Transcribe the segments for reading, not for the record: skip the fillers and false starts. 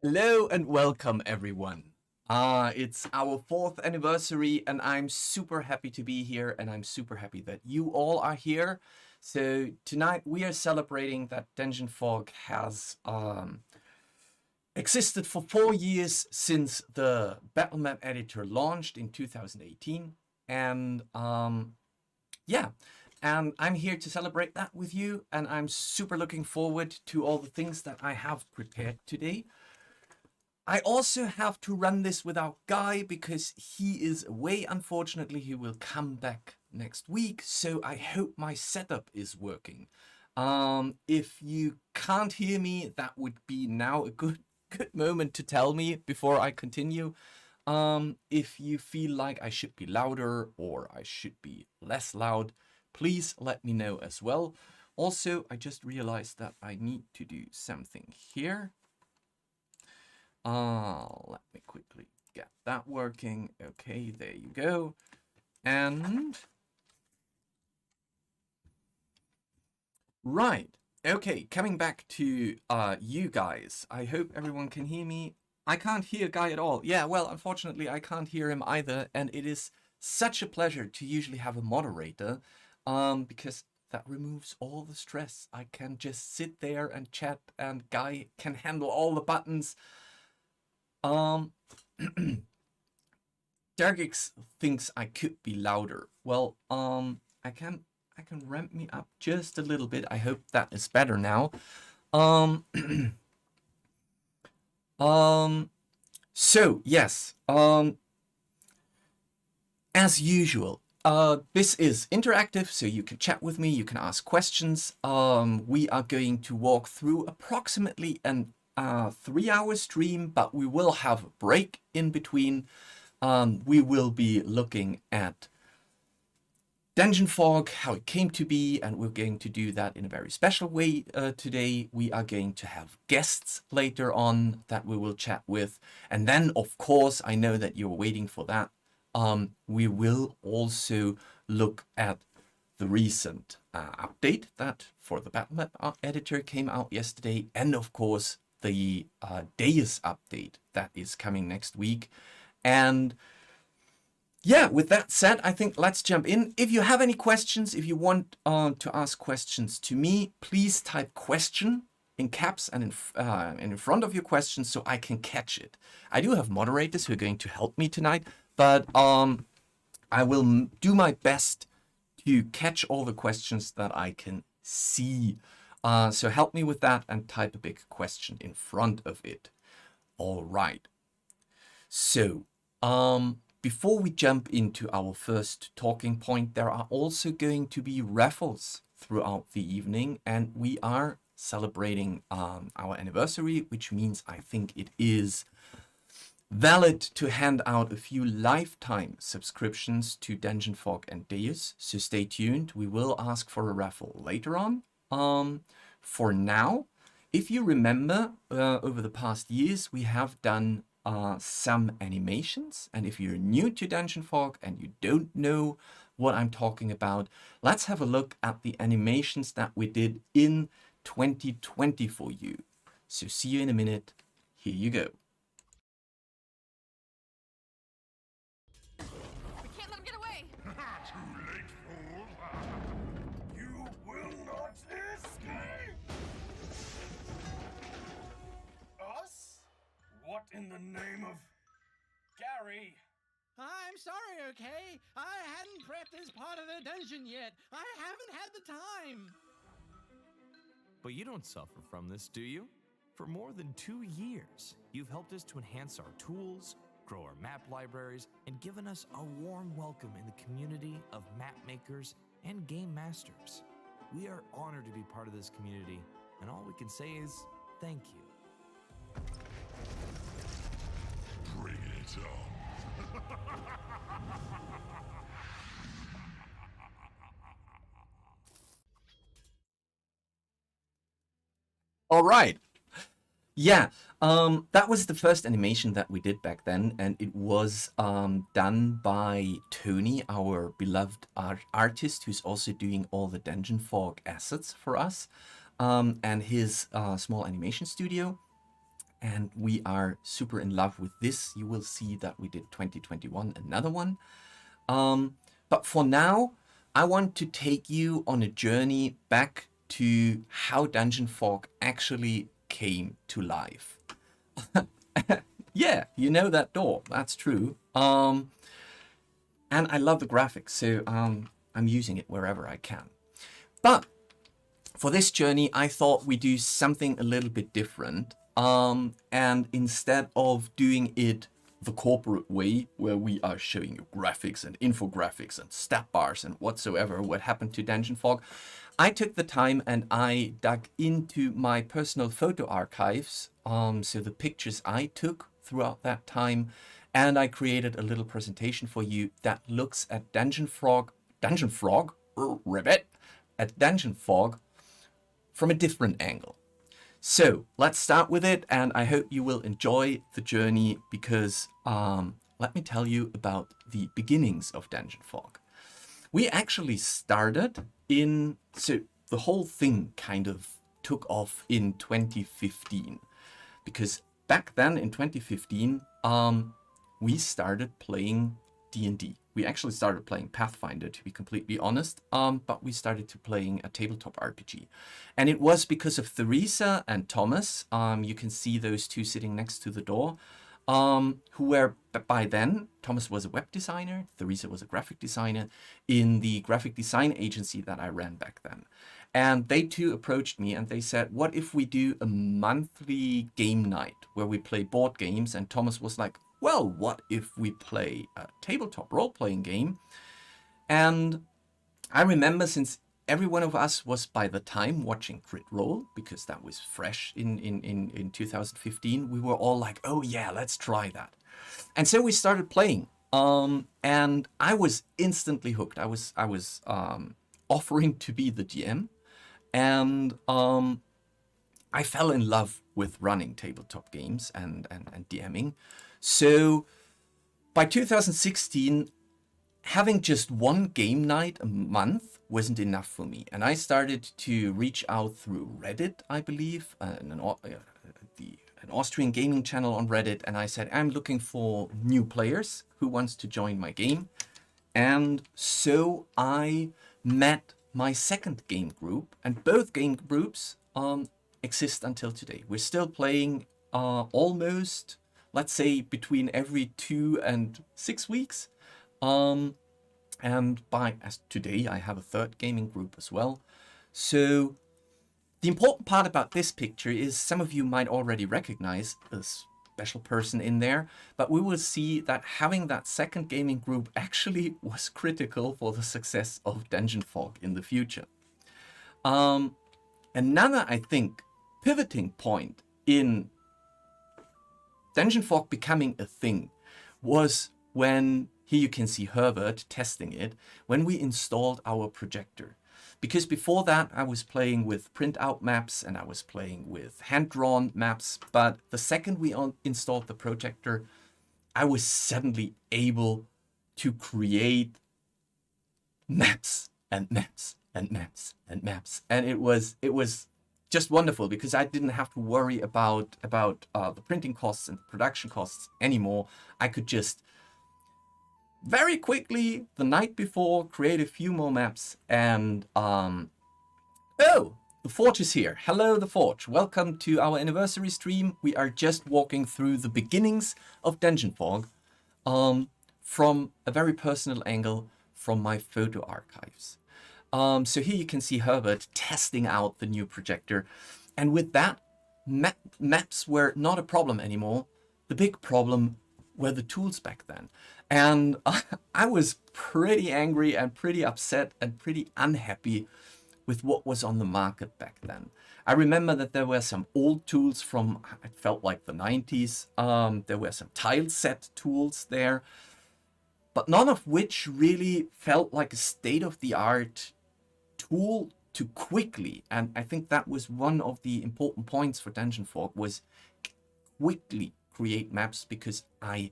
Hello and welcome, everyone. It's our 4th anniversary, and I'm super happy to be here, and I'm super happy that you all are here. So tonight we are celebrating that DGNFOG has existed for 4 years since the battle map editor launched in 2018, and yeah. And I'm here to celebrate that with you, and I'm super looking forward to all the things that I have prepared today. I also have to run this without Guy because he is away. Unfortunately, he will come back next week, so I hope my setup is working. If you can't hear me, that would be now a good moment to tell me before I continue. If you feel like I should be louder or I should be less loud, please let me know as well. Also, I just realized that I need to do something here. Let me quickly get that working. Okay, there you go. And right. Okay, coming back to you guys. I hope everyone can hear me. I can't hear Guy at all. Yeah, well, unfortunately, I can't hear him either. And it is such a pleasure to usually have a moderator because that removes all the stress. I can just sit there and chat, and Guy can handle all the buttons. Dargix thinks I could be louder. Well, I can ramp me up just a little bit. I hope that is better now. So yes, as usual, this is interactive, so you can chat with me, you can ask questions. We are going to walk through approximately an 3-hour stream, but we will have a break in between. We will be looking at DGNFOG, how it came to be, and we're going to do that in a very special way today. We are going to have guests later on that we will chat with. And then, of course, I know that you're waiting for that. We will also look at the recent update that for the battle map editor came out yesterday, and of course the Deus update that is coming next week. And yeah, with that said, I think let's jump in. If you have any questions, if you want to ask questions to me, please type question in caps and in front of your question so I can catch it. I do have moderators who are going to help me tonight, but I will do my best to catch all the questions that I can see. So help me with that and type a big question in front of it. All right. So before we jump into our first talking point, there are also going to be raffles throughout the evening, and we are celebrating our anniversary, which means I think it is valid to hand out a few lifetime subscriptions to DGNFOG and Deus, so stay tuned. We will ask for a raffle later on. For now, if you remember, over the past years, we have done some animations, and if you're new to DGNFOG and you don't know what I'm talking about, let's have a look at the animations that we did in 2020 for you. So see you in a minute. Here you go. We can't let him get away! Too late, fool! You will not escape! Us? What in the name of... Gary! I'm sorry, okay? I hadn't prepped this part of the dungeon yet. I haven't had the time. But you don't suffer from this, do you? For more than 2 years, you've helped us to enhance our tools, grow our map libraries, and given us a warm welcome in the community of map makers and game masters. We are honored to be part of this community, and all we can say is thank you. Bring it on! All right. Yeah, that was the first animation that we did back then, and it was done by Tony, our beloved artist, who's also doing all the DGNFOG assets for us, and his small animation studio. and we are super in love with this. You will see that we did 2021, another one. But for now, I want to take you on a journey back to how Dungeon Fog actually came to life. Yeah, you know that door. That's true. And I love the graphics, so I'm using it wherever I can. But for this journey, I thought we'd do something a little bit different. And instead of doing it the corporate way, where we are showing you graphics and infographics and stat bars and whatsoever, what happened to Dungeon Fog, I took the time and I dug into my personal photo archives, so the pictures I took throughout that time, and I created a little presentation for you that looks at Dungeon Fog from a different angle. So let's start with it, and I hope you will enjoy the journey because let me tell you about the beginnings of Dungeon Fog. We actually started so the whole thing kind of took off in 2015, because back then in 2015, we started playing D&D. We actually started playing Pathfinder, to be completely honest, but we started to playing a tabletop RPG. And it was because of Theresa and Thomas. You can see those two sitting next to the door, who were, by then, Thomas was a web designer, Theresa was a graphic designer in the graphic design agency that I ran back then. And they too approached me and they said, what if we do a monthly game night where we play board games? And Thomas was like, well, what if we play a tabletop role-playing game? And I remember, since every one of us was by the time watching Crit Role, because that was fresh in 2015, we were all like, oh yeah, let's try that. And so we started playing. And I was instantly hooked. I was offering to be the GM. And I fell in love with running tabletop games and DMing. So by 2016, having just one game night a month wasn't enough for me. And I started to reach out through Reddit, I believe, an Austrian gaming channel on Reddit. And I said, I'm looking for new players who wants to join my game. And so I met my second game group, and both game groups exist until today. We're still playing almost, let's say, between every 2 and 6 weeks. And as today, I have a third gaming group as well. So the important part about this picture is some of you might already recognize a special person in there, but we will see that having that second gaming group actually was critical for the success of Dungeon Fog in the future. Another, I think, pivoting point in Dungeon Fog becoming a thing was when, here you can see Herbert testing it, when we installed our projector. Because before that, I was playing with printout maps and I was playing with hand-drawn maps. But the second we installed the projector, I was suddenly able to create maps and maps and maps and maps. And it was just wonderful because I didn't have to worry about the printing costs and production costs anymore. I could just very quickly, the night before, create a few more maps. And oh, the Forge is here. Hello, the Forge. Welcome to our anniversary stream. We are just walking through the beginnings of Dungeon Fog from a very personal angle from my photo archives. So here you can see Herbert testing out the new projector. And with that, maps were not a problem anymore. The big problem were the tools back then. And I was pretty angry and pretty upset and pretty unhappy with what was on the market back then. I remember that there were some old tools from, it felt like the 90s. There were some tile set tools there, but none of which really felt like a state-of-the-art tool to quickly, and I think that was one of the important points for Dungeon Fog, was quickly create maps, because I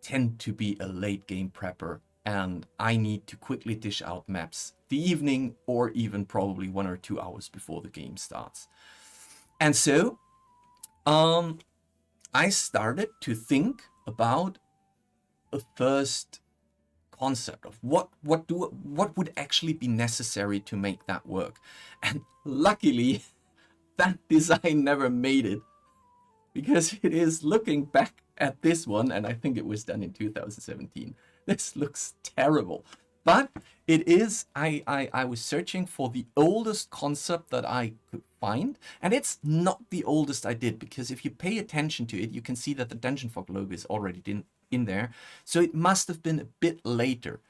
tend to be a late game prepper and I need to quickly dish out maps the evening or even probably 1 or 2 hours before the game starts. And so I started to think about a first concept of what would actually be necessary to make that work. And luckily, that design never made it, because it is, looking back at this one, and I think it was done in 2017. This looks terrible. But it is, I was searching for the oldest concept that I could find, and it's not the oldest I did, because if you pay attention to it, you can see that the DGNFOG logo is already in there. So it must have been a bit later.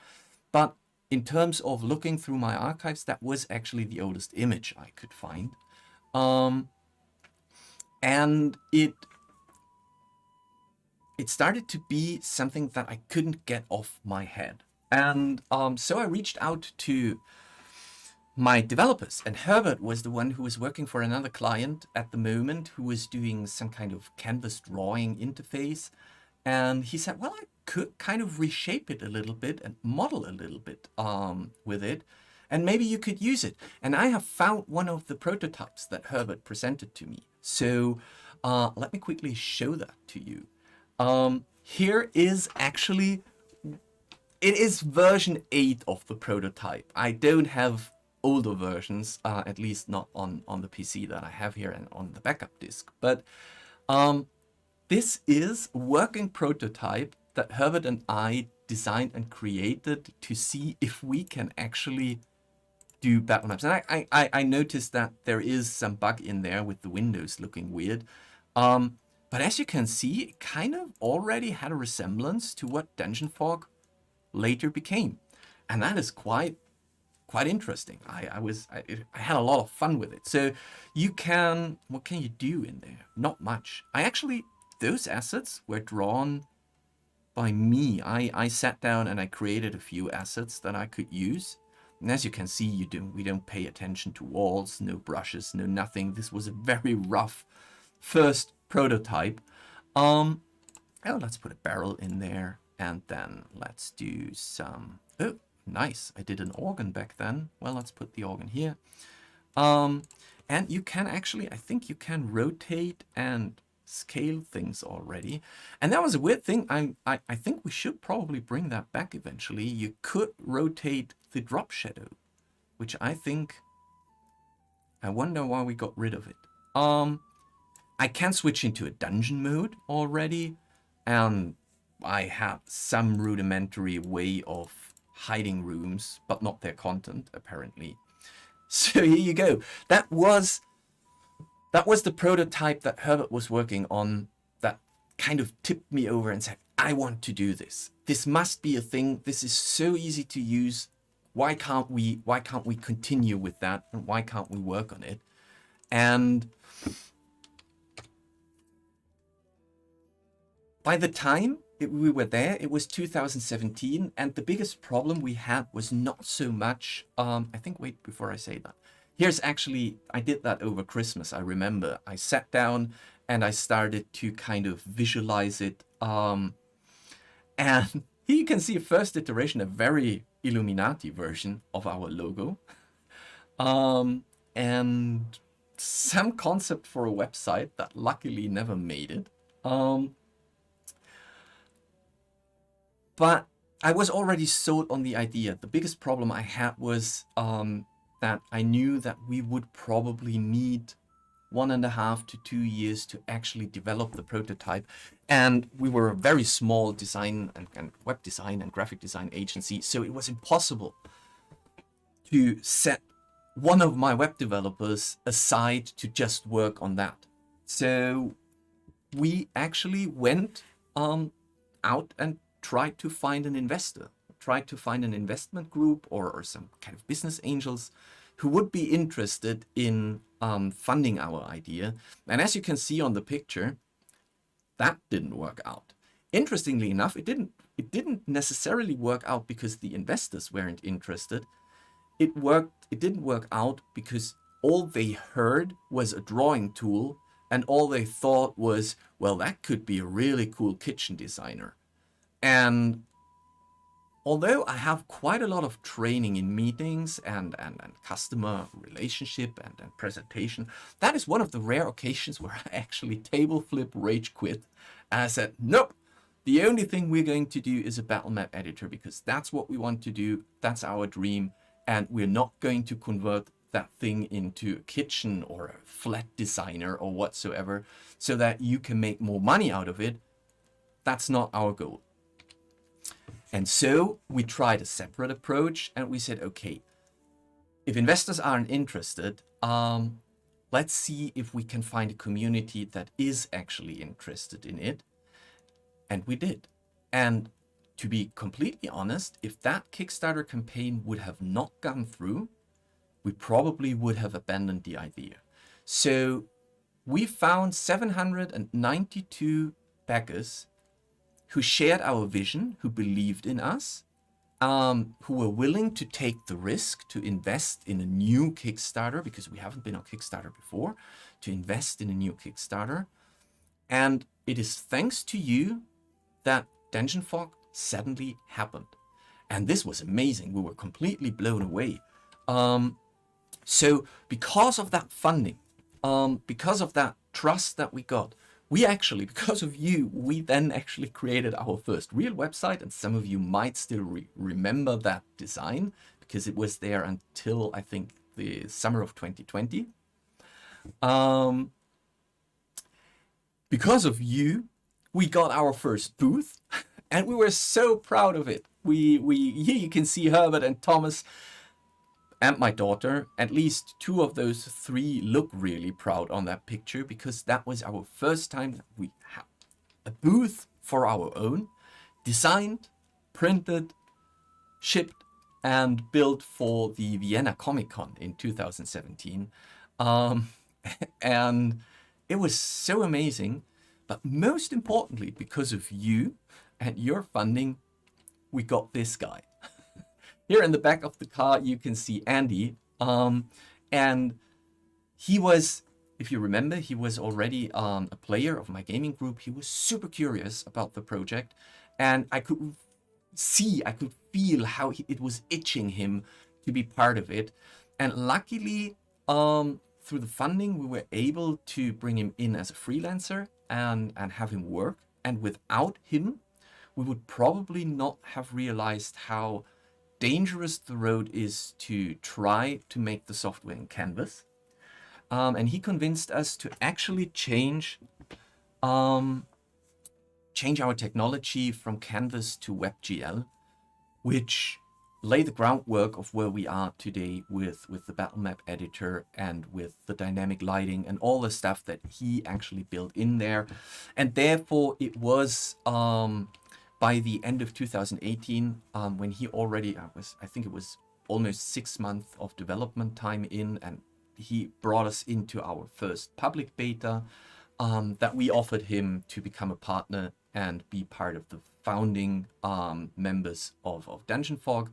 But in terms of looking through my archives, that was actually the oldest image I could find. And it started to be something that I couldn't get off my head. And so I reached out to my developers, and Herbert was the one who was working for another client at the moment, who was doing some kind of canvas drawing interface. And he said, well, I could kind of reshape it a little bit and model a little bit with it, and maybe you could use it. And I have found one of the prototypes that Herbert presented to me. So let me quickly show that to you. Here is actually, it is version 8 of the prototype. I don't have older versions, at least not on the PC that I have here and on the backup disk. But this is a working prototype that Herbert and I designed and created to see if we can actually do battle maps. And I noticed that there is some bug in there with the windows looking weird. But as you can see, it kind of already had a resemblance to what DGNFOG later became. And that is quite interesting. I had a lot of fun with it. So you can, what can you do in there? Not much. Those assets were drawn by me. I sat down and I created a few assets that I could use. And as you can see, we don't pay attention to walls, no brushes, no nothing. This was a very rough first prototype. Let's put a barrel in there, and then let's do some, oh, nice. I did an organ back then. Well, let's put the organ here. And you can actually, I think you can rotate and scale things already. And that was a weird thing. I think we should probably bring that back eventually. You could rotate the drop shadow, which I wonder why we got rid of it. I can switch into a dungeon mode already, and I have some rudimentary way of hiding rooms, but not their content, apparently. So here you go. That was the prototype that Herbert was working on that kind of tipped me over and said, I want to do this. This must be a thing. This is so easy to use. Why can't we continue with that? And why can't we work on it? And by the time we were there, it was 2017, and the biggest problem we had was not so much, I think, wait, before I say that. Here's actually, I did that over Christmas, I remember. I sat down and I started to kind of visualize it. And here you can see a first iteration, a very Illuminati version of our logo. And some concept for a website that luckily never made it. But I was already sold on the idea. The biggest problem I had was that I knew that we would probably need 1.5 to 2 years to actually develop the prototype. And we were a very small design and web design and graphic design agency. So it was impossible to set one of my web developers aside to just work on that. So we actually went out and tried to find an investor, tried to find an investment group or some kind of business angels who would be interested in funding our idea. And as you can see on the picture, that didn't work out. Interestingly enough, it didn't necessarily work out because the investors weren't interested. It didn't work out because all they heard was a drawing tool, and all they thought was, well, that could be a really cool kitchen designer. And although I have quite a lot of training in meetings and customer relationship and presentation, that is one of the rare occasions where I actually table flip rage quit. And I said, nope, the only thing we're going to do is a battle map editor because that's what we want to do. That's our dream. And we're not going to convert that thing into a kitchen or a flat designer or whatsoever so that you can make more money out of it. That's not our goal. And so we tried a separate approach and we said, okay, if investors aren't interested, let's see if we can find a community that is actually interested in it. And we did. And to be completely honest, if that Kickstarter campaign would have not gone through, we probably would have abandoned the idea. So we found 792 backers who shared our vision, who believed in us, who were willing to take the risk to invest in a new Kickstarter, because we haven't been on Kickstarter before, to invest in a new Kickstarter. And it is thanks to you that DGNFOG suddenly happened. And this was amazing. We were completely blown away. So because of that funding, because of that trust that we got, we actually, because of you, we then actually created our first real website. And some of you might still remember that design because it was there until, I think, the summer of 2020. Because of you, we got our first booth and we were so proud of it. Here you can see Herbert and Thomas and my daughter. At least 2 of those 3 look really proud on that picture because that was our first time that we had a booth for our own, designed, printed, shipped, and built for the Vienna Comic Con in 2017. And it was so amazing. But most importantly, because of you and your funding, we got this guy. Here in the back of the car, you can see Andy. And he was, if you remember, he was already a player of my gaming group. He was super curious about the project. And I could feel how it was itching him to be part of it. And luckily, through the funding, we were able to bring him in as a freelancer and have him work. And without him, we would probably not have realized how dangerous the road is to try to make the software in Canvas. And he convinced us to actually change our technology from Canvas to WebGL, which lay the groundwork of where we are today with the battle map editor and with the dynamic lighting and all the stuff that he actually built in there. And therefore it was by the end of 2018, when he already I think it was almost 6 months of development time in, and he brought us into our first public beta, that we offered him to become a partner and be part of the founding members of DGNFOG,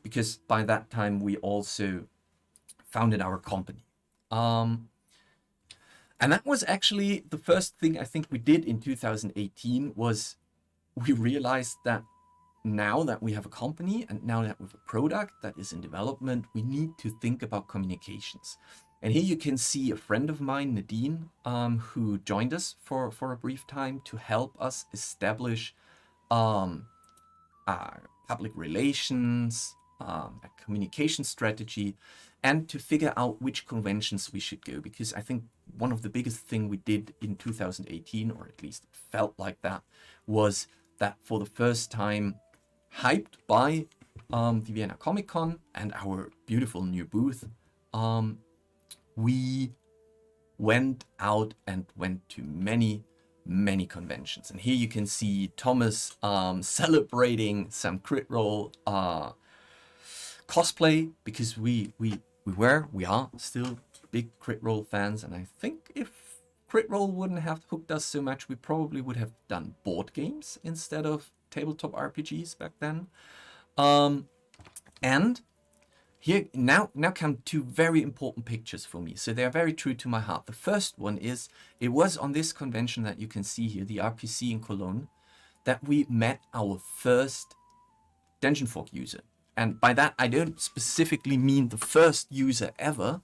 because by that time we also founded our company. And that was actually the first thing I think we did in 2018 was we realized that now that we have a company and now that we have a product that is in development, we need to think about communications. And here you can see a friend of mine, Nadine, who joined us for a brief time to help us establish public relations, a communication strategy, and to figure out which conventions we should go. Because I think one of the biggest thing we did in 2018, or at least it felt like that, was that for the first time, hyped by the Vienna Comic Con and our beautiful new booth, we went out and went to many conventions. And here you can see Thomas celebrating some crit roll cosplay, because we are still big crit roll fans. And I think if crit roll wouldn't have hooked us so much, we probably would have done board games instead of tabletop RPGs back then. And here now come 2 very important pictures for me. So they are very true to my heart. The first one is, it was on this convention that you can see here, the RPC in Cologne, that we met our first DensionFog user. And by that, I don't specifically mean the first user ever,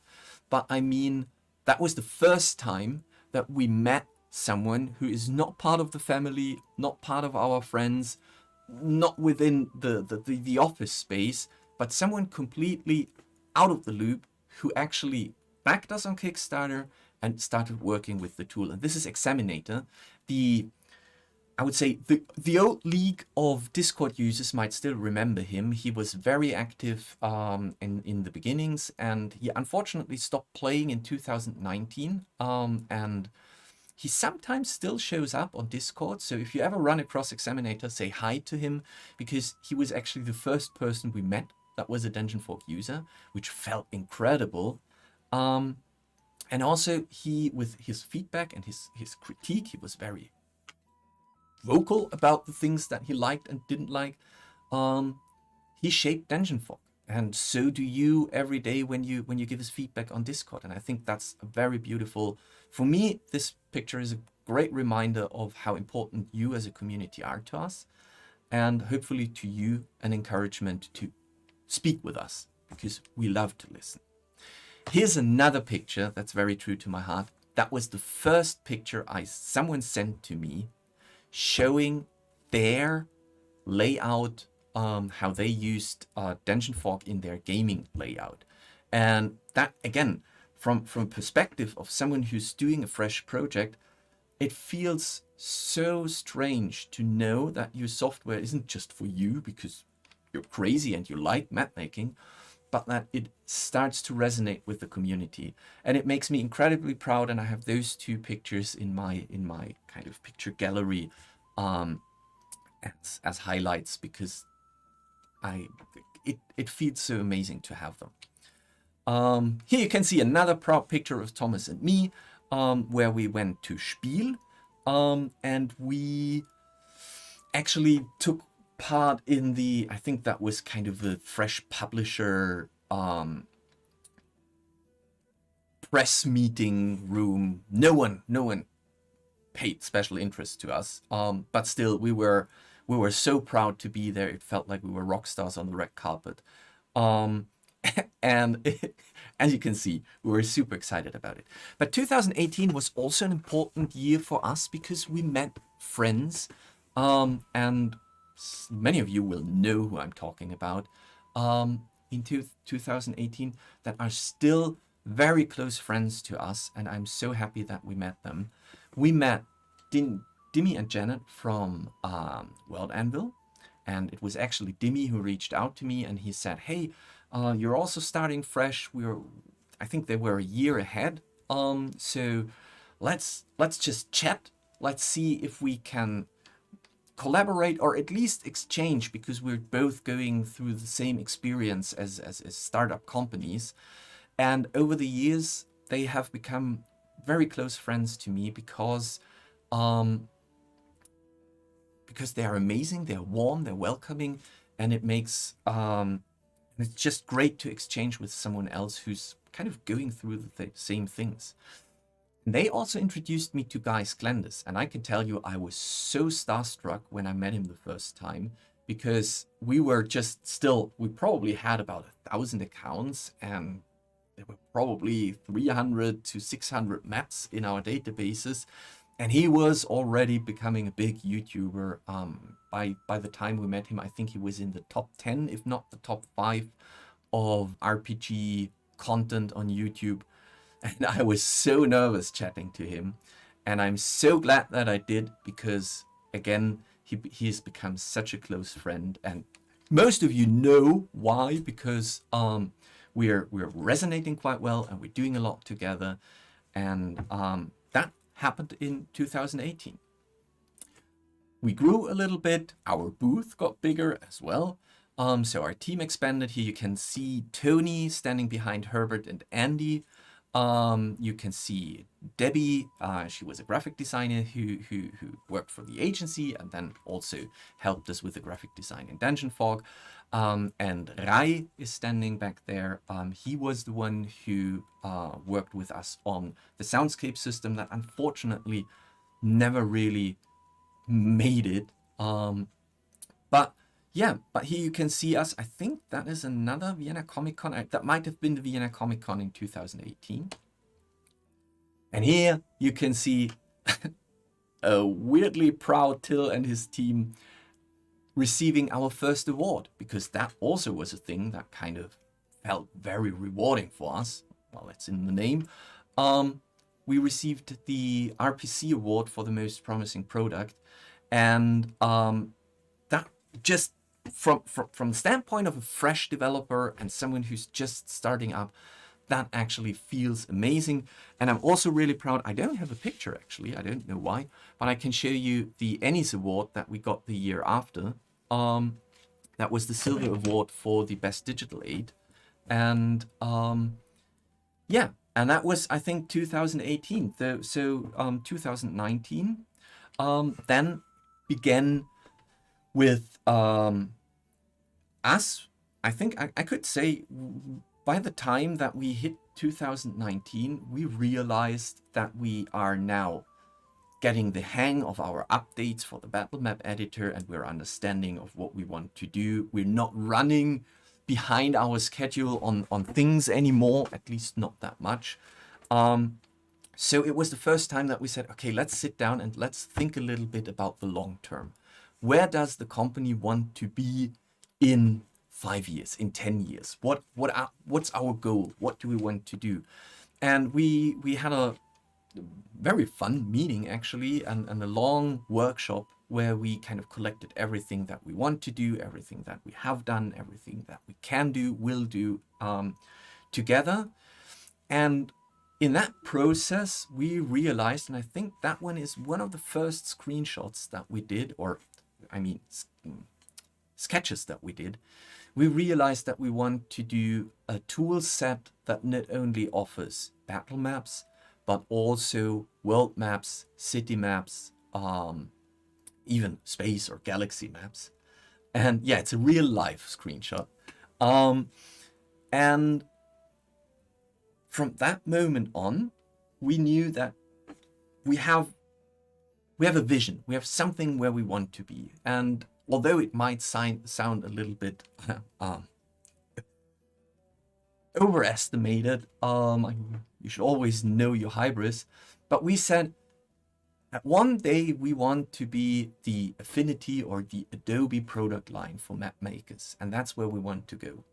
but I mean that was the first time that we met someone who is not part of the family, not part of our friends, not within the office space, but someone completely out of the loop who actually backed us on Kickstarter and started working with the tool. And this is Examinator. I would say the old league of Discord users might still remember him. He was very active in the beginnings, and he unfortunately stopped playing in 2019. And he sometimes still shows up on Discord. So if you ever run across Examinator, say hi to him, because he was actually the first person we met that was a DensionFog user, which felt incredible. And also he, with his feedback and his critique, he was very vocal about the things that he liked and didn't like. He shaped DensionFog, and so do you every day when you give us feedback on Discord. And I think that's a very beautiful. For me, this picture is a great reminder of how important you as a community are to us, and hopefully to you an encouragement to speak with us, because we love to listen. Here's another picture that's very true to my heart. That was the first picture someone sent to me, showing their layout, how they used DensionFog in their gaming layout. And that, again, from perspective of someone who's doing a fresh project, it feels so strange to know that your software isn't just for you because you're crazy and you like map making, but that it starts to resonate with the community. And it makes me incredibly proud, and I have those two pictures in my kind of picture gallery as highlights, because it feels so amazing to have them. Here you can see another proud picture of Thomas and me, where we went to Spiel, and we actually took part in I think that was kind of a fresh publisher press meeting room. No one paid special interest to us, but still we were so proud to be there. It felt like we were rock stars on the red carpet, and as you can see, we were super excited about it. But 2018 was also an important year for us because we met friends, and many of you will know who I'm talking about, in 2018, that are still very close friends to us, and I'm so happy that we met them. We met Dimmy and Janet from World Anvil, and it was actually Dimmy who reached out to me, and he said, hey, you're also starting fresh. I think they were a year ahead, so let's just chat. Let's see if we can collaborate or at least exchange, because we're both going through the same experience as startup companies. And over the years, they have become very close friends to me because they are amazing, they're warm, they're welcoming, and it makes it's just great to exchange with someone else who's kind of going through the same things. And they also introduced me to Guy Sklendis, and I can tell you I was so starstruck when I met him the first time, because we were we probably had about 1,000 accounts, and there were probably 300 to 600 maps in our databases, and he was already becoming a big YouTuber. By the time we met him, I think he was in the top 10, if not the top 5 of RPG content on YouTube. And I was so nervous chatting to him, and I'm so glad that I did, because again, he has become such a close friend, and most of you know why, because we're resonating quite well, and we're doing a lot together, and that happened in 2018. We grew a little bit. Our booth got bigger as well. So our team expanded. Here you can see Tony standing behind Herbert and Andy. You can see Debbie. She was a graphic designer who worked for the agency and then also helped us with the graphic design in DensionFog. And Rai is standing back there. He was the one who worked with us on the soundscape system that unfortunately never really made it. But yeah, but here you can see us. I think that is another Vienna Comic Con. That might have been the Vienna Comic Con in 2018. And here you can see a weirdly proud Till and his team receiving our first award, because that also was a thing that kind of felt very rewarding for us. Well, it's in the name. We received the RPC award for the most promising product, and that just from the standpoint of a fresh developer and someone who's just starting up, that actually feels amazing. And I'm also really proud. I don't have a picture, actually. I don't know why, but I can show you the Ennis Award that we got the year after. That was the Silver Award for the Best Digital Aid. And yeah, and that was, I think, 2018. So 2019 then began with us. I think I could say by the time that we hit 2019, we realized that we are now getting the hang of our updates for the battle map editor, and we're understanding of what we want to do. We're not running behind our schedule on things anymore, at least not that much. So it was the first time that we said, okay, let's sit down and let's think a little bit about the long term. Where does the company want to be in 5 years, in 10 years? What's our goal? What do we want to do? And we had a very fun meeting, actually, and a long workshop where we kind of collected everything that we want to do, everything that we have done, everything that we can do, will do together. And in that process, we realized, and I think that one is one of the first screenshots that we did, or I mean, sketches that we did. We realized that we want to do a tool set that not only offers battle maps, but also world maps, city maps, even space or galaxy maps. And yeah, it's a real life screenshot. And from that moment on, we knew that we have a vision. We have something where we want to be. And although it might sound a little bit overestimated, you should always know your hybris. But we said that one day we want to be the Affinity or the Adobe product line for map makers, and that's where we want to go.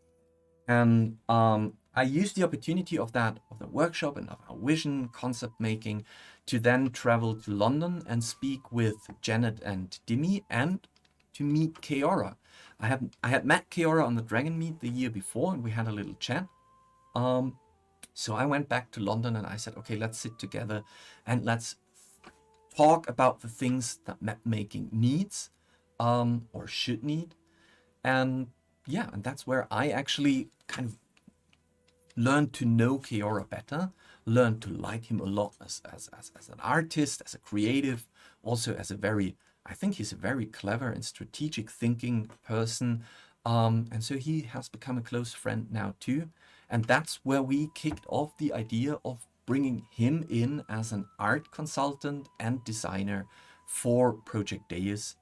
And I used the opportunity of the workshop and of our vision concept making to then travel to London and speak with Janet and Dimi and to meet Keora. I had met Keora on the Dragon Meet the year before, and we had a little chat. So I went back to London and I said, okay, let's sit together and let's talk about the things that map making needs or should need. And yeah, and that's where I actually kind of learned to know Keora better, learned to like him a lot as an artist, as a creative, also as I think he's a very clever and strategic thinking person. And so he has become a close friend now too. And that's where we kicked off the idea of bringing him in as an art consultant and designer for Project Deus,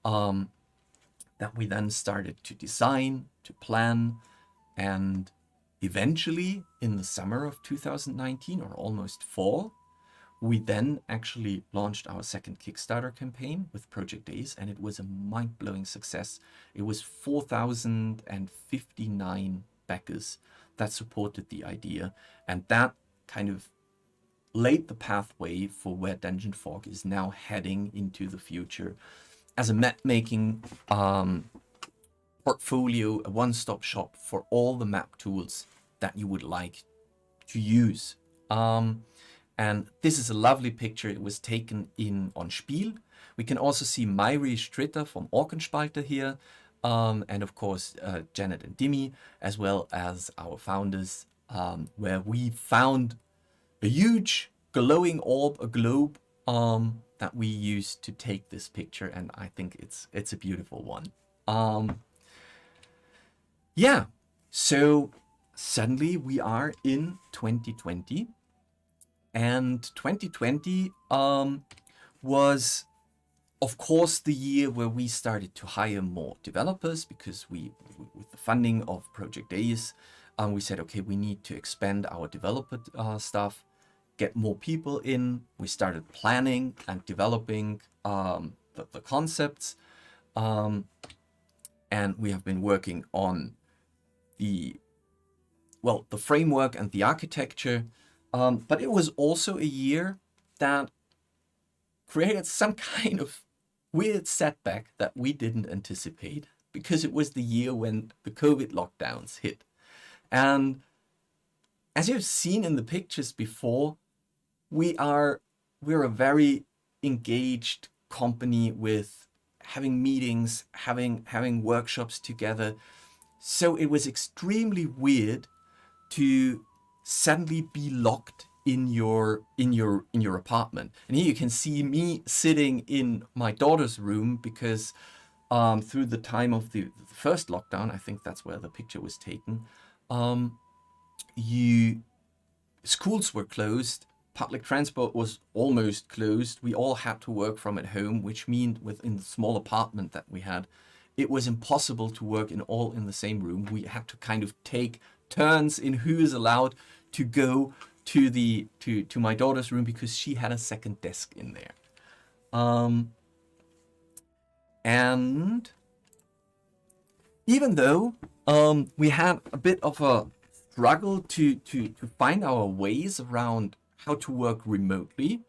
that we then started to design, to plan, and eventually in the summer of 2019, or almost fall, we then actually launched our second Kickstarter campaign with Project Deus, and it was a mind-blowing success. It was 4,059 backers that supported the idea, and that kind of laid the pathway for where DGNFOG is now heading into the future as a map making portfolio, a one-stop shop for all the map tools that you would like to use. And this is a lovely picture. It was taken on Spiel. We can also see Mairi Stritter from Orkenspalter here, and of course Janet and Dimi, as well as our founders, where we found a huge glowing orb, a globe, that we used to take this picture, and I think it's a beautiful one. Yeah, so suddenly we are in 2020, and 2020 was of course, the year where we started to hire more developers, because with the funding of Project Days, we said, okay, we need to expand our developer staff, get more people in. We started planning and developing the concepts, and we have been working on the framework and the architecture. But it was also a year that created some kind of weird setback that we didn't anticipate, because it was the year when the COVID lockdowns hit. And as you've seen in the pictures before, we're a very engaged company with having meetings, having workshops together. So it was extremely weird to suddenly be locked in your apartment. And here you can see me sitting in my daughter's room, because through the time of the first lockdown, I think that's where the picture was taken, schools were closed, public transport was almost closed. We all had to work from at home, which meant within the small apartment that we had, it was impossible to work in the same room. We had to kind of take turns in who is allowed to go to my daughter's room, because she had a second desk in there. And even though we had a bit of a struggle to find our ways around how to work remotely,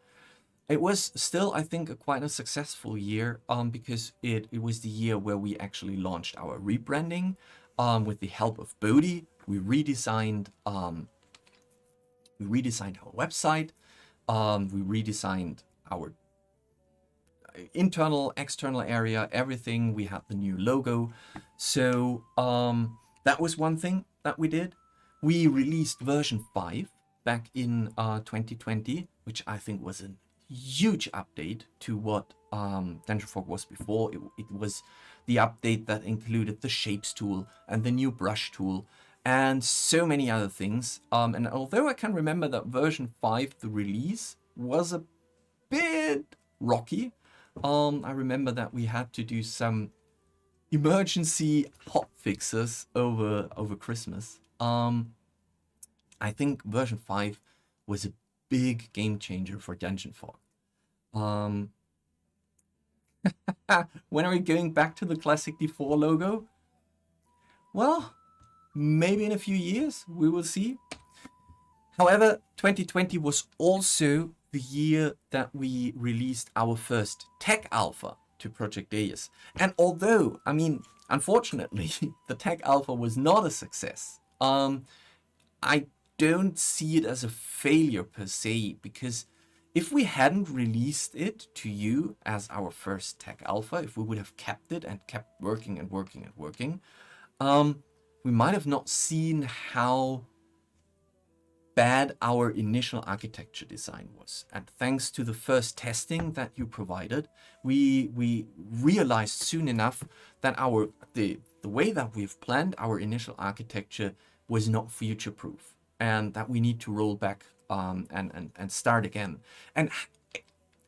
it was still, I think, quite a successful year, because it was the year where we actually launched our rebranding with the help of Bodhi. We redesigned our website. We redesigned our internal, external area, everything. We had the new logo. So that was one thing that we did. We released version 5 back in 2020, which I think was a huge update to what DGNFOG was before. It was the update that included the shapes tool and the new brush tool and so many other things. And although I can remember that version 5, the release, was a bit rocky, I remember that we had to do some emergency hot fixes over Christmas. I think version 5 was a big game changer for DGNFOG. When are we going back to the classic D4 logo? Well, maybe in a few years, we will see. However, 2020 was also the year that we released our first tech alpha to Project Deus. And although, I mean, unfortunately, the tech alpha was not a success, I don't see it as a failure per se, because if we hadn't released it to you as our first tech alpha, if we would have kept it and kept working and working and working, we might have not seen how bad our initial architecture design was. And thanks to the first testing that you provided, we realized soon enough that the way that we've planned our initial architecture was not future-proof, and that we need to roll back and start again. And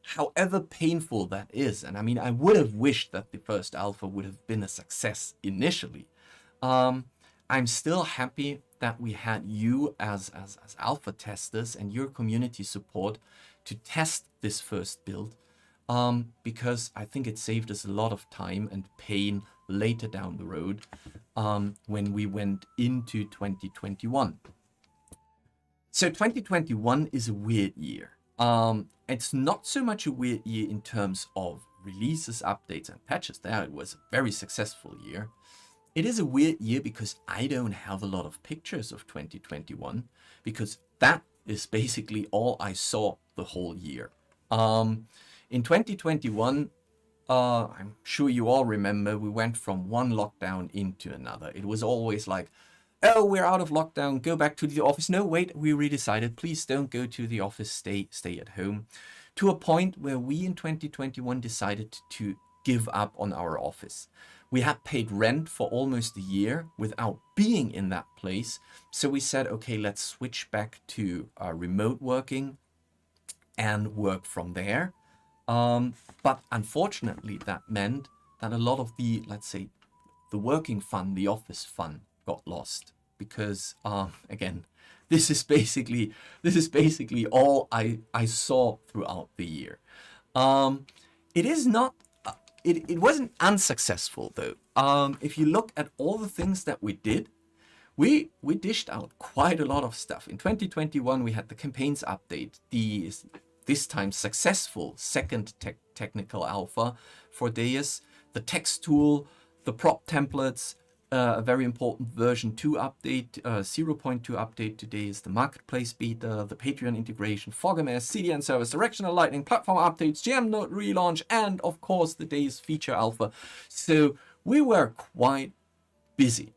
however painful that is, and I mean, I would have wished that the first alpha would have been a success initially. I'm still happy that we had you as alpha testers and your community support to test this first build, because I think it saved us a lot of time and pain later down the road when we went into 2021. So 2021 is a weird year. It's not so much a weird year in terms of releases, updates, and patches. There it was a very successful year. It is a weird year because I don't have a lot of pictures of 2021, because that is basically all I saw the whole year. In 2021, I'm sure you all remember, we went from one lockdown into another. It was always like, oh, we're out of lockdown, go back to the office. No, wait, we redecided, please don't go to the office, stay at home. To a point where we in 2021 decided to give up on our office. We had paid rent for almost a year without being in that place. So we said, okay, let's switch back to remote working and work from there. But unfortunately, that meant that a lot of the, let's say, the working fun, the office fun, got lost because, again, this is basically all I saw throughout the year. It is not. It wasn't unsuccessful though. If you look at all the things that we did, we dished out quite a lot of stuff. In 2021, we had the campaigns update, the this time successful second technical alpha for Deus, the text tool, the prop templates, a very important version 2 update, 0.2 update today is the marketplace beta, the Patreon integration, FogMS, CDN service, directional lightning, platform updates, GM node relaunch, and of course the Deus feature alpha. So we were quite busy.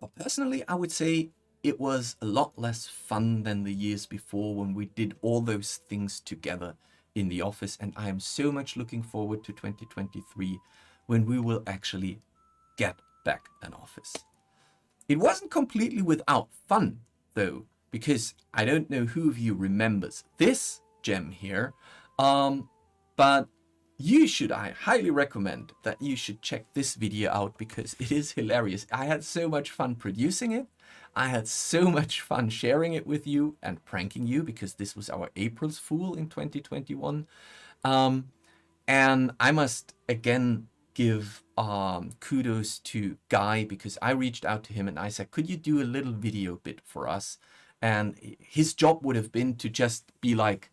But personally, I would say it was a lot less fun than the years before when we did all those things together in the office. And I am so much looking forward to 2023 when we will actually get back an office. It wasn't completely without fun though, because I don't know who of you remembers this gem here, but I highly recommend that you should check this video out because it is hilarious. I had so much fun producing it. I had so much fun sharing it with you and pranking you because this was our April's Fool in 2021. And I must again give kudos to Guy because I reached out to him and I said, could you do a little video bit for us? And his job would have been to just be like,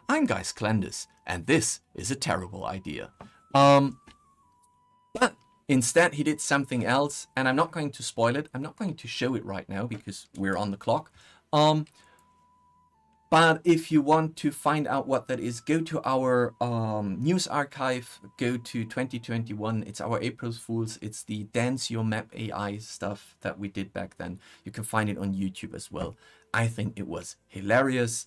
I'm Guy Sklendis, and this is a terrible idea. But instead, he did something else, and I'm not going to spoil it. I'm not going to show it right now because we're on the clock. But if you want to find out what that is, go to our news archive, go to 2021. It's our April's Fools. It's the Dance Your Map AI stuff that we did back then. You can find it on YouTube as well. I think it was hilarious.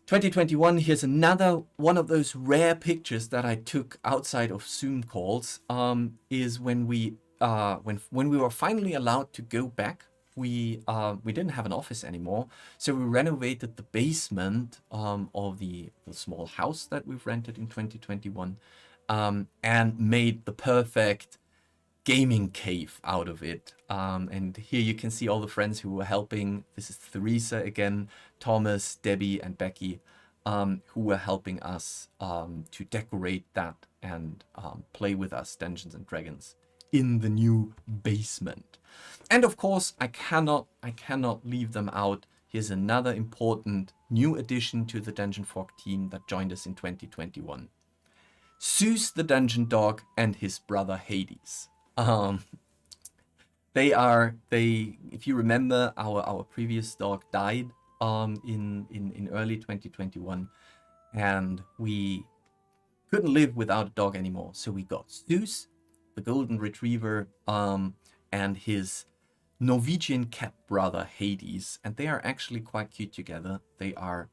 2021, here's another one of those rare pictures that I took outside of Zoom calls, is when we were finally allowed to go back. We didn't have an office anymore, so we renovated the basement of the small house that we've rented in 2021, and made the perfect gaming cave out of it. And here you can see all the friends who were helping. This is Theresa again, Thomas, Debbie, and Becky, who were helping us to decorate that and play with us Dungeons and Dragons in the new basement. And of course, I cannot leave them out. Here's another important new addition to the DGNFOG team that joined us in 2021. Zeus the Dungeon Dog and his brother Hades. If you remember, our previous dog died in early 2021, and we couldn't live without a dog anymore. So we got Zeus, the golden retriever, and his Norwegian cat brother Hades, and they are actually quite cute together. They're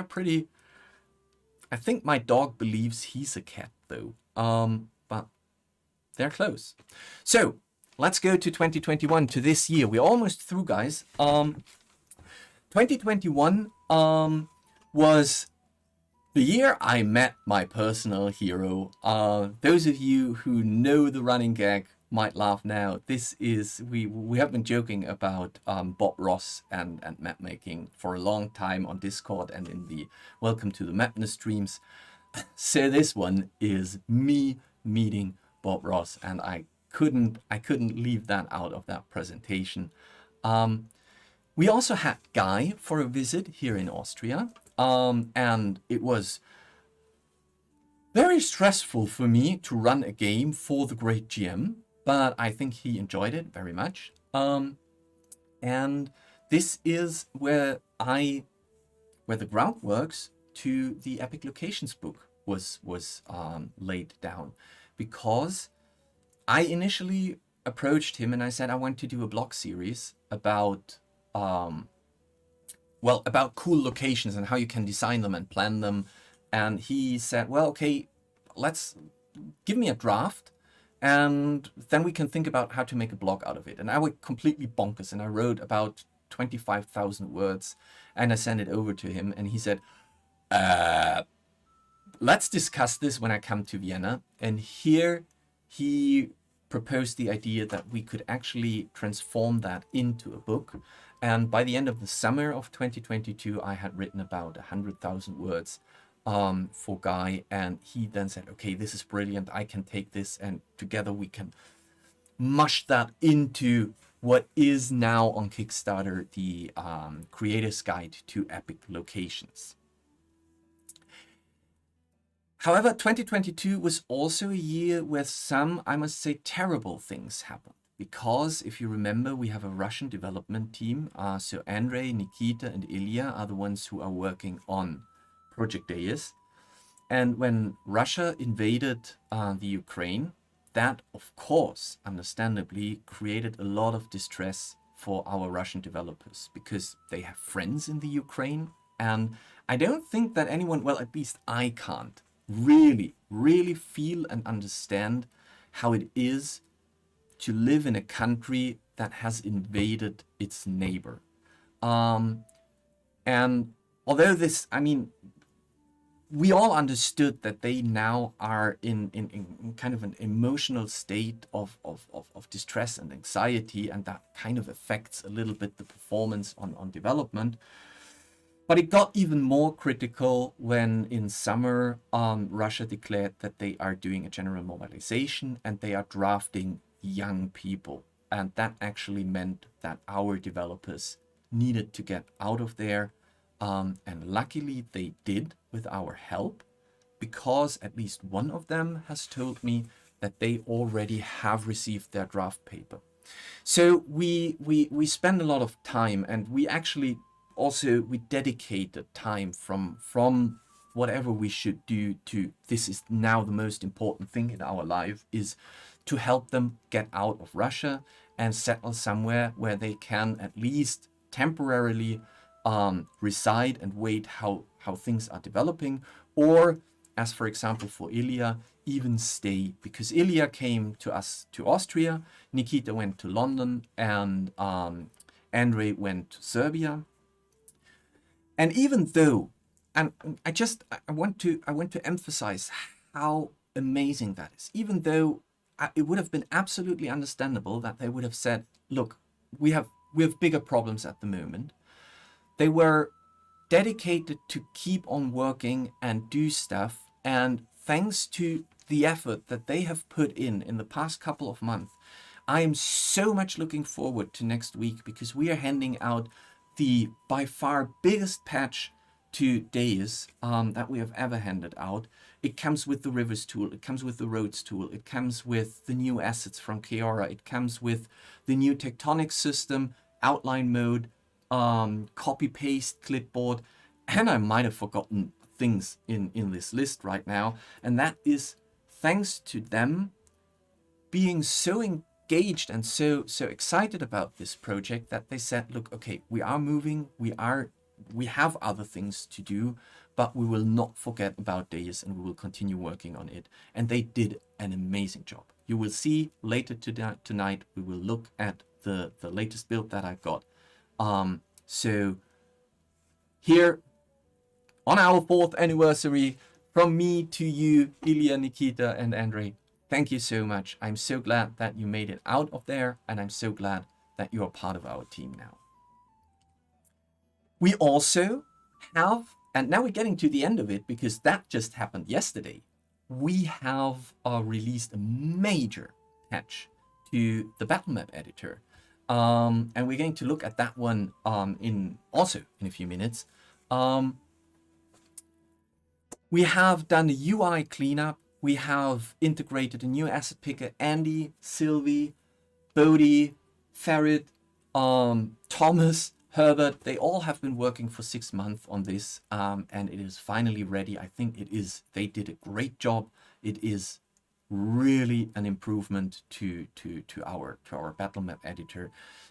pretty. I think my dog believes he's a cat though, but they're close. So let's go to 2021, to this year. We're almost through, guys. 2021 was the year I met my personal hero. Those of you who know the running gag might laugh now. This is, we have been joking about Bob Ross and map making for a long time on Discord and in the Welcome to the Mapness streams. So this one is me meeting Bob Ross, and I couldn't leave that out of that presentation. We also had Guy for a visit here in Austria, and it was very stressful for me to run a game for the great GM, but I think he enjoyed it very much. And this is where the groundworks to the Epic Locations book was laid down, because I initially approached him and I said I want to do a blog series about cool locations and how you can design them and plan them. And he said, well, okay, let's give me a draft and then we can think about how to make a blog out of it. And I went completely bonkers and I wrote about 25,000 words and I sent it over to him and he said, let's discuss this when I come to Vienna. And here he proposed the idea that we could actually transform that into a book. And by the end of the summer of 2022, I had written about 100,000 words for Guy. And he then said, okay, this is brilliant. I can take this and together we can mush that into what is now on Kickstarter, the Creator's Guide to Epic Locations. However, 2022 was also a year where some, I must say, terrible things happened. Because if you remember, we have a Russian development team. So Andrei, Nikita, and Ilya are the ones who are working on Project Deus. And when Russia invaded the Ukraine, that, of course, understandably, created a lot of distress for our Russian developers because they have friends in the Ukraine. And I don't think that anyone, well, at least I can't, really feel and understand how it is to live in a country that has invaded its neighbor. And although this, I mean, we all understood that they now are in kind of an emotional state of distress and anxiety, and that kind of affects a little bit the performance on development. But it got even more critical when in summer, Russia declared that they are doing a general mobilization and they are drafting young people. And that actually meant that our developers needed to get out of there. And luckily they did with our help, because at least one of them has told me that they already have received their draft paper. So we spend a lot of time, and we actually also, we dedicated time from whatever we should do to this is now the most important thing in our life, is to help them get out of Russia and settle somewhere where they can at least temporarily reside and wait how things are developing, or as for example for Ilya, even stay, because Ilya came to us to Austria, Nikita went to London, and Andrei went to Serbia. And even though, and I want to emphasize how amazing that is, even though it would have been absolutely understandable that they would have said, look, we have bigger problems at the moment. They were dedicated to keep on working and do stuff. And thanks to the effort that they have put in the past couple of months, I am so much looking forward to next week, because we are handing out the by far biggest patch to Deus that we have ever handed out. It comes with the Rivers tool, it comes with the Roads tool, it comes with the new assets from Keora, it comes with the new tectonic system, outline mode, copy-paste clipboard, and I might have forgotten things in this list right now. And that is thanks to them being so engaged and so excited about this project that they said, look, okay, we are moving, we have other things to do, but we will not forget about Deus and we will continue working on it. And they did an amazing job. You will see later tonight, we will look at the latest build that I got. So here on our 4th anniversary, from me to you, Ilya, Nikita, and Andrei, thank you so much. I'm so glad that you made it out of there, and I'm so glad that you are part of our team now. We also have, and now we're getting to the end of it because that just happened yesterday, we have released a major patch to the battle map editor. And we're going to look at that one in a few minutes. We have done a UI cleanup. We have integrated a new asset picker. Andy, Sylvie, Bodhi, Farid, Thomas, Herbert, they all have been working for 6 months on this, and it is finally ready. I think they did a great job. It is really an improvement to our battle map editor,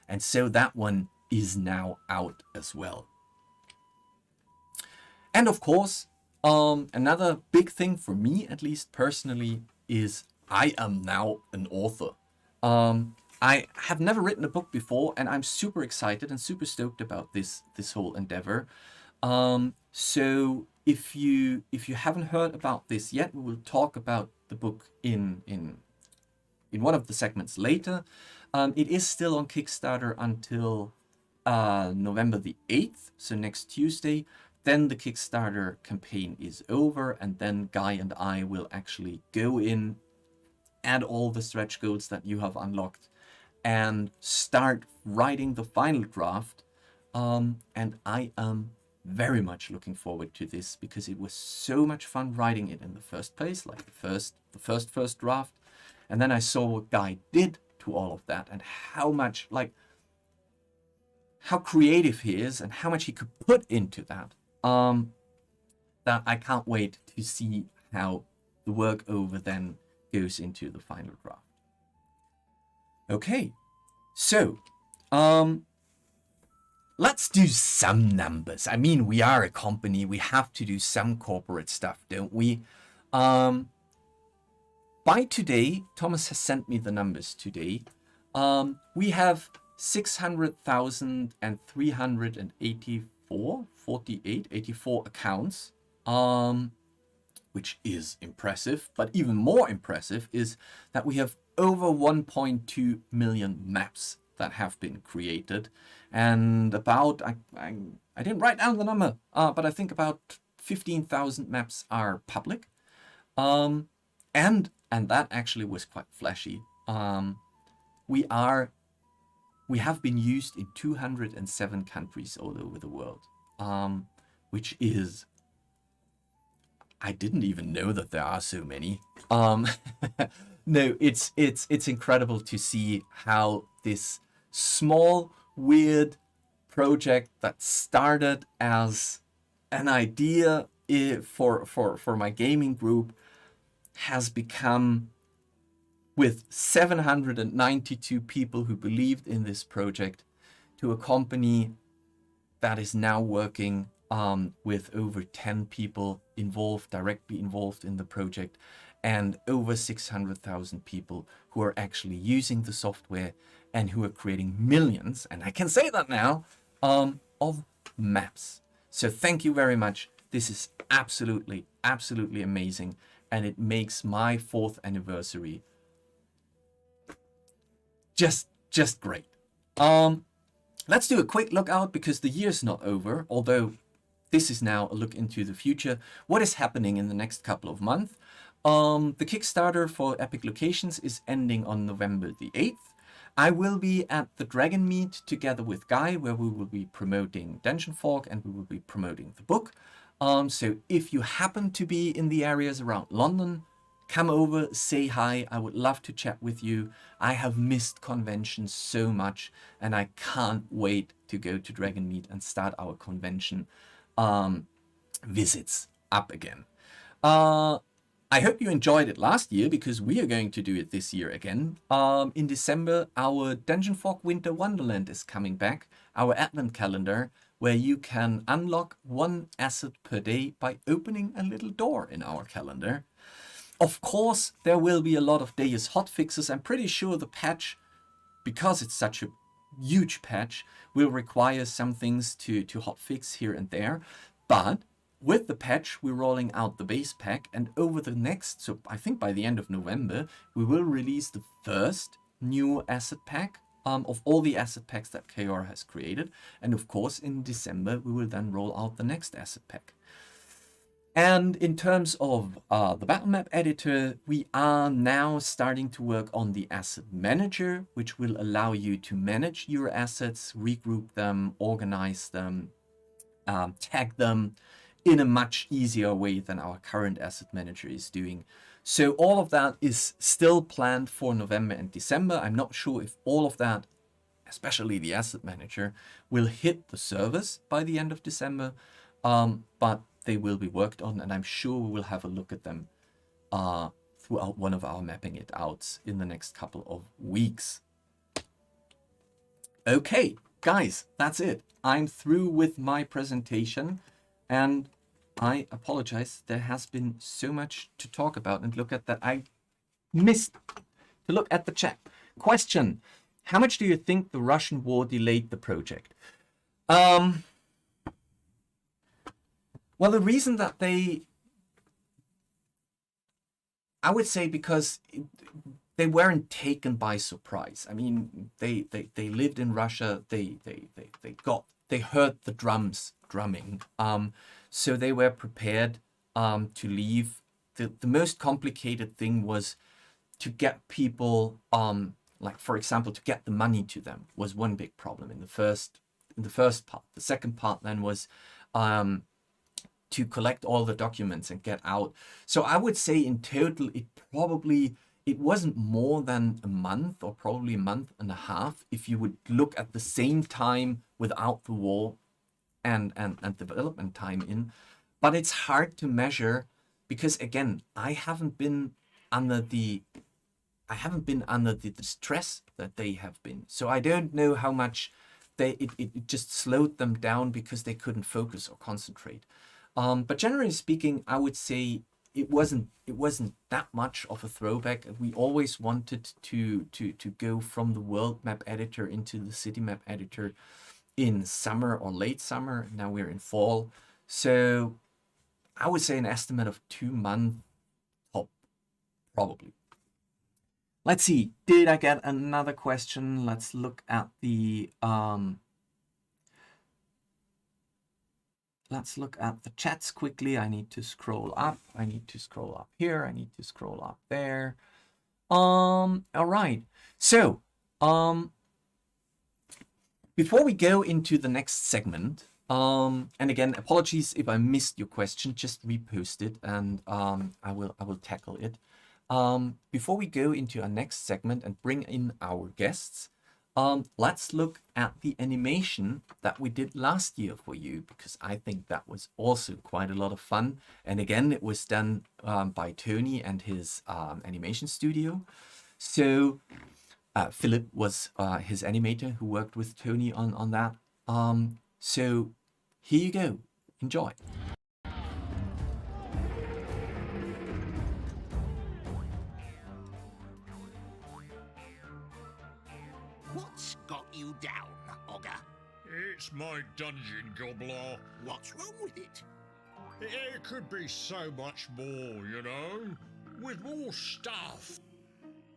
and so that one is now out as well. And of course, another big thing for me, at least personally, is I am now an author. I have never written a book before, and I'm super excited and super stoked about this whole endeavor. So if you haven't heard about this yet, we will talk about the book in one of the segments later. It is still on Kickstarter until November the 8th, so next Tuesday. Then the Kickstarter campaign is over, and then Guy and I will actually go in, add all the stretch goals that you have unlocked, and start writing the final draft. And I am very much looking forward to this because it was so much fun writing it in the first place, like the first draft. And then I saw what Guy did to all of that and how much, like, how creative he is and how much he could put into that. That I can't wait to see how the work over then goes into the final draft. Okay, so let's do some numbers. I mean, we are a company, we have to do some corporate stuff, don't we? By today, Thomas has sent me the numbers today. We have 600,384 accounts, which is impressive. But even more impressive is that we have over 1.2 million maps that have been created, and about I didn't write down the number, but I think about 15,000 maps are public, and that actually was quite flashy. We have been used in 207 countries all over the world, which is, I didn't even know that there are so many. No, it's incredible to see how this small, weird project that started as an idea for my gaming group has become, with 792 people who believed in this project, to a company that is now working with over 10 people directly involved in the project, and over 600,000 people who are actually using the software and who are creating millions, and I can say that now, of maps. So thank you very much. This is absolutely, absolutely amazing, and it makes my 4th anniversary just great. Let's do a quick look out, because the year's not over, although this is now a look into the future. What is happening in the next couple of months? The Kickstarter for Epic Locations is ending on November the 8th. I will be at the Dragon Meet together with Guy, where we will be promoting DGNFOG and we will be promoting the book. So if you happen to be in the areas around London, come over, say hi. I would love to chat with you. I have missed conventions so much, and I can't wait to go to Dragon Meet and start our convention visits up again. I hope you enjoyed it last year, because we are going to do it this year again. In December, our DGNFOG Winter Wonderland is coming back, our Advent calendar, where you can unlock 1 asset per day by opening a little door in our calendar. Of course, there will be a lot of Deus hotfixes. I'm pretty sure the patch, because it's such a huge patch, will require some things to hotfix here and there. But with the patch, we're rolling out the base pack, and over the next, so I think by the end of November, we will release the first new asset pack of all the asset packs that KR has created. And of course, in December, we will then roll out the next asset pack. And in terms of the battle map editor, we are now starting to work on the asset manager, which will allow you to manage your assets, regroup them, organize them, tag them in a much easier way than our current asset manager is doing. So all of that is still planned for November and December. I'm not sure if all of that, especially the asset manager, will hit the servers by the end of December, but they will be worked on, and I'm sure we will have a look at them throughout one of our mapping it outs in the next couple of weeks. Okay, guys, that's it. I'm through with my presentation, and I apologize. There has been so much to talk about and look at that I missed to look at the chat. Question: how much do you think the Russian war delayed the project? Well, the reason that I would say because they weren't taken by surprise. I mean, they lived in Russia. They heard the drums drumming. So they were prepared to leave. The most complicated thing was to get people, like for example, to get the money to them was one big problem in the first part. The second part then was to collect all the documents and get out. So I would say in total, it wasn't more than a month, or probably a month and a half, if you would look at the same time without the war and development time in. But it's hard to measure because, again, I haven't been under the stress that they have been. So I don't know how much it just slowed them down because they couldn't focus or concentrate. But generally speaking, I would say it wasn't that much of a throwback. We always wanted to go from the world map editor into the city map editor in summer or late summer. Now we're in fall. So I would say an estimate of 2 months top, probably. Let's see, did I get another question? Let's look at the chats quickly. I need to scroll up. I need to scroll up here. I need to scroll up there. All right. So, before we go into the next segment, and again, apologies if I missed your question. Just repost it, and I will tackle it. Before we go into our next segment and bring in our guests, let's look at the animation that we did last year for you, because I think that was also quite a lot of fun. And again, it was done by Tony and his animation studio. So Philip was his animator who worked with Tony on that. So here you go. Enjoy. What's got you down, Ogre? It's my dungeon, Gobbler. What's wrong with it? It could be so much more, you know? With more stuff.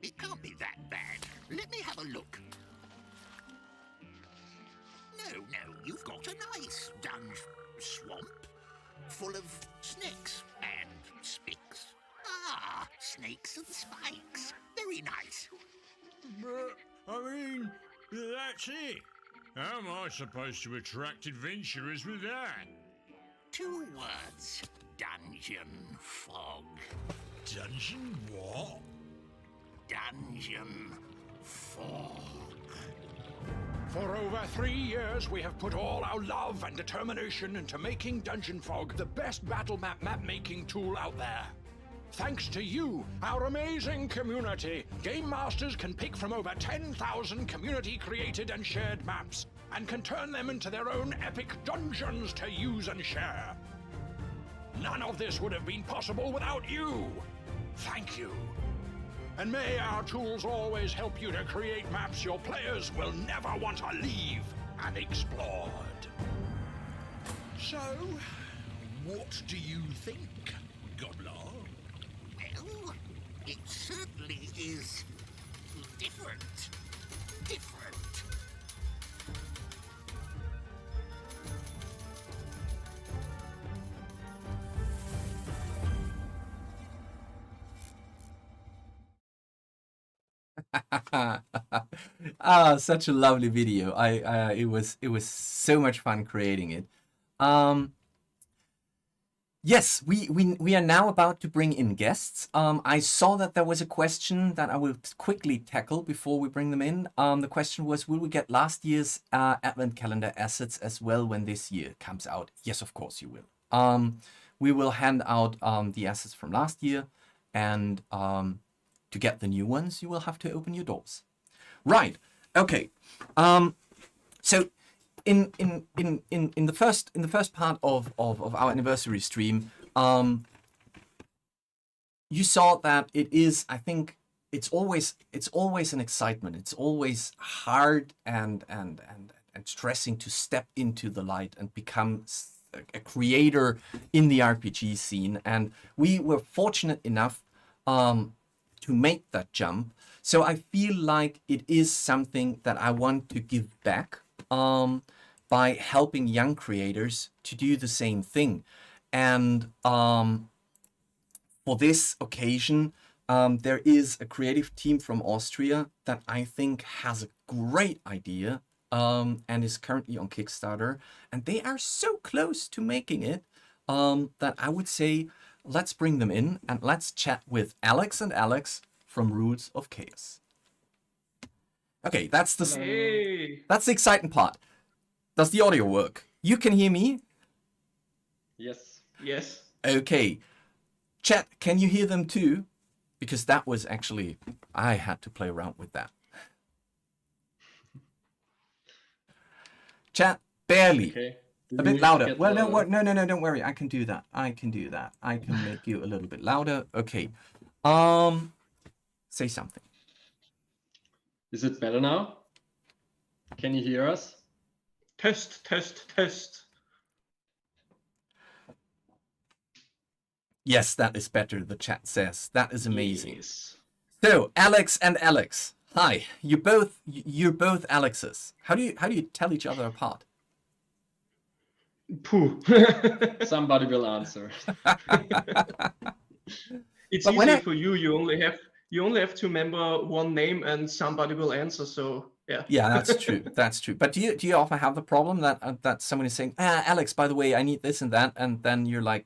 It can't be that bad. Let me have a look. No, you've got a nice swamp full of snakes and spicks. Ah, snakes and spikes. Very nice. But, I mean, that's it. How am I supposed to attract adventurers with that? 2 words. Dungeon fog. Dungeon what? Dungeon fog. For over 3 years, we have put all our love and determination into making Dungeon Fog the best battle map-making tool out there. Thanks to you, our amazing community, Game Masters can pick from over 10,000 community-created and shared maps, and can turn them into their own epic dungeons to use and share. None of this would have been possible without you. Thank you. And may our tools always help you to create maps your players will never want to leave unexplored. So, what do you think, Gobbler? Well, it certainly is different. Such a lovely video. It was so much fun creating it. Yes, we are now about to bring in guests. I saw that there was a question that I will quickly tackle before we bring them in. The question was, will we get last year's Advent Calendar assets as well when this year comes out? Yes, of course you will. We will hand out the assets from last year, and to get the new ones, you will have to open your doors. Right. Okay. So in the first part of our anniversary stream, you saw that it is, I think it's always an excitement. It's always hard and stressing to step into the light and become a creator in the RPG scene, and we were fortunate enough to make that jump. So I feel like it is something that I want to give back by helping young creators to do the same thing. And for this occasion, there is a creative team from Austria that I think has a great idea and is currently on Kickstarter. And they are so close to making it that I would say, let's bring them in and let's chat with Alex and Alex from Rules of Chaos. Okay, that's the exciting part. Does the audio work? You can hear me? Yes. Yes. Okay. Chat, can you hear them too? Because that was actually, I had to play around with that. Chat, barely. Okay. A bit louder. Well, no, don't worry. I can do that. I can make you a little bit louder. Okay. Say something. Is it better now? Can you hear us? Test, test, test. Yes, that is better, the chat says. That is amazing. Yes. So, Alex and Alex. Hi. You're both Alexes. How do you tell each other apart? Pooh. Somebody will answer. It's But when easy for you. You only have to remember one name, and somebody will answer. So yeah. Yeah, that's true. That's true. But do you often have the problem that someone is saying, Alex, by the way, I need this and that, and then you're like,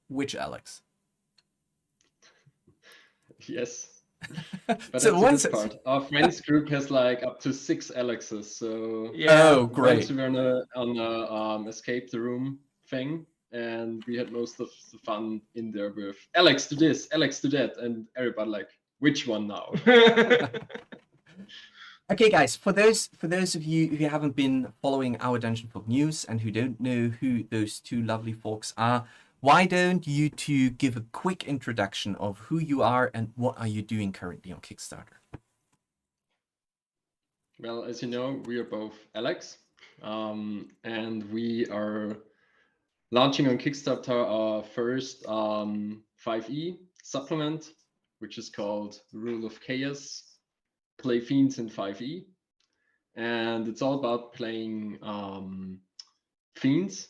which Alex? Yes. But So that's the good part. Our friends group has like up to 6 Alexes. So Yeah. Oh, great. once we were on a escape the room thing, and we had most of the fun in there with Alex do this, Alex do that, and everybody like, which one now? Okay, guys, for those of you who haven't been following our Dungeon Fog news and who don't know who those two lovely folks are, why don't you two give a quick introduction of who you are and what are you doing currently on Kickstarter? Well, as you know, we are both Alex, and we are launching on Kickstarter our first 5e supplement, which is called Rule of Chaos, Play Fiends in 5e. And it's all about playing fiends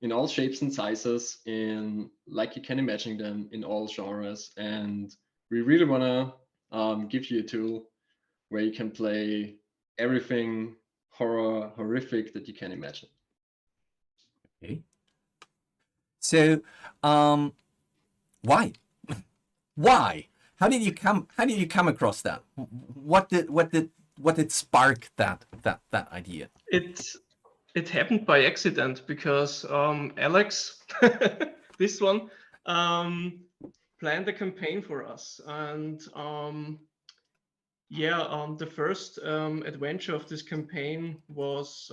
in all shapes and sizes, in like you can imagine them, in all genres. And we really want to give you a tool where you can play everything horrific that you can imagine. Okay. So, why? Why? How did you come across that? What did spark that idea? It happened by accident because Alex, this one, planned a campaign for us, and the first adventure of this campaign was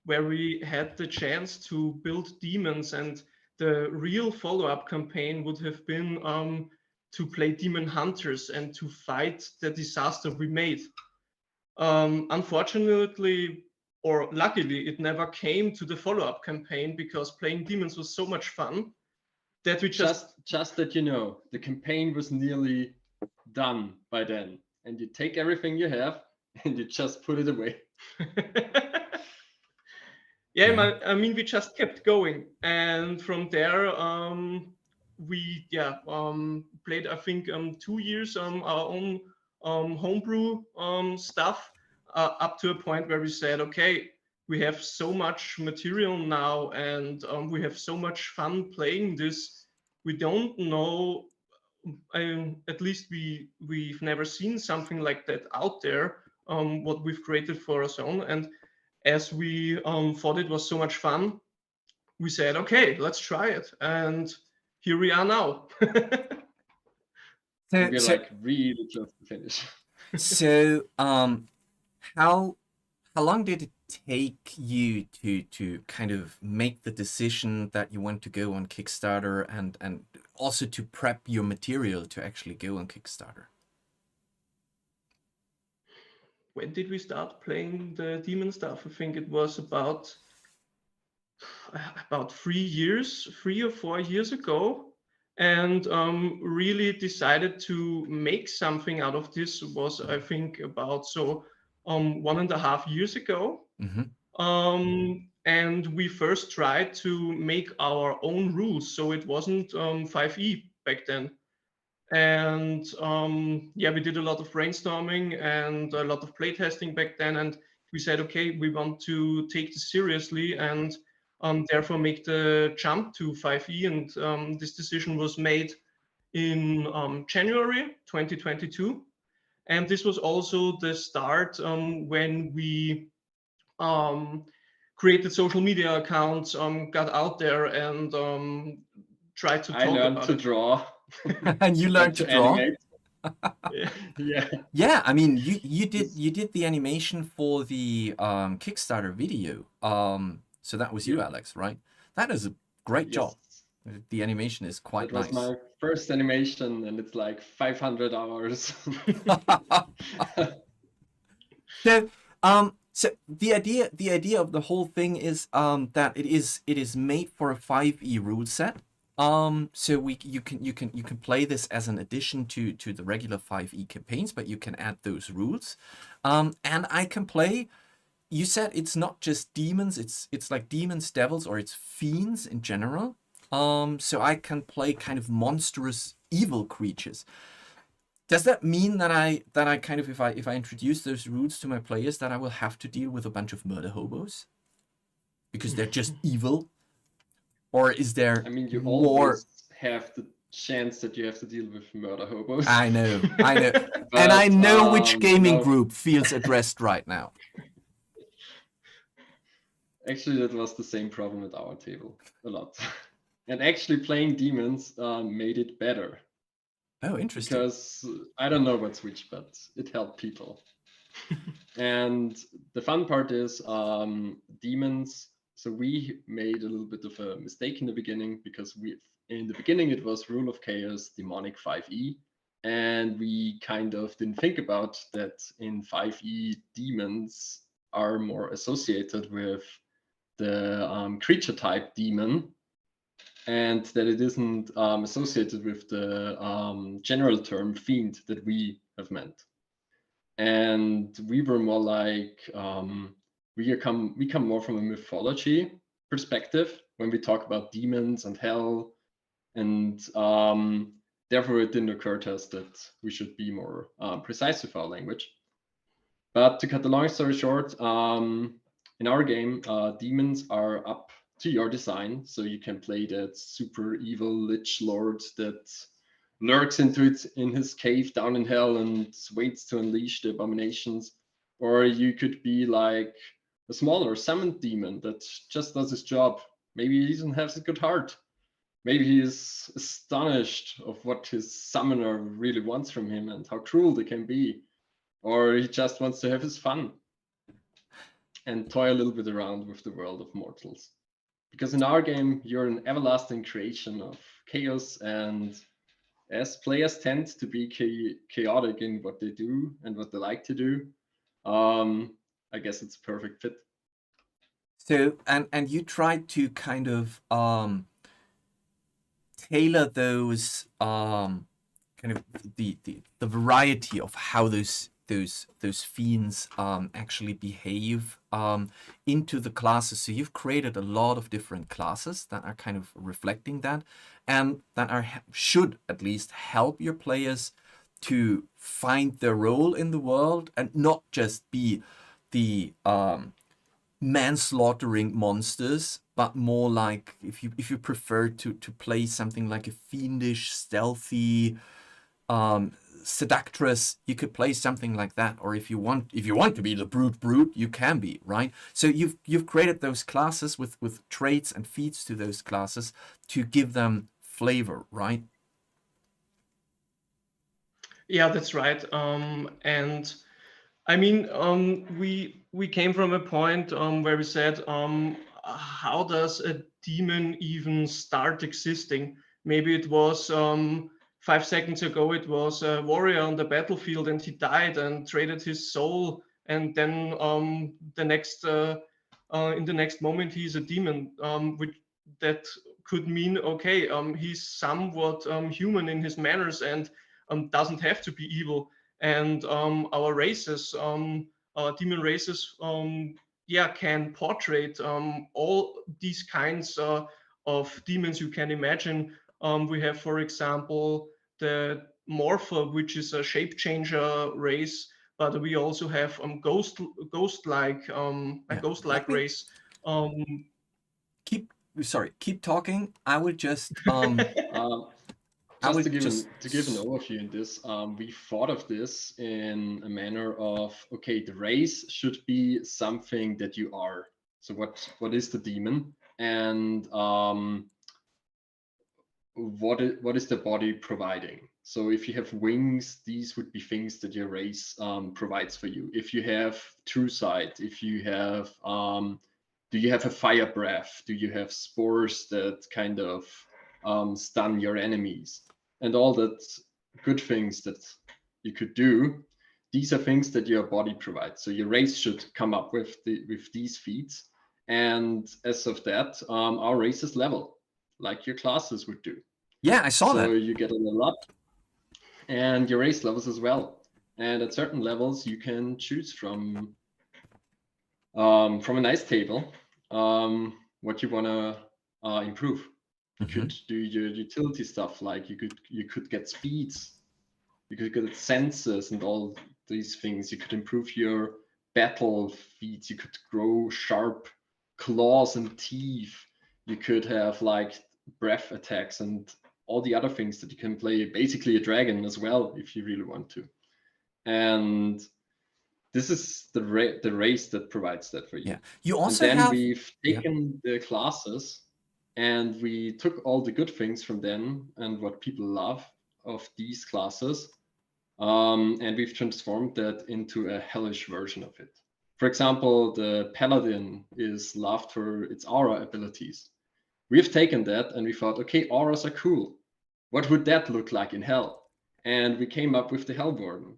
where we had the chance to build demons, and the real follow-up campaign would have been to play demon hunters and to fight the disaster we made. Unfortunately, or luckily, it never came to the follow-up campaign because playing demons was so much fun that we just that you know, the campaign was nearly done by then, and you take everything you have and you just put it away. I mean, we just kept going, and from there, we played, I think, 2 years our own homebrew stuff, up to a point where we said, okay, we have so much material now, and we have so much fun playing this. We don't know, at least we've never seen something like that out there, what we've created for our own. And as we thought it was so much fun, we said, okay, let's try it. And here we are now. We're like really close to finish. So, how long did it take you to kind of make the decision that you want to go on Kickstarter and also to prep your material to actually go on Kickstarter? When did we start playing the demon stuff? I think it was about about 3 or 4 years ago, and really decided to make something out of this was, I think, about 1.5 years ago. And we first tried to make our own rules, so it wasn't 5e back then. And yeah, we did a lot of brainstorming and a lot of playtesting back then, and we said, okay, we want to take this seriously and therefore make the jump to 5e. And this decision was made in January 2022. And this was also the start when we created social media accounts, got out there, and tried to talk I learned about to it. draw. And you learned to draw. Animate. Yeah. Yeah, I mean, you did the animation for the Kickstarter video. So that was you, Alex, right? That is a great job. The animation is quite That was nice. my first animation, and it's like 500 hours. So the idea of the whole thing is that it is made for a 5e rule set. So you can play this as an addition to the regular 5e campaigns, but you can add those rules. And I can play. You said it's not just demons; it's like demons, devils, or it's fiends in general. So I can play kind of monstrous evil creatures. Does that mean that I kind of, if I introduce those rules to my players, that I will have to deal with a bunch of murder hobos because they're just evil? Or is there I mean, you more? always have the chance that you have to deal with murder hobos. I know. But, And I know which gaming no. group feels addressed right now. Actually, that was the same problem at our table a lot. And actually playing demons made it better. Oh, interesting. Because I don't know what's which, but it helped people. And the fun part is demons. So we made a little bit of a mistake in the beginning, because in the beginning it was Rule of Chaos, Demonic 5e. And we kind of didn't think about that in 5e, demons are more associated with the creature type demon, and that it isn't associated with the general term fiend that we have meant. And we were more like, we come more from a mythology perspective when we talk about demons and hell, and therefore it didn't occur to us that we should be more precise with our language. But to cut the long story short, in our game, demons are up to your design. So you can play that super evil lich lord that lurks in his cave down in hell and waits to unleash the abominations. Or you could be like a smaller summoned demon that just does his job. Maybe he even has a good heart. Maybe he is astonished of what his summoner really wants from him and how cruel they can be. Or he just wants to have his fun and toy a little bit around with the world of mortals. Because in our game, you're an everlasting creation of chaos, and as players tend to be chaotic in what they do and what they like to do, I guess it's a perfect fit. So, and you tried to kind of tailor those kind of the variety of how those fiends actually behave into the classes. So you've created a lot of different classes that are kind of reflecting that, and that should at least help your players to find their role in the world and not just be the manslaughtering monsters, but more like, if you prefer to play something like a fiendish, stealthy seductress, you could play something like that. Or if you want to be the brute, you can be, right? So you've created those classes with traits and feats to those classes to give them flavor, right? Yeah, that's right. And I mean, we came from a point where we said, how does a demon even start existing? Maybe it was 5 seconds ago, it was a warrior on the battlefield and he died and traded his soul. And then the next in the next moment he's a demon, which that could mean, okay, he's somewhat human in his manners and doesn't have to be evil. And our races, demon races, yeah, can portray all these kinds of demons you can imagine. We have, for example, the Morpher, which is a shape changer race, but we also have ghost-like a Yeah. ghost-like Let me race. keep talking. I would just I Just would just to give an overview in this, we thought of this in a manner of, okay, the race should be something that you are. So what is the demon, and what is the body providing? So if you have wings, these would be things that your race provides for you. If you have true sight, if you have do you have a fire breath? Do you have spores that kind of stun your enemies? And all that good things that you could do, these are things that your body provides. So your race should come up with these feats. And as of that, our race is level, like your classes would do. Yeah, I saw that. So you get a level up, and your race levels as well. And at certain levels, you can choose from a nice table what you want to improve. You could do your utility stuff, like you could get speeds, you could get senses and all these things. You could improve your battle feats. You could grow sharp claws and teeth. You could have like breath attacks and all the other things that you can play. Basically a dragon as well, if you really want to. And this is the race that provides that for you. Yeah. You also and then have we've taken the classes and we took all the good things from them and what people love of these classes, and we've transformed that into a hellish version of it. For example, the paladin is loved for its aura abilities. We've taken that and we thought, okay, auras are cool. What would that look like in hell? And we came up with the Hellwarden,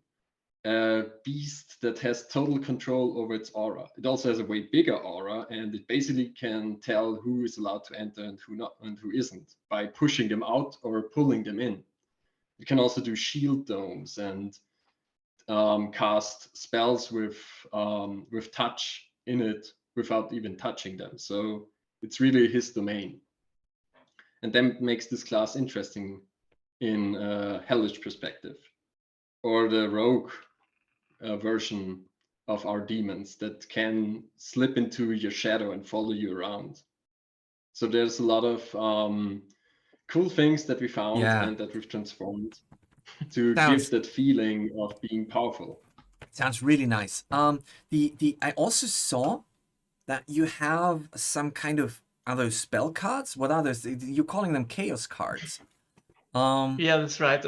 a beast that has total control over its aura. It also has a way bigger aura, and it basically can tell who is allowed to enter and who not, and who isn't, by pushing them out or pulling them in. It can also do shield domes and cast spells with touch in it without even touching them. So it's really his domain, and that makes this class interesting in a hellish perspective. Or the rogue version of our demons that can slip into your shadow and follow you around. So there's a lot of cool things that we found and that we've transformed to give that feeling of being powerful. Sounds really nice. I also saw that you have some kind of, are those spell cards? What are those? You're calling them chaos cards. Yeah, that's right.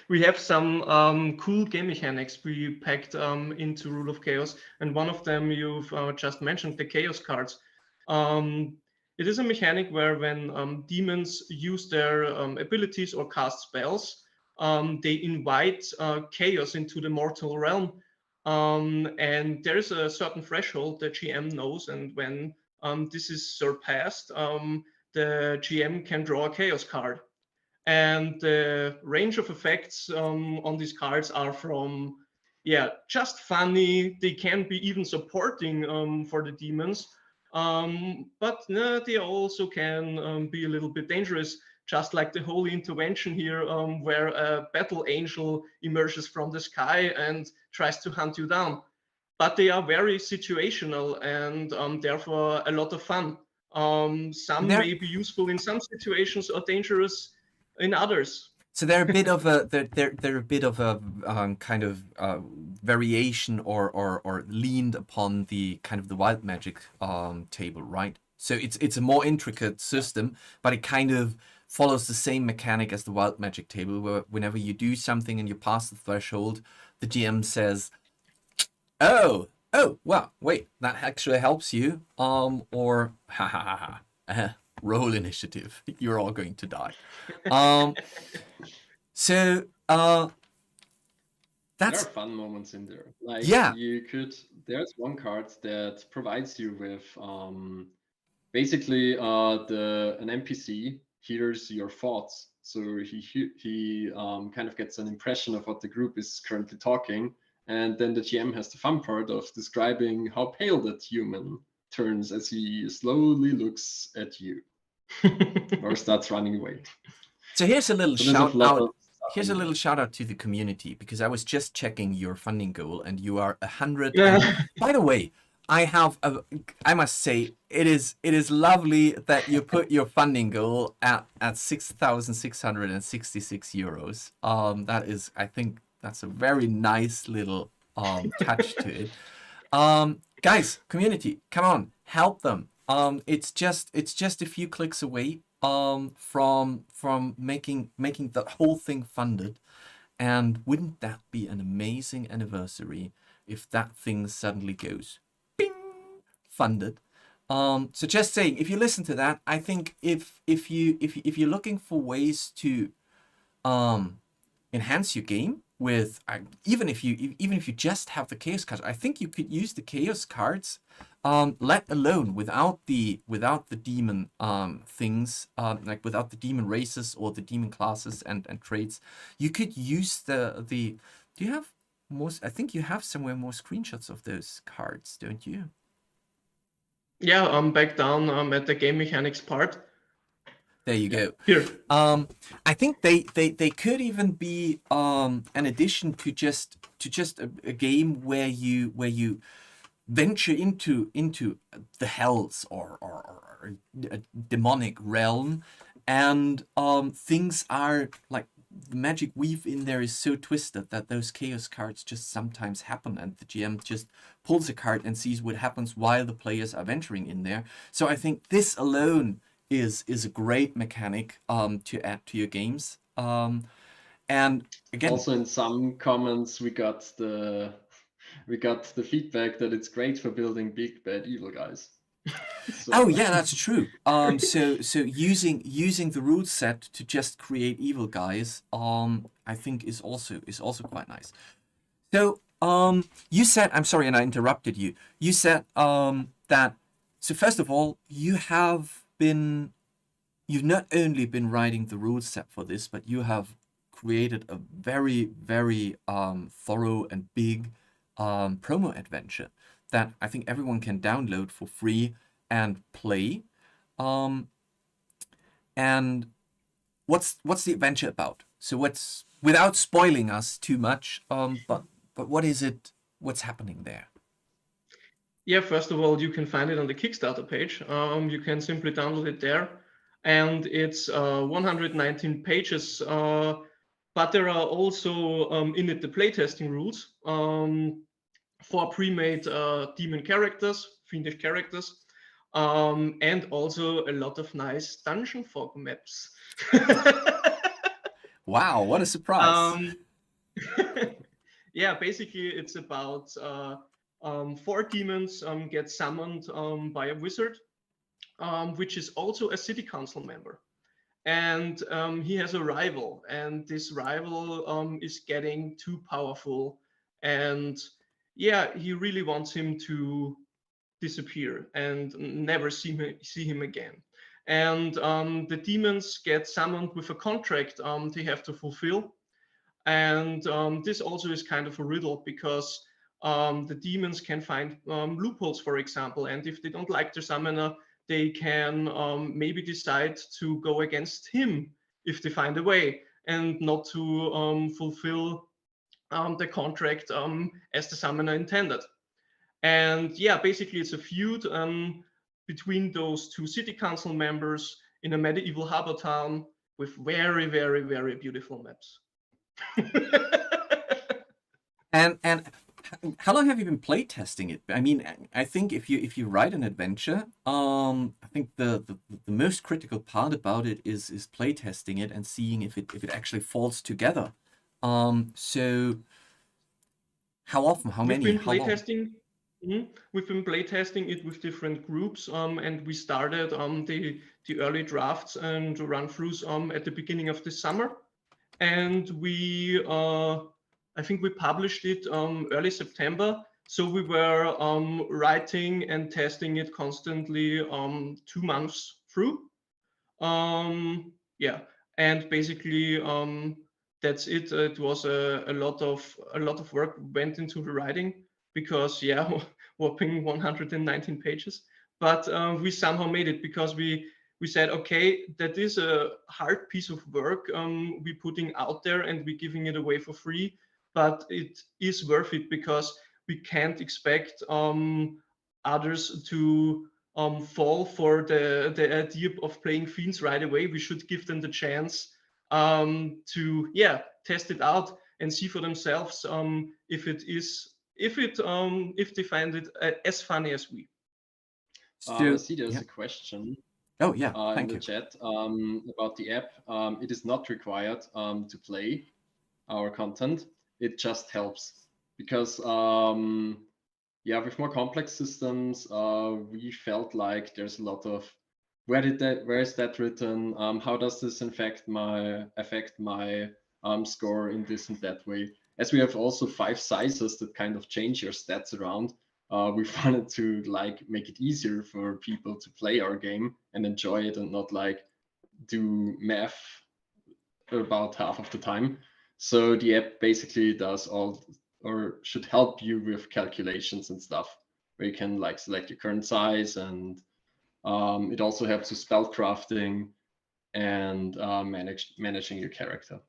We have some cool game mechanics we packed into Rule of Chaos, and one of them you've just mentioned, the chaos cards. It is a mechanic where when demons use their abilities or cast spells, they invite chaos into the mortal realm. And there is a certain threshold the GM knows, and when this is surpassed, the GM can draw a chaos card. And the range of effects on these cards are from, just funny. They can be even supporting for the demons, but they also can be a little bit dangerous, just like the Holy Intervention here, where a battle angel emerges from the sky and tries to hunt you down. But they are very situational and therefore a lot of fun. Some may be useful in some situations or dangerous in others. So they're a bit of a they're a bit of a kind of variation or leaned upon the kind of the wild magic table, right? So it's a more intricate system, but it kind of follows the same mechanic as the wild magic table, where whenever you do something and you pass the threshold, the GM says, "Oh, well, wait, that actually helps you," or ha ha ha ha. Roll initiative. You're all going to die. So There That's are fun moments in there. Like yeah. there's one card that provides you with basically an NPC hears your thoughts. So he kind of gets an impression of what the group is currently talking, and then the GM has the fun part of describing how pale that human turns as he slowly looks at you or starts running away. So here's a little So there's shout lot out. of stuff Here's in a there. little shout out to the community, because I was just checking your funding goal and you are 100. By the way, I must say it is lovely that you put your funding goal at 6,666 euros. That is, I think that's a very nice little touch to it. Guys, community, come on, help them. It's just a few clicks away from making the whole thing funded. And wouldn't that be an amazing anniversary if that thing suddenly goes bing, funded? So just saying, if you listen to that, I think if you're looking for ways to enhance your game with even if you just have the chaos cards, I think you could use the chaos cards, let alone without the demon things, like without the demon races or the demon classes and traits. You could use the do you have most? I think you have somewhere more screenshots of those cards, don't you? Yeah, I'm back down at the game mechanics part. There you go. Here. I think they could even be an addition to just a game where you venture into the hells or a demonic realm, and things are like the magic weave in there is so twisted that those chaos cards just sometimes happen, and the GM just pulls a card and sees what happens while the players are venturing in there. So I think this alone is a great mechanic to add to your games. And again, also in some comments we got the feedback that it's great for building big bad evil guys. So, oh yeah, that's true. So using the rule set to just create evil guys, I think is also quite nice. So you said, I'm sorry, and I interrupted you. You said that. So first of all, you've not only been writing the rule set for this, but you have created a very, very thorough and big promo adventure that I think everyone can download for free and play. And what's the adventure about? So without spoiling us too much, but what is it? What's happening there? Yeah, first of all, you can find it on the Kickstarter page. You can simply download it there, and it's 119 pages. But there are also in it the playtesting rules for pre-made demon characters, fiendish characters, and also a lot of nice dungeon fog maps. Wow, what a surprise! Yeah, basically it's about 4 demons get summoned by a wizard, which is also a city council member. And he has a rival, and this rival is getting too powerful. And yeah, he really wants him to disappear and never see him again. And the demons get summoned with a contract they have to fulfill. And this also is kind of a riddle, because the demons can find loopholes, for example. And if they don't like their summoner, they can maybe decide to go against him if they find a way, and not to fulfill the contract as the summoner intended. And yeah, basically it's a feud between those 2 city council members in a medieval harbor town with very, very, very beautiful maps. And how long have you been playtesting it? I mean, I think if you write an adventure, I think the most critical part about it is playtesting it and seeing if it actually falls together. So how often? How many? How long? We've been playtesting it with different groups, and we started the early drafts and run-throughs at the beginning of the summer, and we I think we published it early September. So we were writing and testing it constantly 2 months through. Yeah, and basically that's it. It was a lot of work went into the writing because yeah, whopping 119 pages. But we somehow made it because we said, okay, that is a hard piece of work we putting out there and we giving it away for free, but it is worth it because we can't expect others to fall for the idea of playing Fiends right away. We should give them the chance to test it out and see for themselves if they find it as funny as we. I see there's a question Oh yeah, in thank the you. chat about the app. It is not required to play our content. It just helps because with more complex systems, we felt like there's a lot of where is that written? How does this affect my score in this and that way? As we have also 5 sizes that kind of change your stats around, we wanted to like make it easier for people to play our game and enjoy it and not like do math about half of the time. So the app basically does all or should help you with calculations and stuff where you can like select your current size, and it also helps with spell crafting and managing your character.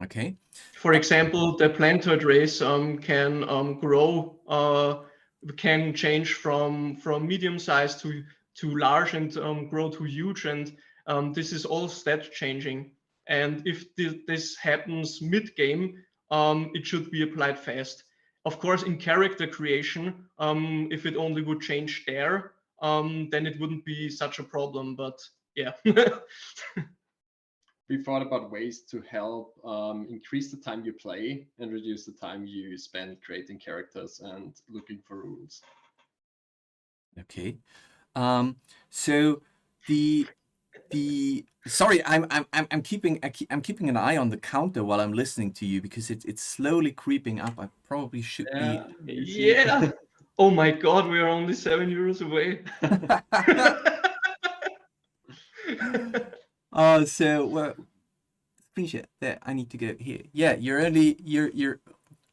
Okay. For example, the plantoid race can grow, can change from medium size to large and grow to huge, and this is all stat changing. And if this happens mid game, it should be applied fast. Of course, in character creation, if it only would change there, then it wouldn't be such a problem. But yeah. We thought about ways to help increase the time you play and reduce the time you spend creating characters and looking for rules. Okay. So the sorry, I'm keeping an eye on the counter while I'm listening to you because it's slowly creeping up. I probably should be. Yeah. Oh my God, we are only 7 euros away. So screenshot there. I need to go here. Yeah, you're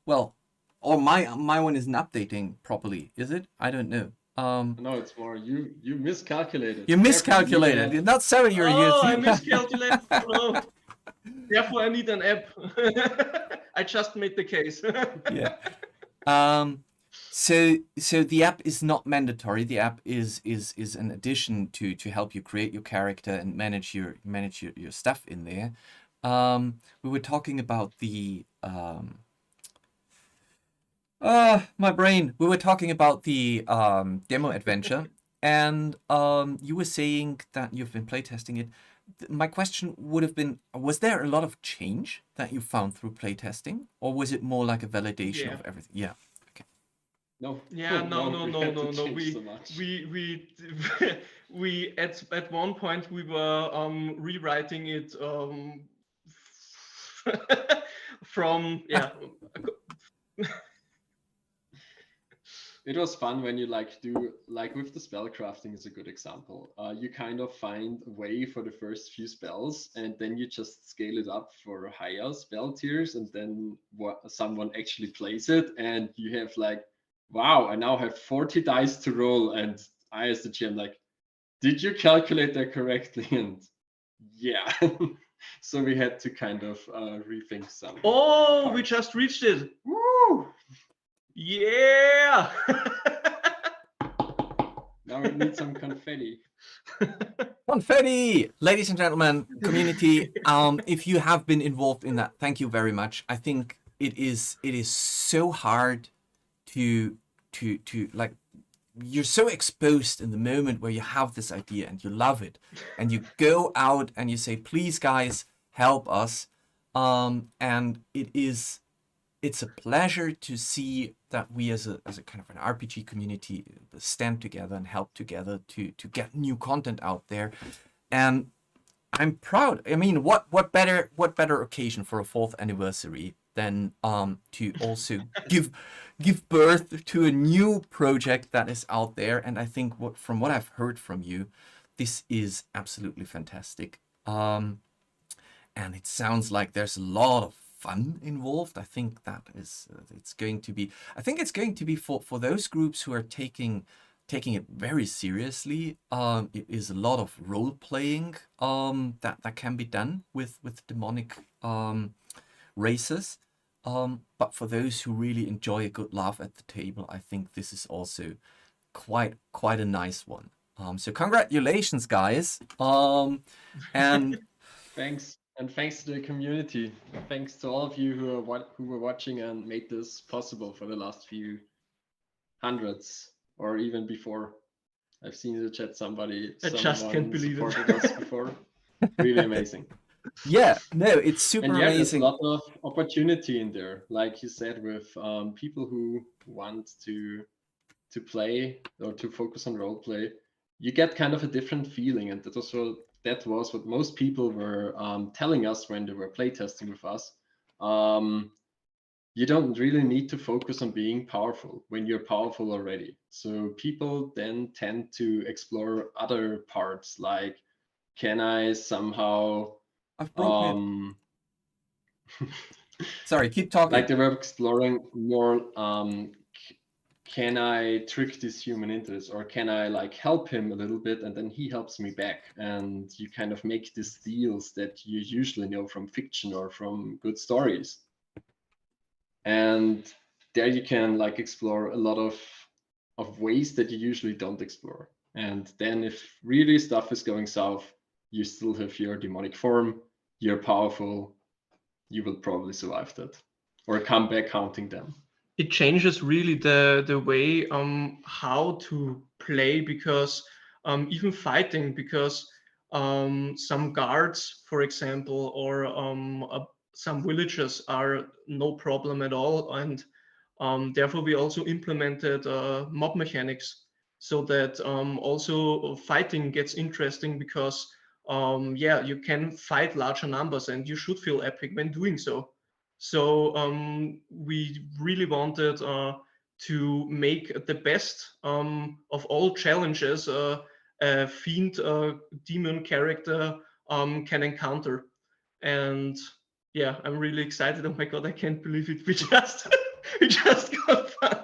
well, or my one isn't updating properly, is it? I don't know. No, it's more you miscalculated. You miscalculated. Yeah. Not 7 you're using. I miscalculated. No. Therefore, I need an app. I just made the case. Yeah. So the app is not mandatory. The app is an addition to help you create your character and manage your stuff in there. We were talking about the my brain. We were talking about the demo adventure, and you were saying that you've been playtesting it. My question would have been: was there a lot of change that you found through playtesting, or was it more like a validation of everything? Yeah. Okay. No. Yeah. No. So We at one point we were rewriting it from It was fun when you do with the spell crafting is a good example. You kind of find a way for the first few spells, and then you just scale it up for higher spell tiers, and then someone actually plays it, and you have like, wow, I now have 40 dice to roll, and I as the GM like, did you calculate that correctly? And yeah. So we had to kind of rethink some. Oh, we just reached it. Woo! Yeah. Now we need some confetti. Confetti, ladies and gentlemen, community. If you have been involved in that, thank you very much. I think it is so hard to like, you're so exposed in the moment where you have this idea and you love it, and you go out and you say, please guys, help us. And it's a pleasure to see that we as a kind of an RPG community stand together and help together to get new content out there. And I'm proud. I mean, what better occasion for a 4th anniversary then to also give birth to a new project that is out there. And I think from what I've heard from you, this is absolutely fantastic. And it sounds like there's a lot of fun involved. I think that is it's going to be. I think it's going to be for those groups who are taking it very seriously. It is a lot of role playing that can be done with demonic races. But for those who really enjoy a good laugh at the table, I think this is also quite a nice one. So congratulations, guys. And Thanks. And thanks to the community. Thanks to all of you who were watching and made this possible for the last few hundreds or even before. I've seen in the chat someone just can't believe it. supported us before. Really amazing. Yeah, no, it's super And yeah, amazing. there's a lot of opportunity in there, like you said, with people who want to play or to focus on role play. You get kind of a different feeling, and that was what most people were telling us when they were playtesting with us. You don't really need to focus on being powerful when you're powerful already. So people then tend to explore other parts, like, can I somehow I've broken it. Sorry, keep talking. Like they were exploring more, can I trick this human into this, or can I like help him a little bit and then he helps me back? And you kind of make these deals that you usually know from fiction or from good stories. And there you can like explore a lot of ways that you usually don't explore. And then if really stuff is going south, you still have your demonic form, you're powerful, you will probably survive that or come back counting them. It changes really the way how to play, because even fighting, because some guards, for example, or some villagers are no problem at all, and therefore we also implemented mob mechanics so that also fighting gets interesting, because yeah, you can fight larger numbers and you should feel epic when doing so. So we really wanted to make the best of all challenges a fiend demon character can encounter. And yeah, I'm really excited. Oh my god, I can't believe it. We just got fun.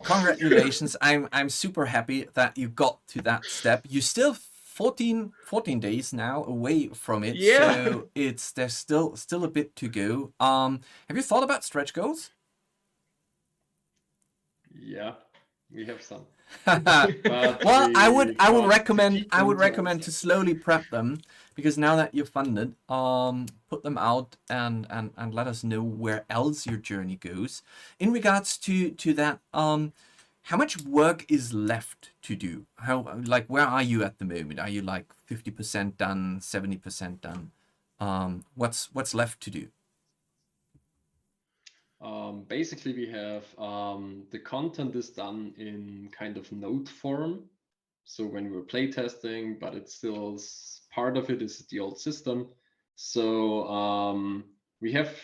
Congratulations. I'm super happy that you got to that step. You still 14 days now away from it. Yeah. So there's still a bit to go. Have you thought about stretch goals? Yeah, we have some. Well, I would recommend to slowly prep them, because now that you're funded, put them out and let us know where else your journey goes. In regards to that, how much work is left to do? Where are you at the moment? Are you like 50% done, 70% done? What's left to do? Basically, we have the content is done in kind of note form. So when we're playtesting, but it's still part of it is the old system. So we have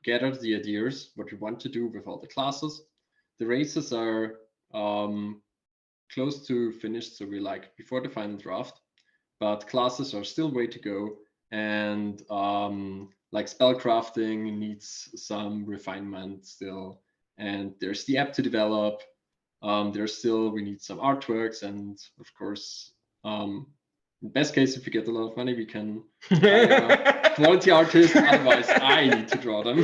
gathered the ideas, what we want to do with all the classes. The races are close to finished, so we're like before the final draft, but classes are still way to go. And like spell crafting needs some refinement still, and there's the app to develop. We need some artworks, and of course, in best case, if we get a lot of money, we can hire a quality artist. Otherwise, I need to draw them.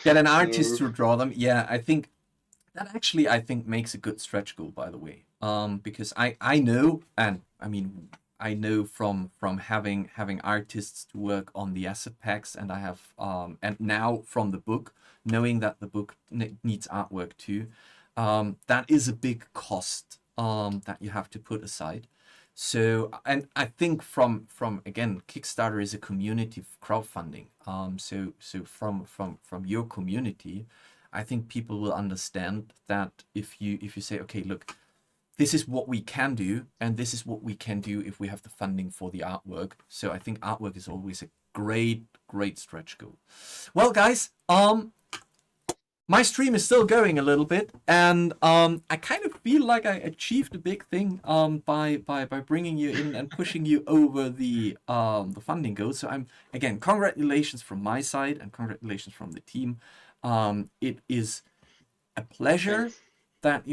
Get an artist to draw them. Yeah, I think that actually makes a good stretch goal, by the way. Because I know, and I mean, I know from having artists to work on the asset packs, and I have and now from the book, knowing that the book needs artwork too, that is a big cost that you have to put aside. So, and I think from again, Kickstarter is a community crowdfunding. So from your community, I think people will understand that if you say, okay, look, this is what we can do, and this is what we can do if we have the funding for the artwork. So I think artwork is always a great stretch goal. Well, guys, my stream is still going a little bit, and I kind of feel like I achieved a big thing by bringing you in and pushing you over the funding goal. So again, congratulations from my side and congratulations from the team. It is a pleasure. Thanks.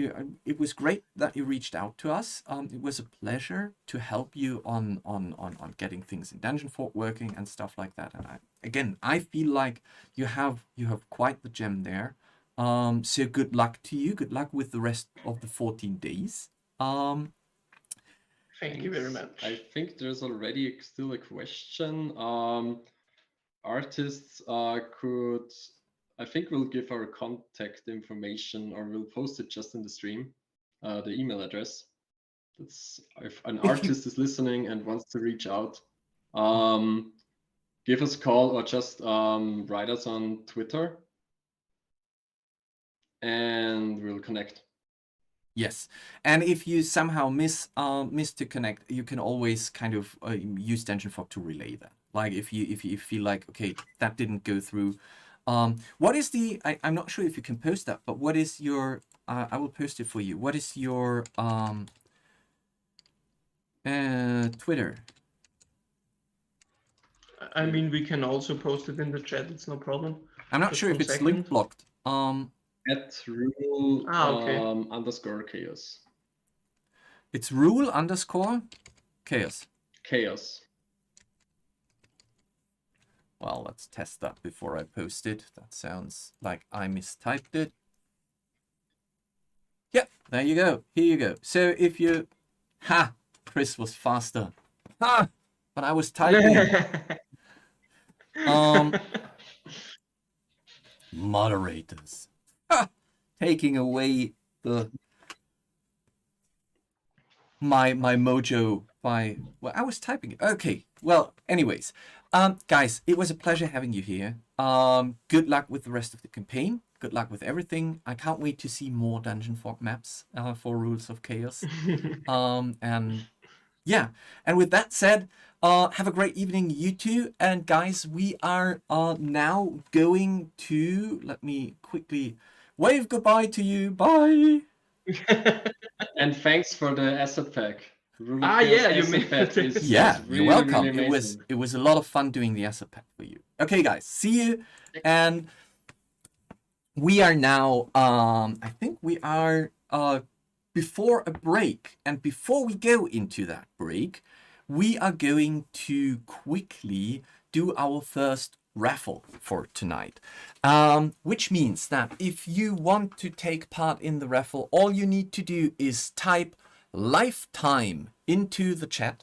It was great that you reached out to us. It was a pleasure to help you on getting things in Dungeon Fort working and stuff like that. And I feel like you have quite the gem there. So good luck to you. Good luck with the rest of the 14 days. Thank you very much. I think there's already still a question. Artists could, I think we'll give our contact information, or we'll post it just in the stream, the email address. That's if an artist is listening and wants to reach out, give us a call or just write us on Twitter, and we'll connect. Yes, and if you somehow miss to connect, you can always kind of use Dungeon Fog to relay that. Like if you feel like, okay, that didn't go through. What is the? I'm not sure if you can post that, but what is your? I will post it for you. What is your Twitter? I mean, we can also post it in the chat. It's no problem. I'm not Just sure if 1 it's second. link blocked. At rule okay. _ chaos. It's rule _ chaos. Chaos. Well, let's test that before I post it. That sounds like I mistyped it. Yep, there you go. Here you go. So if you... Ha! Chris was faster. Ha! But I was typing. Moderators. Ha! Taking away the... My mojo by... Well, I was typing it. Okay. Well, anyways. Guys, it was a pleasure having you here. Good luck with the rest of the campaign. Good luck with everything. I can't wait to see more Dungeon Fog maps for Rules of Chaos. And yeah, and with that said, have a great evening, you two. And guys, we are now going to... Let me quickly wave goodbye to you. Bye. And thanks for the asset pack. Yeah, you made it. Yeah, really, you're welcome. really It was a lot of fun doing the asset pack for you. Okay, guys, see you. And we are now, I think we are before a break. And before we go into that break, we are going to quickly do our first raffle for tonight. Which means that if you want to take part in the raffle, all you need to do is type lifetime into the chat,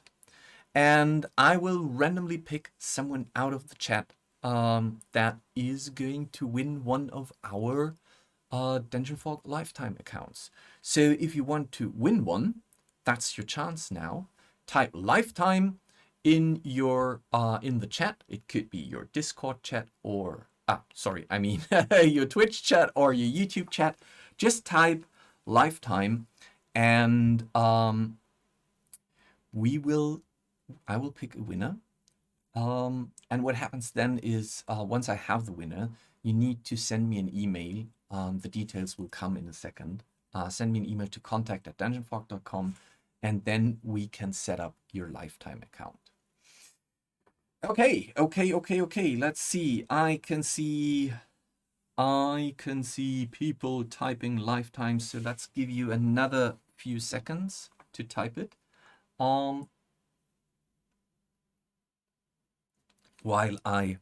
and I will randomly pick someone out of the chat that is going to win one of our Dungeon Fog lifetime accounts. So if you want to win one, that's your chance now. Type lifetime in your in the chat. It could be your Discord chat or your Twitch chat or your YouTube chat. Just type lifetime, and I will pick a winner. And what happens then is once I have the winner, you need to send me an email. The details will come in a second. Send me an email to contact@dungeonfog.com, and then we can set up your lifetime account. Okay. Let's see. I can see people typing lifetime, so let's give you another few seconds to type it. While I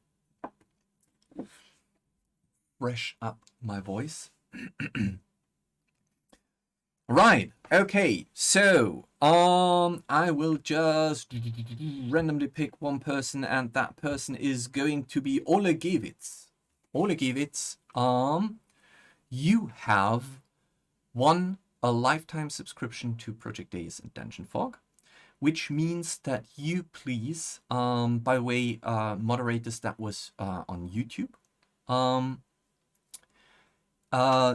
fresh up my voice. Right, okay, so I will just randomly pick one person, and that person is going to be Olegevitz. Olegevitz, you have won a lifetime subscription to Project Days and Dungeon Fog, which means that you please, by the way, moderators, that was on YouTube.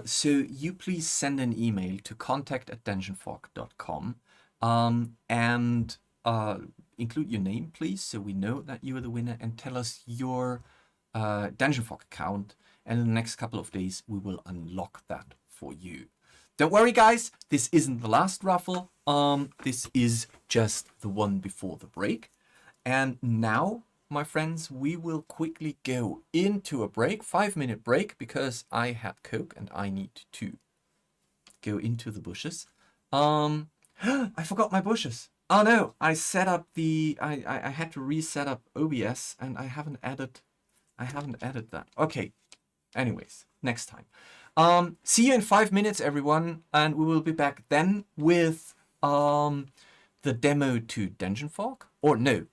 So you please send an email to contact@dungeonfog.com, and include your name, please, so we know that you are the winner, and tell us your DungeonFog account. And in the next couple of days, we will unlock that for you. Don't worry, guys. This isn't the last raffle. This is just the one before the break. And now, my friends, we will quickly go into a break, 5-minute break, because I had Coke and I need to go into the bushes. I forgot my bushes. Oh no, I set up the I had to reset up OBS and I haven't added that. Okay. Anyways, next time. See you in 5 minutes, everyone, and we will be back then with the demo to DungeonFog. Or no,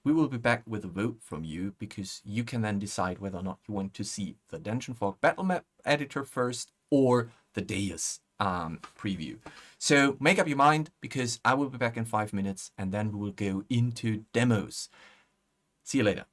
we will be back with a vote from you, because you can then decide whether or not you want to see the DungeonFog battle map editor first or the Deus preview. So make up your mind, because I will be back in 5 minutes and then we will go into demos. See you later.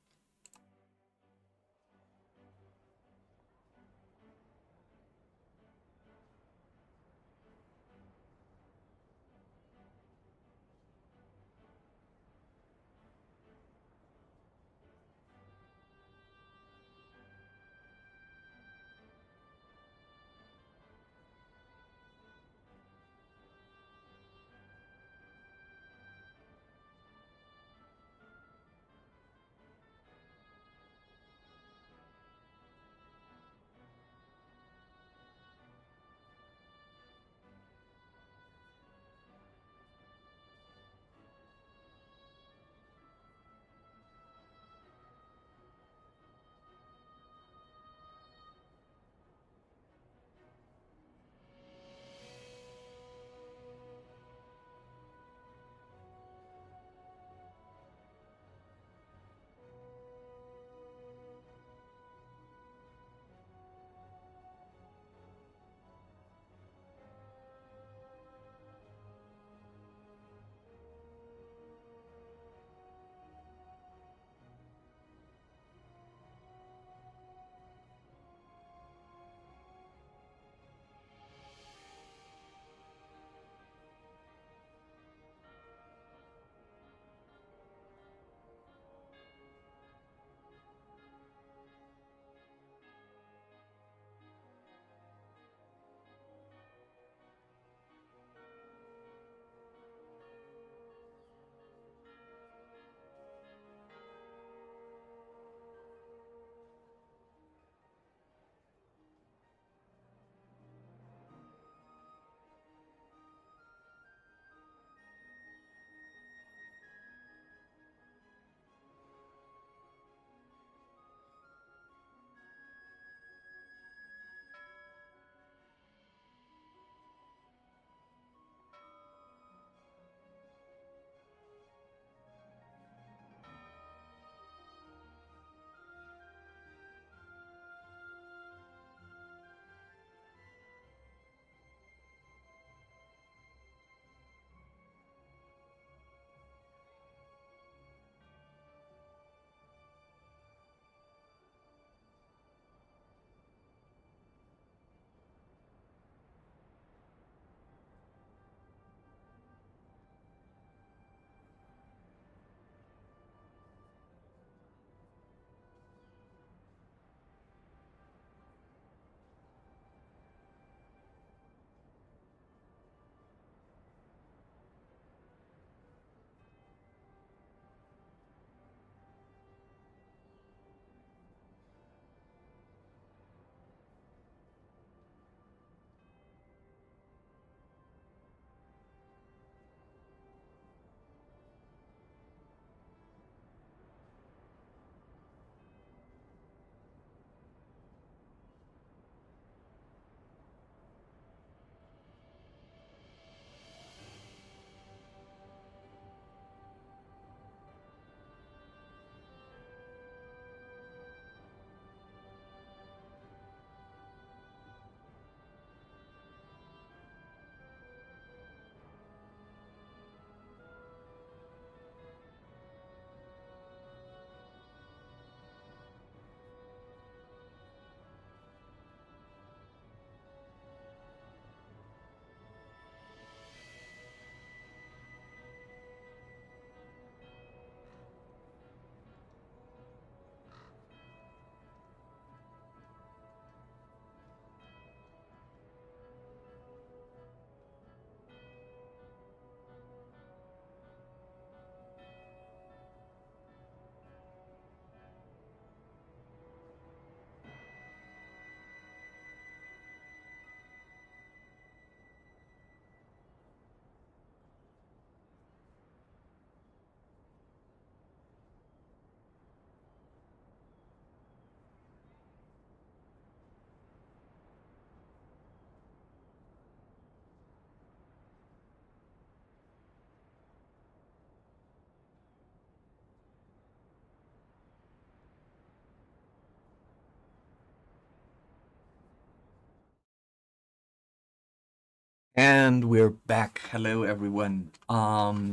And we're back. Hello, everyone.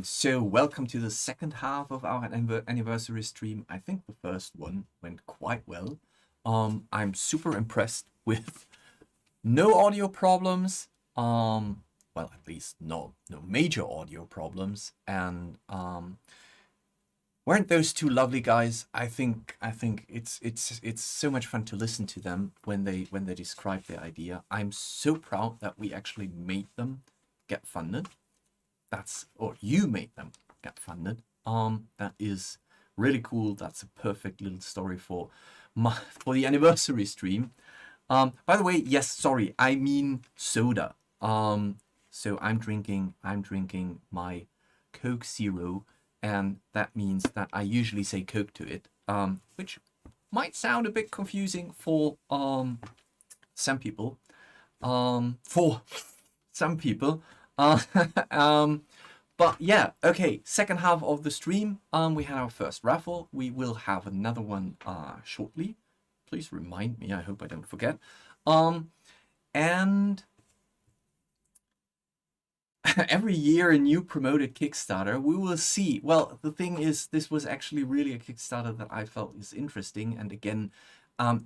So welcome to the second half of our anniversary stream. I think the first one went quite well. I'm super impressed with no audio problems. Well, at least no major audio problems. And weren't those two lovely guys? I think it's so much fun to listen to them when they describe their idea. I'm so proud that we actually made them get funded. Or you made them get funded. That is really cool. That's a perfect little story for the anniversary stream. By the way, yes, sorry, I mean soda. So I'm drinking my Coke Zero. And that means that I usually say Coke to it, which might sound a bit confusing for some people. But yeah, okay. Second half of the stream, we had our first raffle. We will have another one shortly. Please remind me. I hope I don't forget. And every year a new promoted Kickstarter. We will see. Well, the thing is, this was actually really a Kickstarter that I felt is interesting. And again, to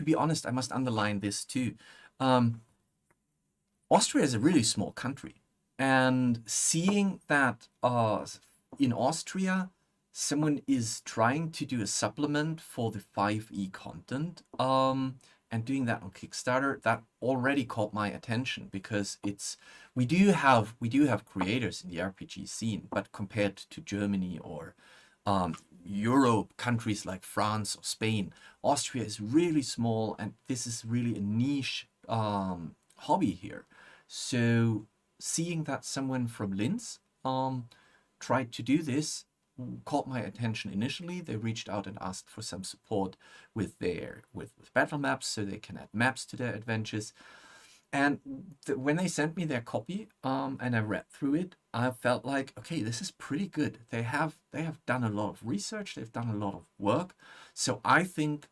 be honest, I must underline this too. Austria is a really small country. And seeing that in Austria, someone is trying to do a supplement for the 5e content, and doing that on Kickstarter, that already caught my attention, because we do have creators in the RPG scene, but compared to Germany or Europe, countries like France or Spain, Austria is really small, and this is really a niche hobby here. So seeing that someone from Linz tried to do this caught my attention initially. They reached out and asked for some support with battle maps, so they can add maps to their adventures. And when they sent me their copy, and I read through it, I felt like, okay, this is pretty good. They have done a lot of research. They've done a lot of work. So I think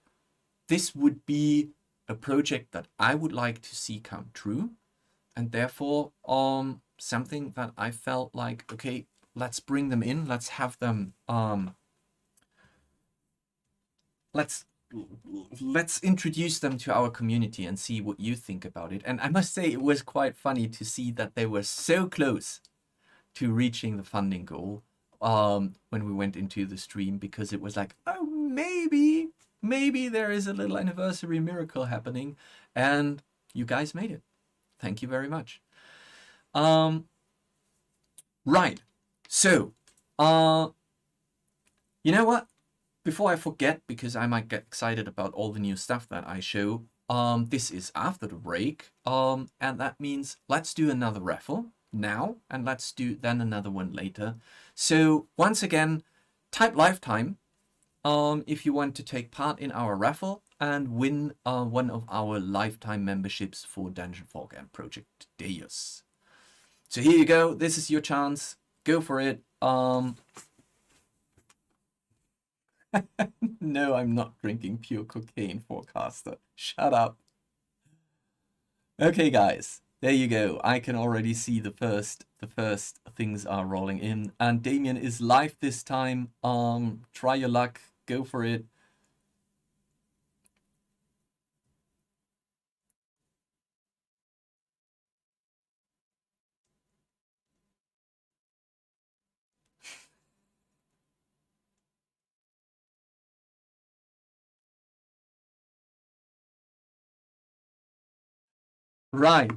this would be a project that I would like to see come true, and therefore something that I felt like, okay, let's bring them in. Let's have them. Let's introduce them to our community and see what you think about it. And I must say, it was quite funny to see that they were so close to reaching the funding goal when we went into the stream, because it was like, oh, maybe there is a little anniversary miracle happening, and you guys made it. Thank you very much. Right. So, you know what? Before I forget, because I might get excited about all the new stuff that I show, this is after the break, and that means let's do another raffle now, and let's do then another one later. So once again, type lifetime if you want to take part in our raffle and win one of our lifetime memberships for DGNFOG and Project Deus. So here you go. This is your chance. Go for it. No, I'm not drinking pure cocaine, Forecaster. Shut up. Okay, guys, there you go. I can already see the first things are rolling in, and Damien is live this time. Try your luck. Go for it. Right.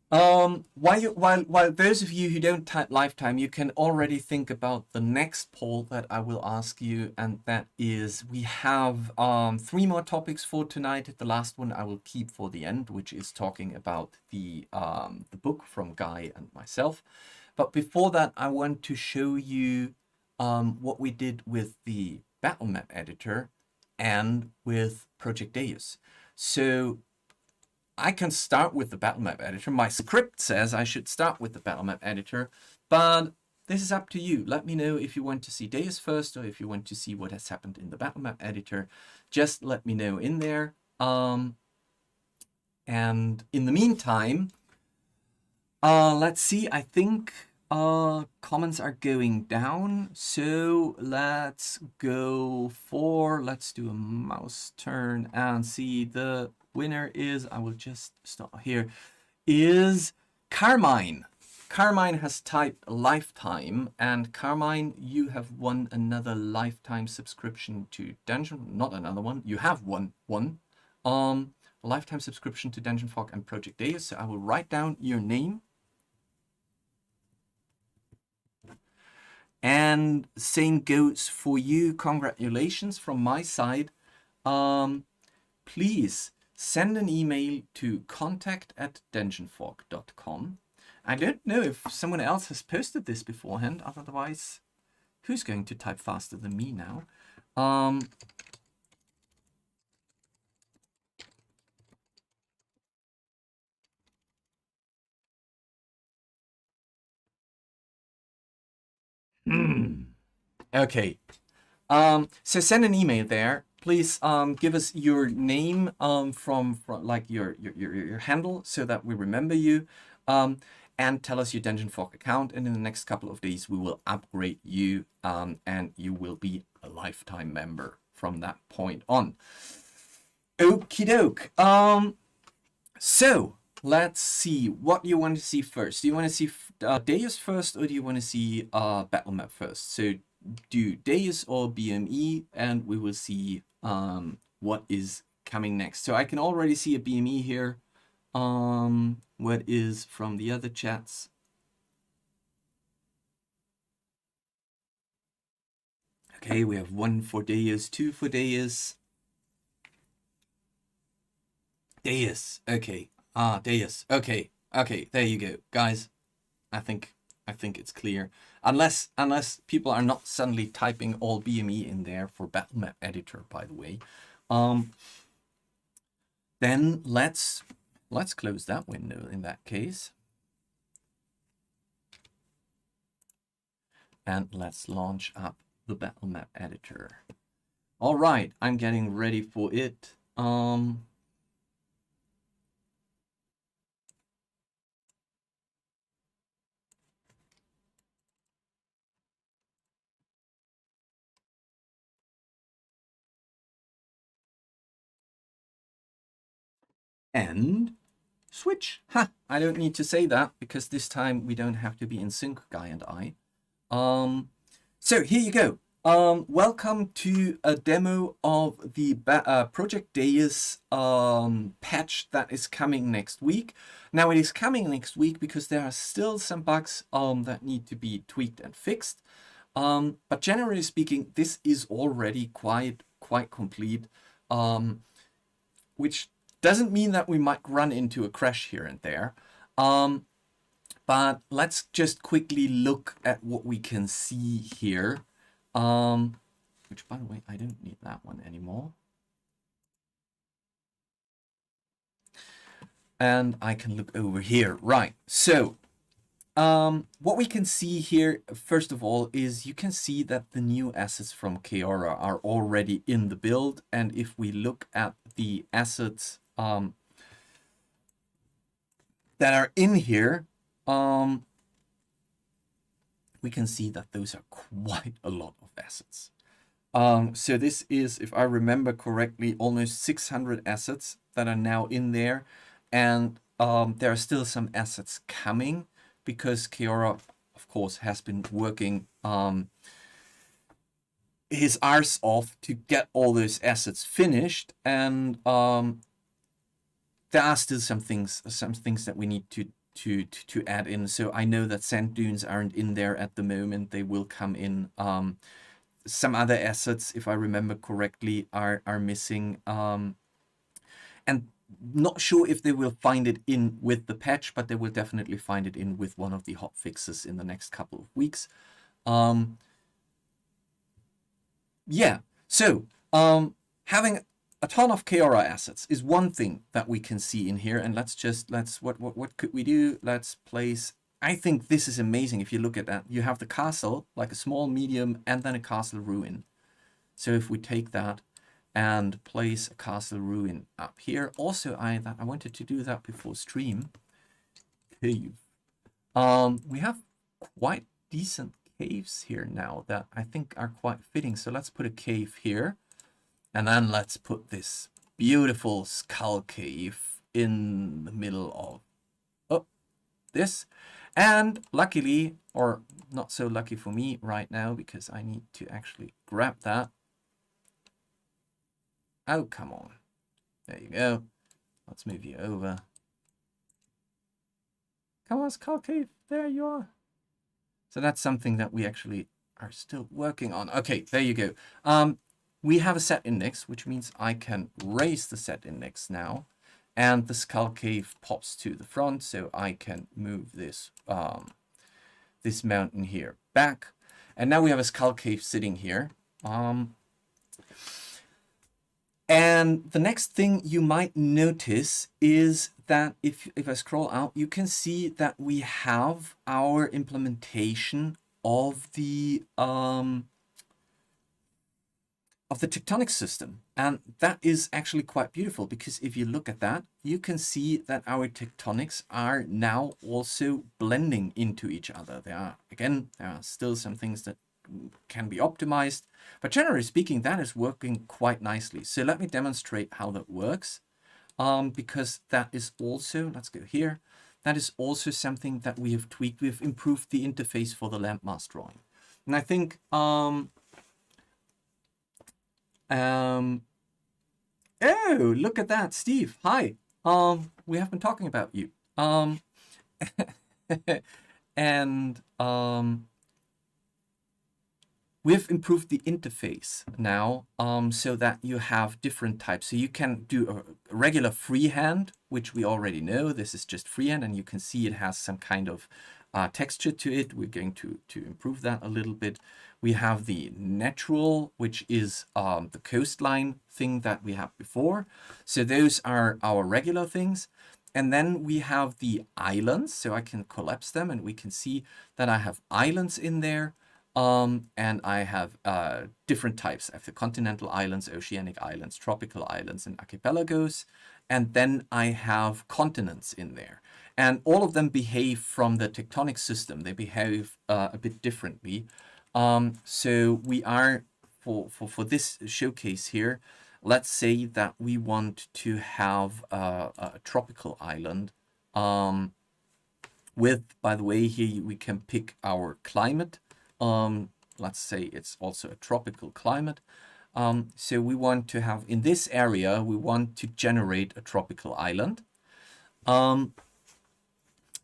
While those of you who don't type lifetime, you can already think about the next poll that I will ask you, and that is, we have 3 more topics for tonight. The last one I will keep for the end, which is talking about the book from Guy and myself. But before that, I want to show you what we did with the battle map editor and with Project Deus. So I can start with the battle map editor. My script says I should start with the battle map editor, but this is up to you. Let me know if you want to see Deus first, or if you want to see what has happened in the battle map editor. Just let me know in there. And in the meantime, Let's see. I think comments are going down. So let's go for, let's do a mouse turn and see. The winner is, I will just stop here, is Carmine. Carmine has typed lifetime, and Carmine, you have won another lifetime subscription to Dungeon. Not another one. You have won one. Lifetime subscription to Dungeon Fog and Project Deus. So I will write down your name. And same goes for you. Congratulations from my side. Please send an email to contact@dungeonfog.com. I don't know if someone else has posted this beforehand. Otherwise, who's going to type faster than me now? Okay. So send an email there. Please give us your name from like your handle so that we remember you. And tell us your Dungeon Fog account, and in the next couple of days we will upgrade you, and you will be a lifetime member from that point on. Okie doke. So let's see what you want to see first. Do you want to see Deus first, or do you want to see battle map first? So do Deus or BME, and we will see what is coming next. So I can already see a BME here. What is from the other chats? Okay, we have 1 for Deus, 2 for Deus. Deus, okay. Deus, okay. Okay, there you go, guys. I think it's clear. Unless people are not suddenly typing all BME in there for battle map editor, by the way. Then let's close that window in that case. And let's launch up the battle map editor. All right, I'm getting ready for it. And switch. Ha! I don't need to say that because this time we don't have to be in sync, Guy and I. So here you go. Welcome to a demo of the Project Deus patch that is coming next week. Now it is coming next week because there are still some bugs that need to be tweaked and fixed. But generally speaking, this is already quite complete, which doesn't mean that we might run into a crash here and there. But let's just quickly look at what we can see here. Which, by the way, I don't need that one anymore. And I can look over here. Right. So what we can see here, first of all, is you can see that the new assets from Keora are already in the build. And if we look at the assets that are in here, we can see that those are quite a lot of assets. So this is, if I remember correctly, almost 600 assets that are now in there. And there are still some assets coming because Keora, of course, has been working his arse off to get all those assets finished. And there are still some things that we need to add in. So I know that sand dunes aren't in there at the moment. They will come in. Some other assets, if I remember correctly, are missing. And not sure if they will find it in with the patch, but they will definitely find it in with one of the hot fixes in the next couple of weeks. Yeah, so having a ton of Keora assets is one thing that we can see in here. And what could we do? Let's place, I think this is amazing. If you look at that, you have the castle, like a small, medium, and then a castle ruin. So if we take that and place a castle ruin up here. Also, I wanted to do that before stream. Cave We have quite decent caves here now that I think are quite fitting. So let's put a cave here. And then let's put this beautiful skull cave in the middle of this. And luckily, or not so lucky for me right now, because I need to actually grab that. Oh, come on. There you go. Let's move you over. Come on, skull cave. There you are. So that's something that we actually are still working on. Okay, there you go. We have a set index, which means I can raise the set index now. And the skull cave pops to the front, so I can move this this mountain here back. And now we have a skull cave sitting here. And the next thing you might notice is that if I scroll out, you can see that we have our implementation of the tectonic system. And that is actually quite beautiful, because if you look at that, you can see that our tectonics are now also blending into each other. There are still some things that can be optimized, but generally speaking, that is working quite nicely. So let me demonstrate how that works, because that is also, let's go here, that is also something that we have tweaked. We've improved the interface for the landmass drawing. And I think oh, look at that, Steve. Hi. We have been talking about you. And we've improved the interface now, so that you have different types. So you can do a regular freehand, which we already know. This is just freehand, and you can see it has some kind of texture to it. We're going to improve that a little bit. We have the natural, which is the coastline thing that we had before. So those are our regular things. And then we have the islands. So I can collapse them, and we can see that I have islands in there. And I have different types. I have the continental islands, oceanic islands, tropical islands, and archipelagos. And then I have continents in there. And all of them behave from the tectonic system. They behave a bit differently. So we are, for this showcase here, let's say that we want to have a tropical island. With, by the way, here we can pick our climate. Let's say it's also a tropical climate. So we want to have, in this area, we want to generate a tropical island. And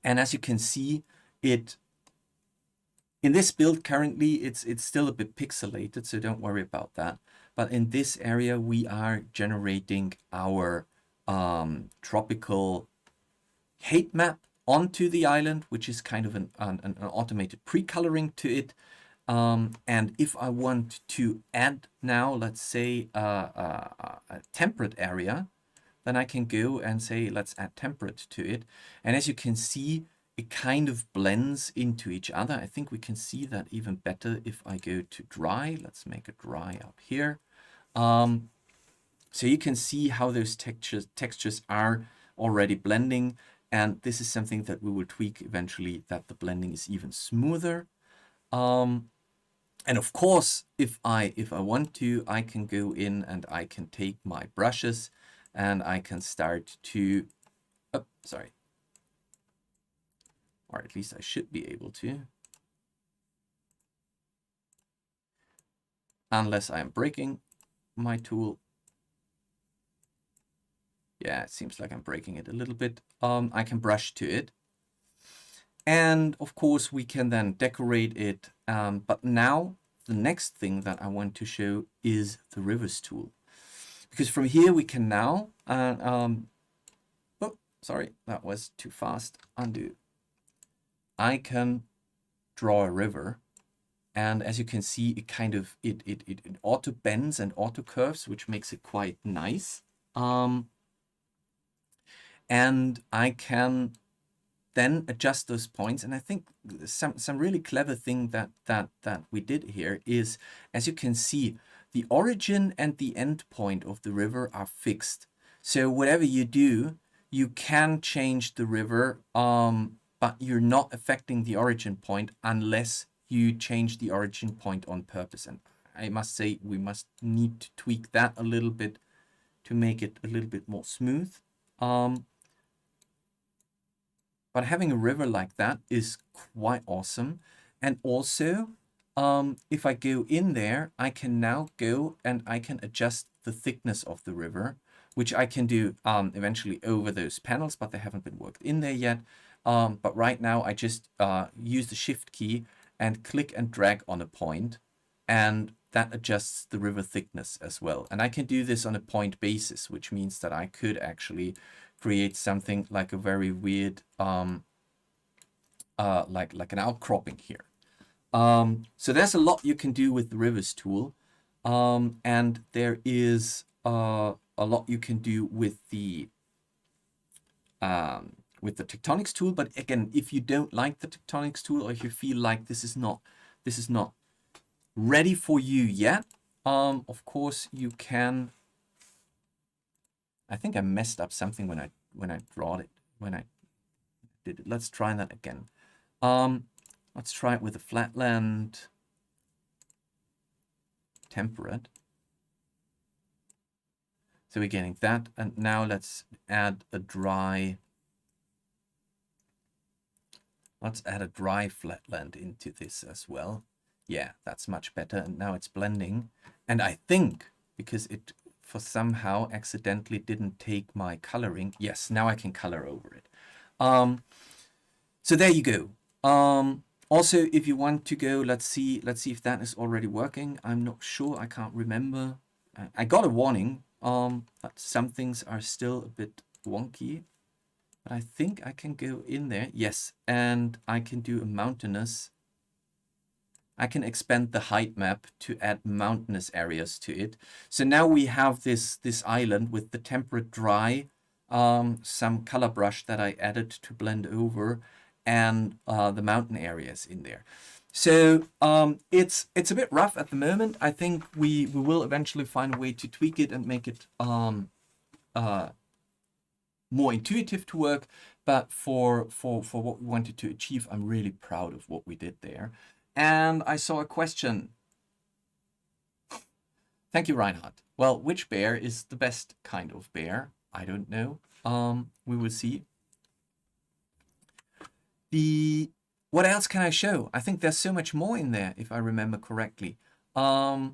as you can see, in this build currently, it's still a bit pixelated, so don't worry about that. But in this area, we are generating our tropical height map onto the island, which is kind of an automated pre-coloring to it. And if I want to add now, let's say a temperate area, then I can go and say, let's add temperate to it. And as you can see, it kind of blends into each other. I think we can see that even better if I go to dry. Let's make it dry up here. So you can see how those textures are already blending. And this is something that we will tweak eventually, that the blending is even smoother. And of course, if I want to, I can go in and I can take my brushes and I can start to, or at least I should be able to, unless I'm breaking my tool. Yeah, it seems like I'm breaking it a little bit. I can brush to it. And of course, we can then decorate it. But now the next thing that I want to show is the rivers tool. Because from here we can now, oh, sorry, that was too fast, undo. I can draw a river. And as you can see, it kind of, it auto bends and auto curves, which makes it quite nice. And I can then adjust those points. And I think some really clever thing that we did here is, as you can see, the origin and the end point of the river are fixed. So whatever you do, you can change the river but you're not affecting the origin point unless you change the origin point on purpose. And I must say, we must need to tweak that a little bit to make it a little bit more smooth. But having a river like that is quite awesome. And also, if I go in there, I can now go and I can adjust the thickness of the river, which I can do eventually over those panels, but they haven't been worked in there yet. But right now, I just use the Shift key and click and drag on a point, and that adjusts the river thickness as well. And I can do this on a point basis, which means that I could actually create something like a very weird, like an outcropping here. So there's a lot you can do with the rivers tool, and there is a lot you can do with the tectonics tool. But again, if you don't like the tectonics tool, or if you feel like this is not ready for you yet, of course you can. I think I messed up something when I did it. Let's try that again. Let's try it with a flatland temperate. So we're getting that, and now let's add a dry. Let's add a dry flatland into this as well. Yeah, that's much better. And now it's blending. And I think because it for somehow accidentally didn't take my coloring. Yes, now I can color over it. So there you go. Also, if you want to go, let's see if that is already working. I'm not sure. I can't remember. I got a warning that some things are still a bit wonky. But I think I can go in there. Yes, and I can do a mountainous. I can expand the height map to add mountainous areas to it. So now we have this island with the temperate dry, some color brush that I added to blend over, and the mountain areas in there. So it's a bit rough at the moment. I think we will eventually find a way to tweak it and make it more intuitive to work. But for what we wanted to achieve, I'm really proud of what we did there. And I saw a question. Thank you, Reinhard. Well, which bear is the best kind of bear? I don't know. We will see. What else can I show? I think there's so much more in there, if I remember correctly. So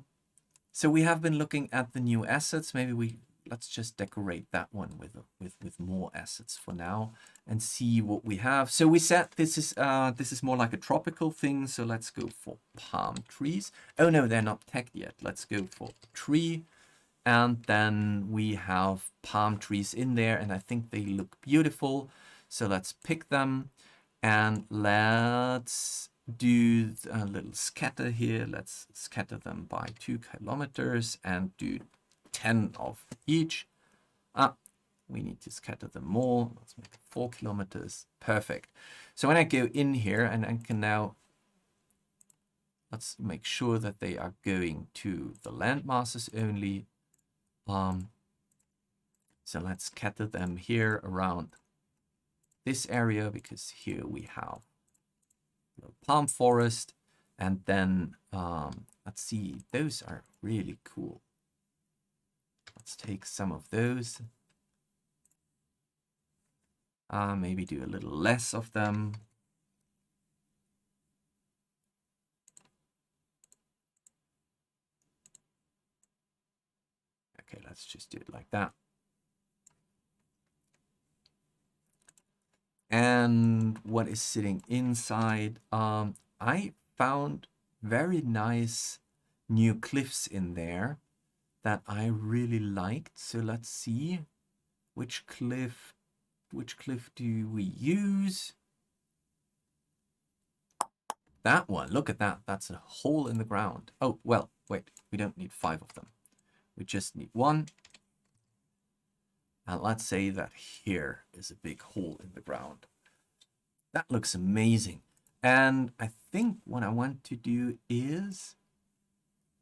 we have been looking at the new assets. Maybe let's just decorate that one with more assets for now and see what we have. So we said this is more like a tropical thing. So let's go for palm trees. Oh no, they're not tagged yet. Let's go for tree. And then we have palm trees in there, and I think they look beautiful. So let's pick them, and let's do a little scatter here. Let's scatter them by 2 kilometers and do 10 of each. We need to scatter them more. Let's make it 4 kilometers. Perfect. So when I go in here, and I can now, let's make sure that they are going to the land masses only. So let's scatter them here around this area, because here we have the palm forest. And then let's see, those are really cool. Let's take some of those. Maybe do a little less of them. Okay, let's just do it like that. And what is sitting inside? I found very nice new cliffs in there that I really liked. So let's see which cliff do we use? That one. Look at that. That's a hole in the ground. Oh, well, wait. We don't need 5 of them. We just need 1. And let's say that here is a big hole in the ground. That looks amazing. And I think what I want to do is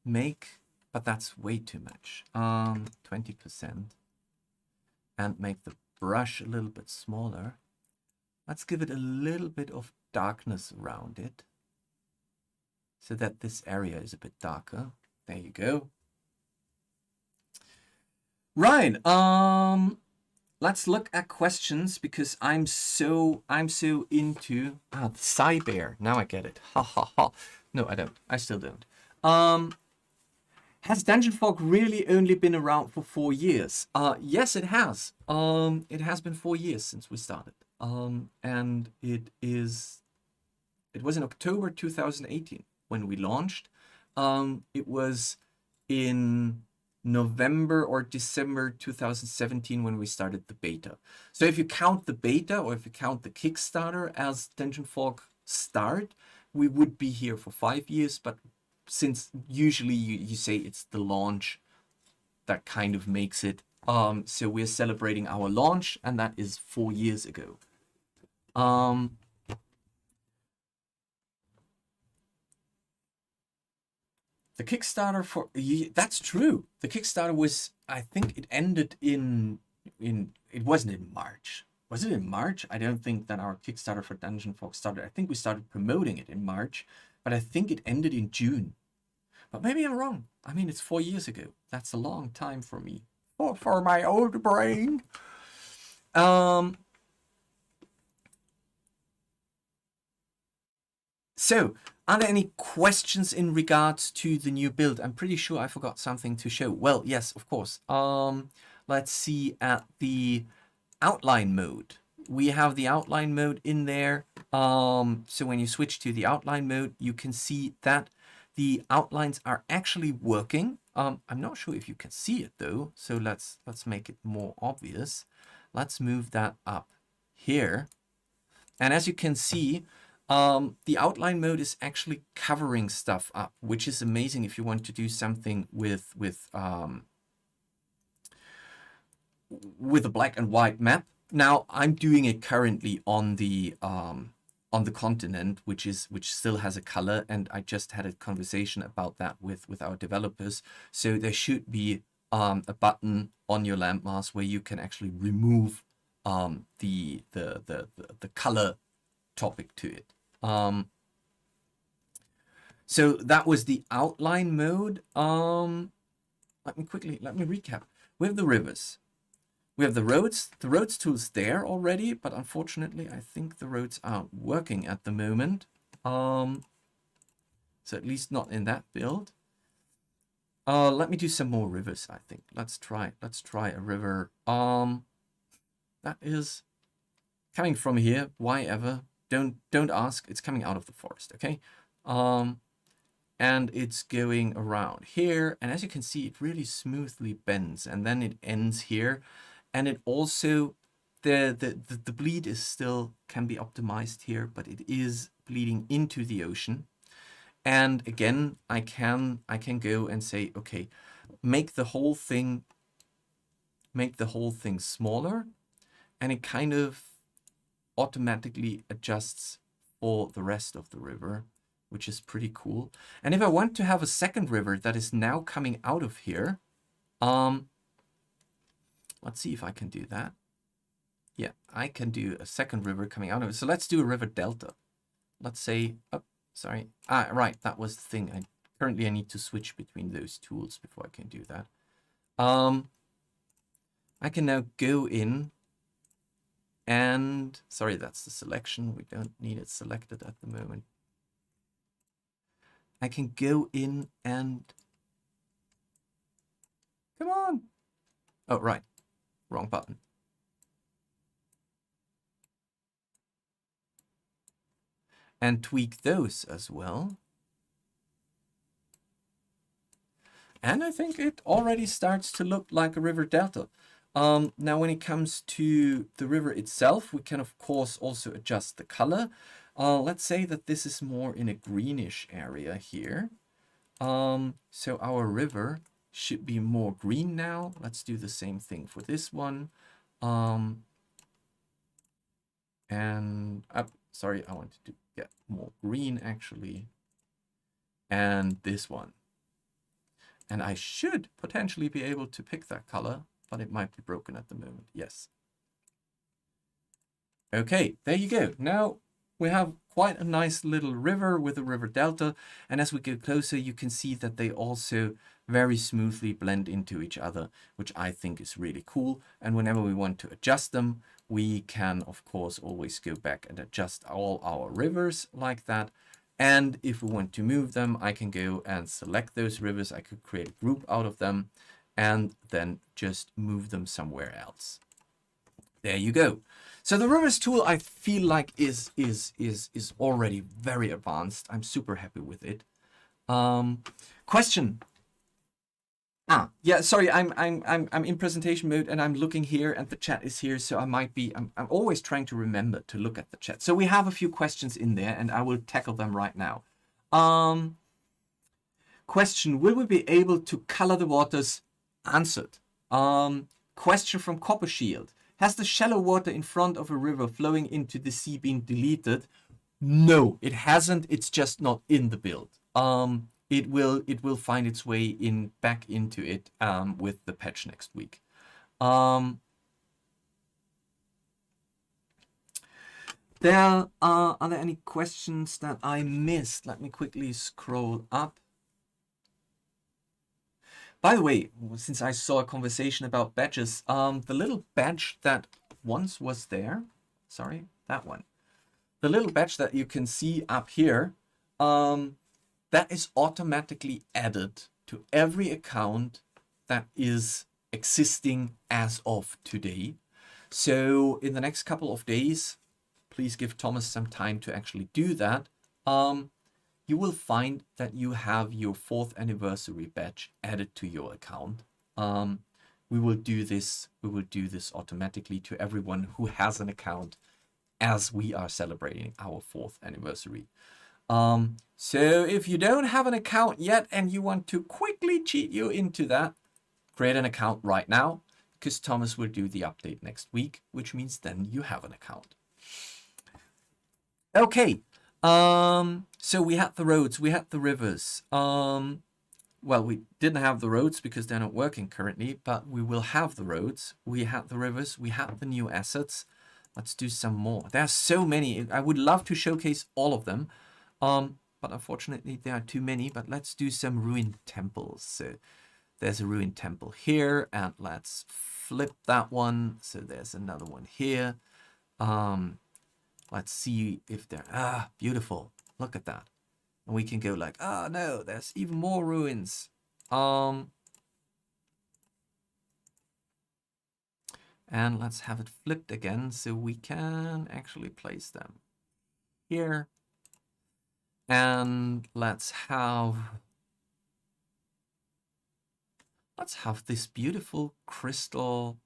make, but that's way too much, 20%. And make the brush a little bit smaller. Let's give it a little bit of darkness around it, so that this area is a bit darker. There you go. Right. Let's look at questions, because I'm so into the Cybear. Now I get it. Ha ha ha. No, I don't. I still don't. Has Dungeon Fog really only been around for 4 years? Yes, it has. It has been 4 years since we started. And it was in October 2018 when we launched. It was in November or December 2017 when we started the beta. So if you count the beta, or if you count the Kickstarter as Dungeon Fog start, we would be here for 5 years. But since usually you say it's the launch, that kind of makes it. So we're celebrating our launch, and that is 4 years ago. The Kickstarter for, that's true. The Kickstarter was, I think it ended it wasn't in March. Was it in March? I don't think that our Kickstarter for Dungeon Fog started. I think we started promoting it in March, but I think it ended in June. But maybe I'm wrong. I mean, it's 4 years ago. That's a long time for me. For my old brain. So, are there any questions in regards to the new build? I'm pretty sure I forgot something to show. Well, yes, of course. Let's see at the outline mode. We have the outline mode in there. So when you switch to the outline mode, you can see that the outlines are actually working. I'm not sure if you can see it though. So let's make it more obvious. Let's move that up here. And as you can see, the outline mode is actually covering stuff up, which is amazing if you want to do something with a black and white map. Now I'm doing it currently on the continent, which still has a color, and I just had a conversation about that with our developers. So there should be a button on your landmass where you can actually remove the color topic to it. So that was the outline mode. Let me recap. We have the rivers. We have the roads. The roads tool's there already, but unfortunately, I think the roads aren't working at the moment. So at least not in that build. Let me do some more rivers, I think. Let's try a river. That is coming from here. Why ever? Don't ask. It's coming out of the forest, okay? And it's going around here. And as you can see, it really smoothly bends, and then it ends here. And it also, the bleed is still, can be optimized here, but it is bleeding into the ocean. And again, I can go and say, okay, make the whole thing smaller, and it kind of automatically adjusts for the rest of the river, which is pretty cool. And if I want to have a second river that is now coming out of here, let's see if I can do that. Yeah, I can do a second river coming out of it. So let's do a river delta. Let's say, oh, sorry. Right, that was the thing. Currently I need to switch between those tools before I can do that. I can now go in and, sorry, that's the selection. We don't need it selected at the moment. I can go in and, come on. Oh, right. Wrong button. And tweak those as well. And I think it already starts to look like a river delta. Now, when it comes to the river itself, we can, of course, also adjust the color. Let's say that this is more in a greenish area here. So our river should be more green now. Let's do the same thing for this one. And sorry, I wanted to get more green actually. And this one. And I should potentially be able to pick that color, but it might be broken at the moment. Yes. Okay, there you go. Now we have quite a nice little river with a river delta. And as we get closer, you can see that they also very smoothly blend into each other, which I think is really cool. And whenever we want to adjust them, we can, of course, always go back and adjust all our rivers like that. And if we want to move them, I can go and select those rivers. I could create a group out of them and then just move them somewhere else. There you go. So the rivers tool, I feel like is already very advanced. I'm super happy with it. Question. Yeah, sorry, I'm in presentation mode and I'm looking here and the chat is here, so I'm always trying to remember to look at the chat. So we have a few questions in there and I will tackle them right now. Question, will we be able to color the waters? Answered. Question from Copper Shield. Has the shallow water in front of a river flowing into the sea been deleted? No, it hasn't. It's just not in the build. It will find its way back into it with the patch next week. Are there any questions that I missed? Let me quickly scroll up. By the way, since I saw a conversation about badges, the little badge that once was there, sorry, that one, the little badge that you can see up here, that is automatically added to every account that is existing as of today. So in the next couple of days, please give Thomas some time to actually do that. You will find that you have your 4th anniversary badge added to your account. We will do this automatically to everyone who has an account as we are celebrating our 4th anniversary. So if you don't have an account yet and you want to quickly cheat you into that, create an account right now, because Thomas will do the update next week, which means then you have an account. Okay. So we had the roads, we had the rivers. Well, we didn't have the roads because they're not working currently, but we will have the roads. We had the rivers, we had the new assets. Let's do some more. There are so many. I would love to showcase all of them. But unfortunately there are too many, but let's do some ruined temples. So there's a ruined temple here, and let's flip that one. So there's another one here. Let's see if they're, beautiful. Look at that. And we can go like, oh no, there's even more ruins. And let's have it flipped again so we can actually place them here. And let's have this beautiful crystal.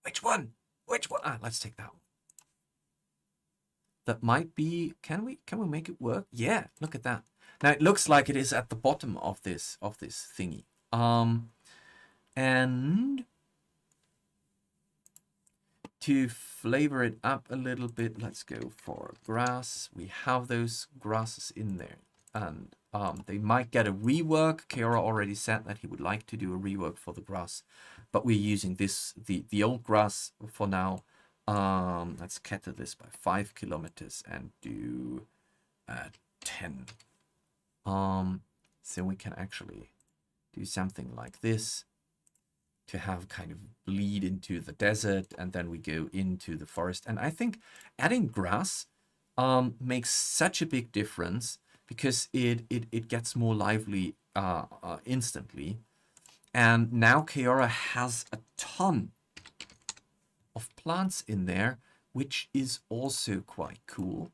Which one? Which one? Let's take that one. That might be, can we make it work? Yeah, look at that. Now it looks like it is at the bottom of this thingy. And to flavor it up a little bit, let's go for grass. We have those grasses in there, and they might get a rework. Keora already said that he would like to do a rework for the grass, but we're using the old grass for now. Let's scatter this by 5 kilometers and do 10. So we can actually do something like this to have kind of bleed into the desert, and then we go into the forest. And I think adding grass makes such a big difference because it gets more lively instantly. And now Keora has a ton of plants in there, which is also quite cool.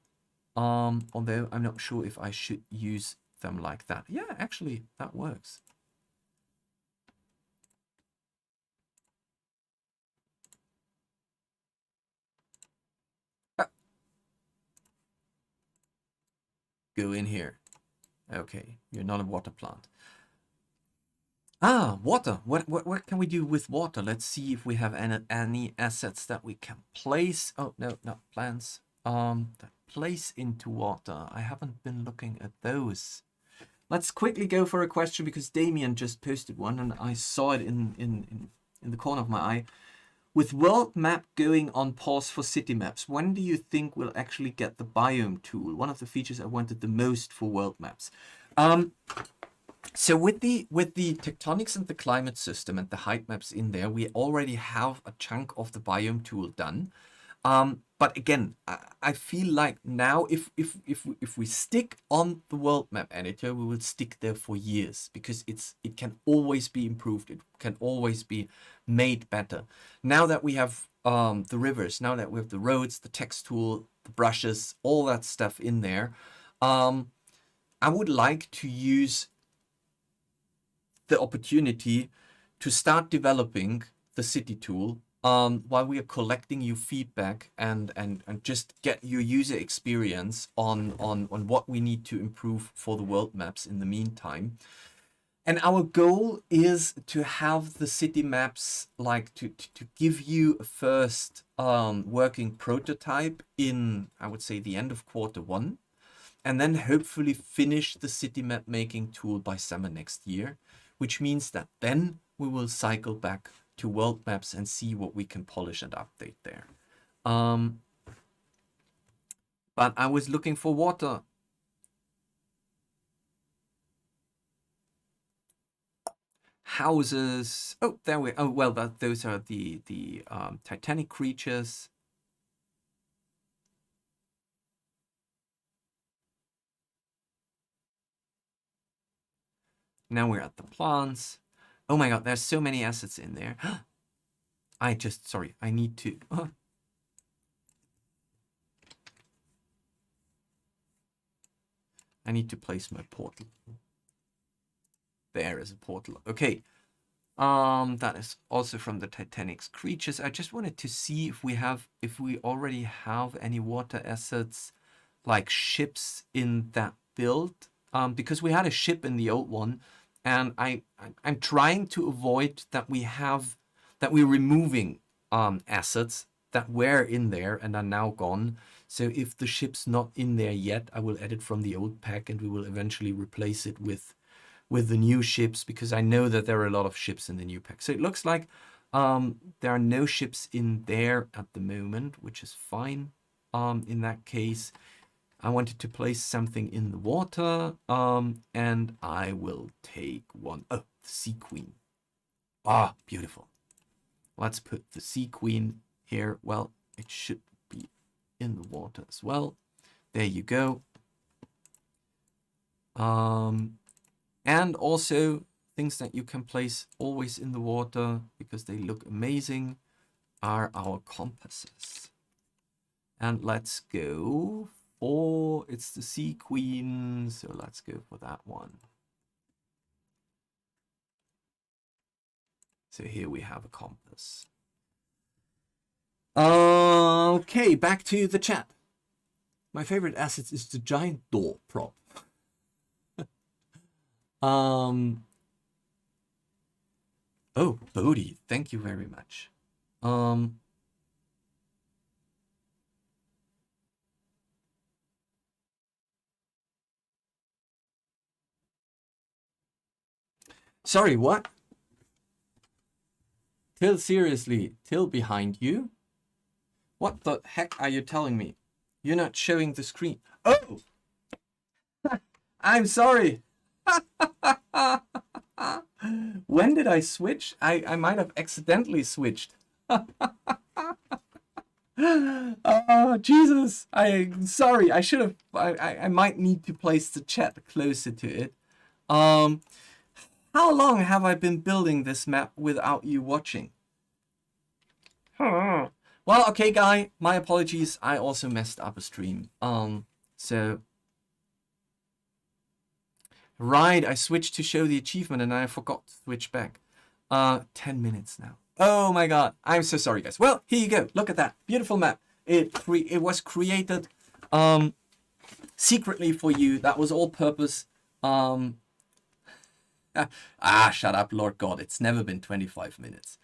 Although I'm not sure if I should use them like that. Yeah, actually, that works. Go in here. Okay, you're not a water plant. Water. What can we do with water? Let's see if we have any assets that we can place. Oh, no, not plants. That place into water. I haven't been looking at those. Let's quickly go for a question because Damien just posted one and I saw it in in the corner of my eye. With world map going on pause for city maps, when do you think we'll actually get the biome tool? One of the features I wanted the most for world maps. So with the tectonics and the climate system and the height maps in there, we already have a chunk of the biome tool done. But again, I feel like now if we stick on the world map editor, we will stick there for years, because it can always be improved. It can always be made better. Now that we have the rivers, now that we have the roads, the text tool, the brushes, all that stuff in there, I would like to use the opportunity to start developing the city tool while we are collecting your feedback and just get your user experience on what we need to improve for the world maps in the meantime. And our goal is to have the city maps, like to give you a first working prototype in, I would say, the end of Q1, and then hopefully finish the city map making tool by summer next year, which means that then we will cycle back to world maps and see what we can polish and update there. But I was looking for water. Houses. Oh, there we. Oh, well, those are the Titanic creatures. Now we're at the plants. Oh my god, there's so many assets in there. Sorry, I need to... I need to place my portal. There is a portal. Okay. That is also from the Titanic's creatures. I just wanted to see if we already have any water assets like ships in that build. Because we had a ship in the old one, and I'm trying to avoid that we're removing assets that were in there and are now gone. So if the ship's not in there yet, I will edit from the old pack, and we will eventually replace it with the new ships, because I know that there are a lot of ships in the new pack. So it looks like there are no ships in there at the moment, which is fine. In that case, I wanted to place something in the water, and I will take one. Oh, the Sea Queen. Ah, beautiful. Let's put the Sea Queen here. Well, it should be in the water as well. There you go. And also things that you can place always in the water because they look amazing are our compasses. And let's go for, it's the Sea Queen, so let's go for that one. So here we have a compass. Okay, back to the chat. My favorite assets is the giant door prop. Oh, Bodhi, thank you very much. Sorry, what? Till, seriously, Till behind you? What the heck are you telling me? You're not showing the screen. Oh! I'm sorry. When did I switch? I might have accidentally switched. Oh, Jesus. I'm sorry. I should have... I might need to place the chat closer to it. How long have I been building this map without you watching? Well, okay, Guy. My apologies. I also messed up a stream. So... Right, I switched to show the achievement and I forgot to switch back. 10 minutes now. Oh my god. I'm so sorry, guys. Well, here you go. Look at that. Beautiful map. It was created secretly for you. That was all purpose. Shut up, Lord God. It's never been 25 minutes.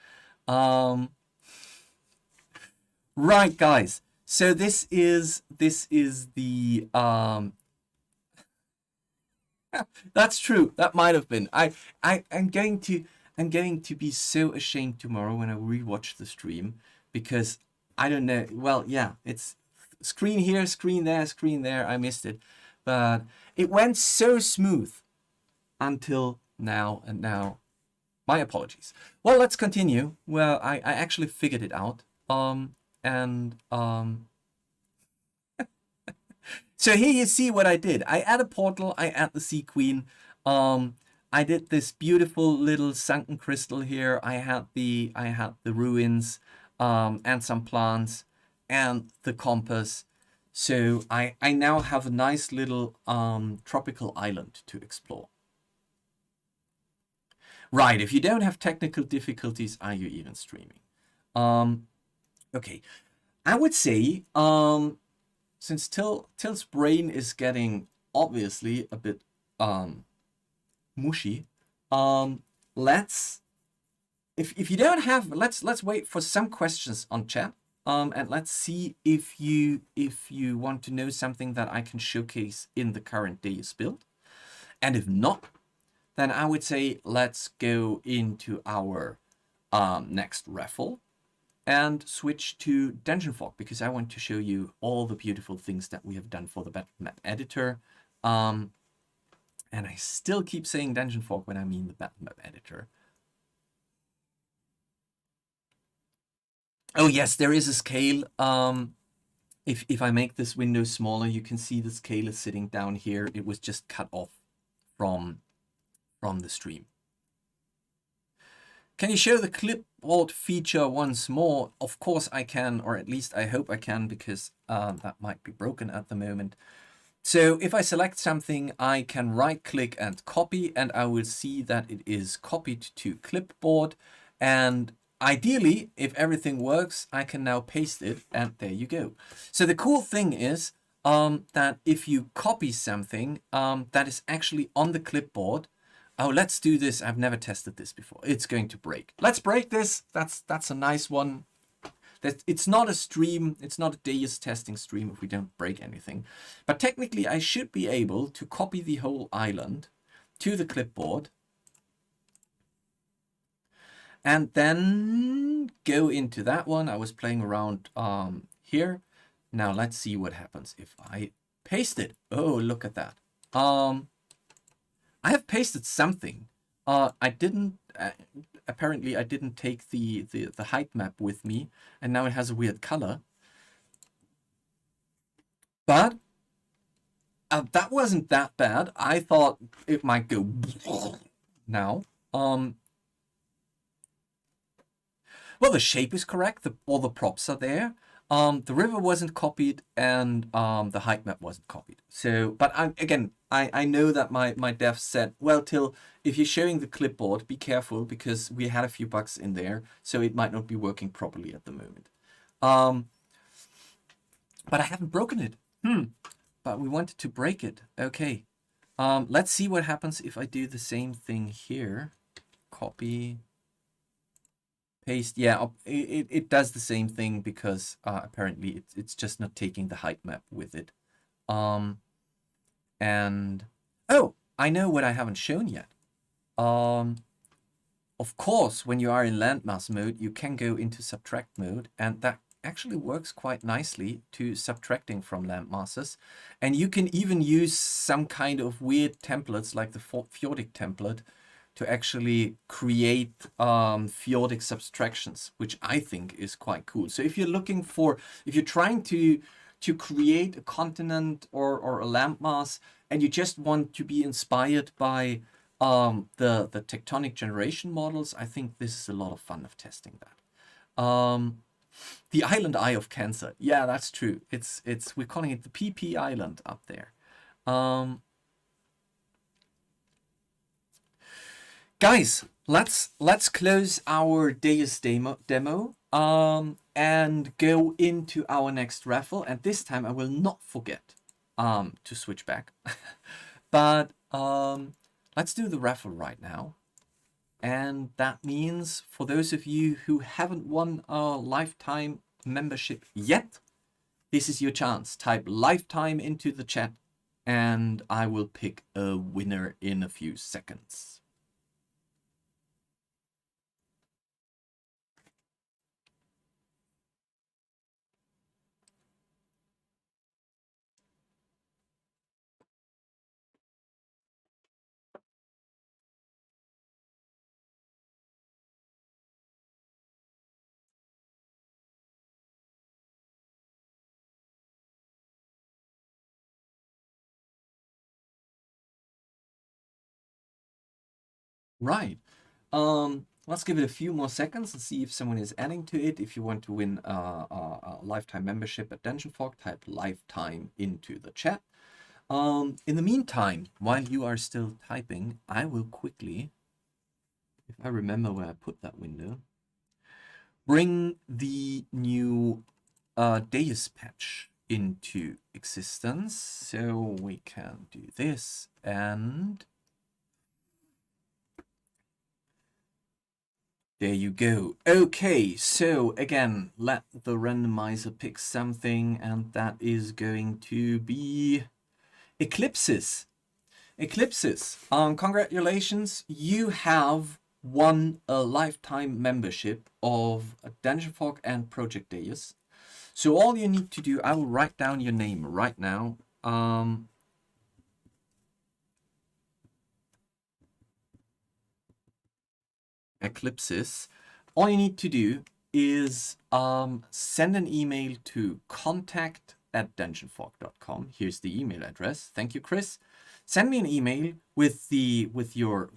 Right, guys. So this is the that's true. That might have been. I'm going to I'm going to be so ashamed tomorrow when I rewatch the stream, because I don't know. Well, yeah, it's screen here, screen there. I missed it, but it went so smooth until now, and now my apologies. Well, let's continue. Well, I actually figured it out. So here you see what I did. I add a portal, I add the Sea Queen. I did this beautiful little sunken crystal here. I had the ruins, and some plants, and the compass. So I now have a nice little tropical island to explore. Right, if you don't have technical difficulties, are you even streaming? Okay, I would say, since Till's brain is getting obviously a bit mushy, let's, if you don't have, let's wait for some questions on chat, and let's see if you want to know something that I can showcase in the current Deus build, and if not, then I would say let's go into our next raffle and switch to Dungeon Fog, because I want to show you all the beautiful things that we have done for the Battle Map Editor. And I still keep saying Dungeon Fog when I mean the Battle Map Editor. Oh yes, there is a scale. If I make this window smaller, you can see the scale is sitting down here. It was just cut off from the stream. Can you show the clipboard feature once more? Of course I can, or at least I hope I can, because that might be broken at the moment. So if I select something, I can right click and copy, and I will see that it is copied to clipboard. And ideally, if everything works, I can now paste it, and there you go. So the cool thing is that if you copy something that is actually on the clipboard. Oh, let's do this. I've never tested this before. It's going to break. Let's break this. That's a nice one. It's not a stream. It's not a Deus testing stream if we don't break anything. But technically, I should be able to copy the whole island to the clipboard. And then go into that one. I was playing around here. Now let's see what happens if I paste it. Oh, look at that. I have pasted something. I didn't, apparently I didn't take the height map with me, and now it has a weird color. But that wasn't that bad. I thought it might go now. Well, the shape is correct. All the props are there. The river wasn't copied, and the height map wasn't copied. So, but I know that my dev said, well, Till, if you're showing the clipboard, be careful, because we had a few bugs in there, so it might not be working properly at the moment. But I haven't broken it. But we wanted to break it. Okay. Let's see what happens if I do the same thing here. Copy. Paste. Yeah, it does the same thing, because apparently it's just not taking the height map with it. And oh, I know what I haven't shown yet. Of course, when you are in landmass mode, you can go into subtract mode, and that actually works quite nicely to subtracting from landmasses. And you can even use some kind of weird templates like the Fjordic template to actually create Fjordic subtractions, which I think is quite cool. So if you're looking for, if you're trying to create a continent or a landmass, and you just want to be inspired by the tectonic generation models, I think this is a lot of fun of testing that. The island Eye of Cancer. Yeah, that's true. It's we're calling it the PP Island up there. Guys, let's close our Deus demo and go into our next raffle. And this time I will not forget to switch back. But let's do the raffle right now. And that means for those of you who haven't won a lifetime membership yet, this is your chance. Type lifetime into the chat and I will pick a winner in a few seconds. Right. Let's give it a few more seconds and see if someone is adding to it. If you want to win a lifetime membership at DungeonFog, type lifetime into the chat. In the meantime, while you are still typing, I will quickly, if I remember where I put that window, bring the new Deus patch into existence. So we can do this, and there you go. Okay, so again, let the randomizer pick something, and that is going to be Eclipses. Eclipses, congratulations, you have won a lifetime membership of DungeonFog and Project Deus. So all you need to do, I will write down your name right now. Eclipses. All you need to do is send an email to contact@dungeonfog.com. Here's the email address. Thank you, Chris. Send me an email with your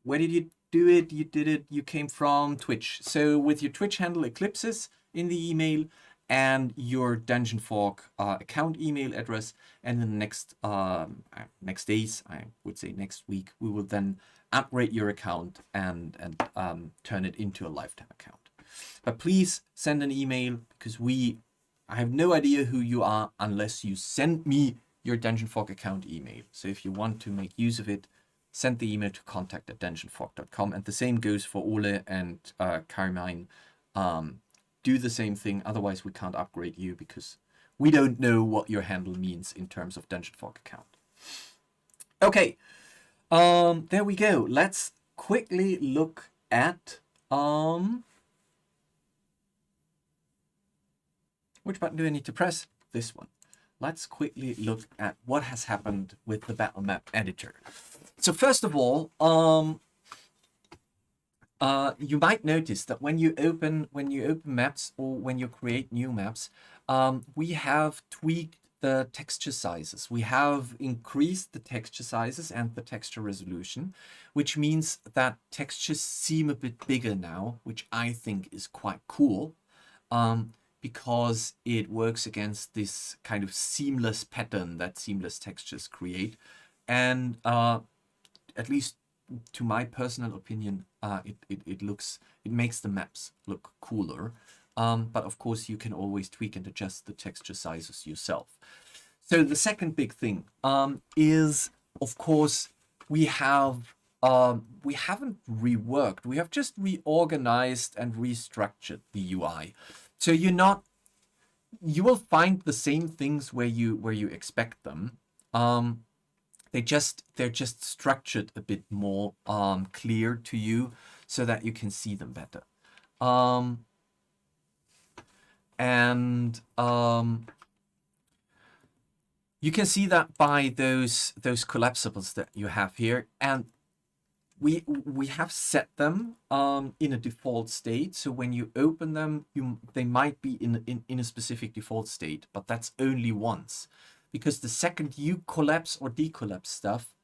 where did you do it? You did it. You came from Twitch. So with your Twitch handle Eclipses in the email and your DungeonFog account email address, and in the next days, I would say next week, we will then upgrade your account and turn it into a lifetime account. But please send an email, because I have no idea who you are unless you send me your DungeonFog account email. So if you want to make use of it, send the email to contact@dungeonfog.com, and the same goes for Ole and Carmine. Do the same thing, otherwise we can't upgrade you, because we don't know what your handle means in terms of DungeonFog account. Okay, there we go. Let's quickly look at which button do I need to press? This one. Let's quickly look at what has happened with the battle map editor. So first of all, you might notice that when you open maps, or when you create new maps, we have tweaked the texture sizes. We have increased the texture sizes and the texture resolution, which means that textures seem a bit bigger now, which I think is quite cool, because it works against this kind of seamless pattern that seamless textures create. And at least to my personal opinion, it makes the maps look cooler. But of course, you can always tweak and adjust the texture sizes yourself. So the second big thing is, of course, we haven't reworked. We have just reorganized and restructured the UI. So you will find the same things where you expect them. They're just structured a bit more clear to you, so that you can see them better. You can see that by those collapsibles that you have here, and we have set them in a default state. So when you open them, they might be in a specific default state, but that's only once, because the second you collapse or decollapse stuff,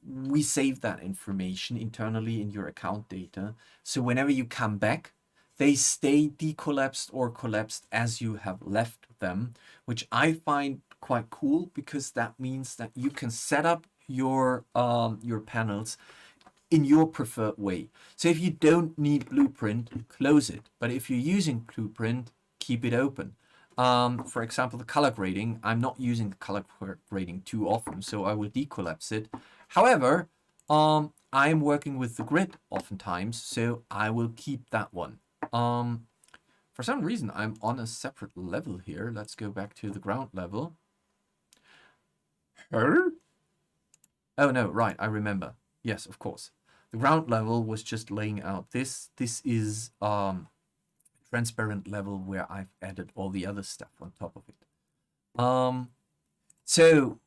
we save that information internally in your account data. So whenever you come back, they stay decollapsed or collapsed as you have left them, which I find quite cool, because that means that you can set up your panels in your preferred way. So if you don't need Blueprint, close it. But if you're using Blueprint, keep it open. For example, the color grading, I'm not using the color grading too often, so I will decollapse it. However, I'm working with the grid oftentimes, so I will keep that one. For some reason, I'm on a separate level here. Let's go back to the ground level. Oh no, right, I remember. Yes, of course. The ground level was just laying out this. This is transparent level where I've added all the other stuff on top of it. So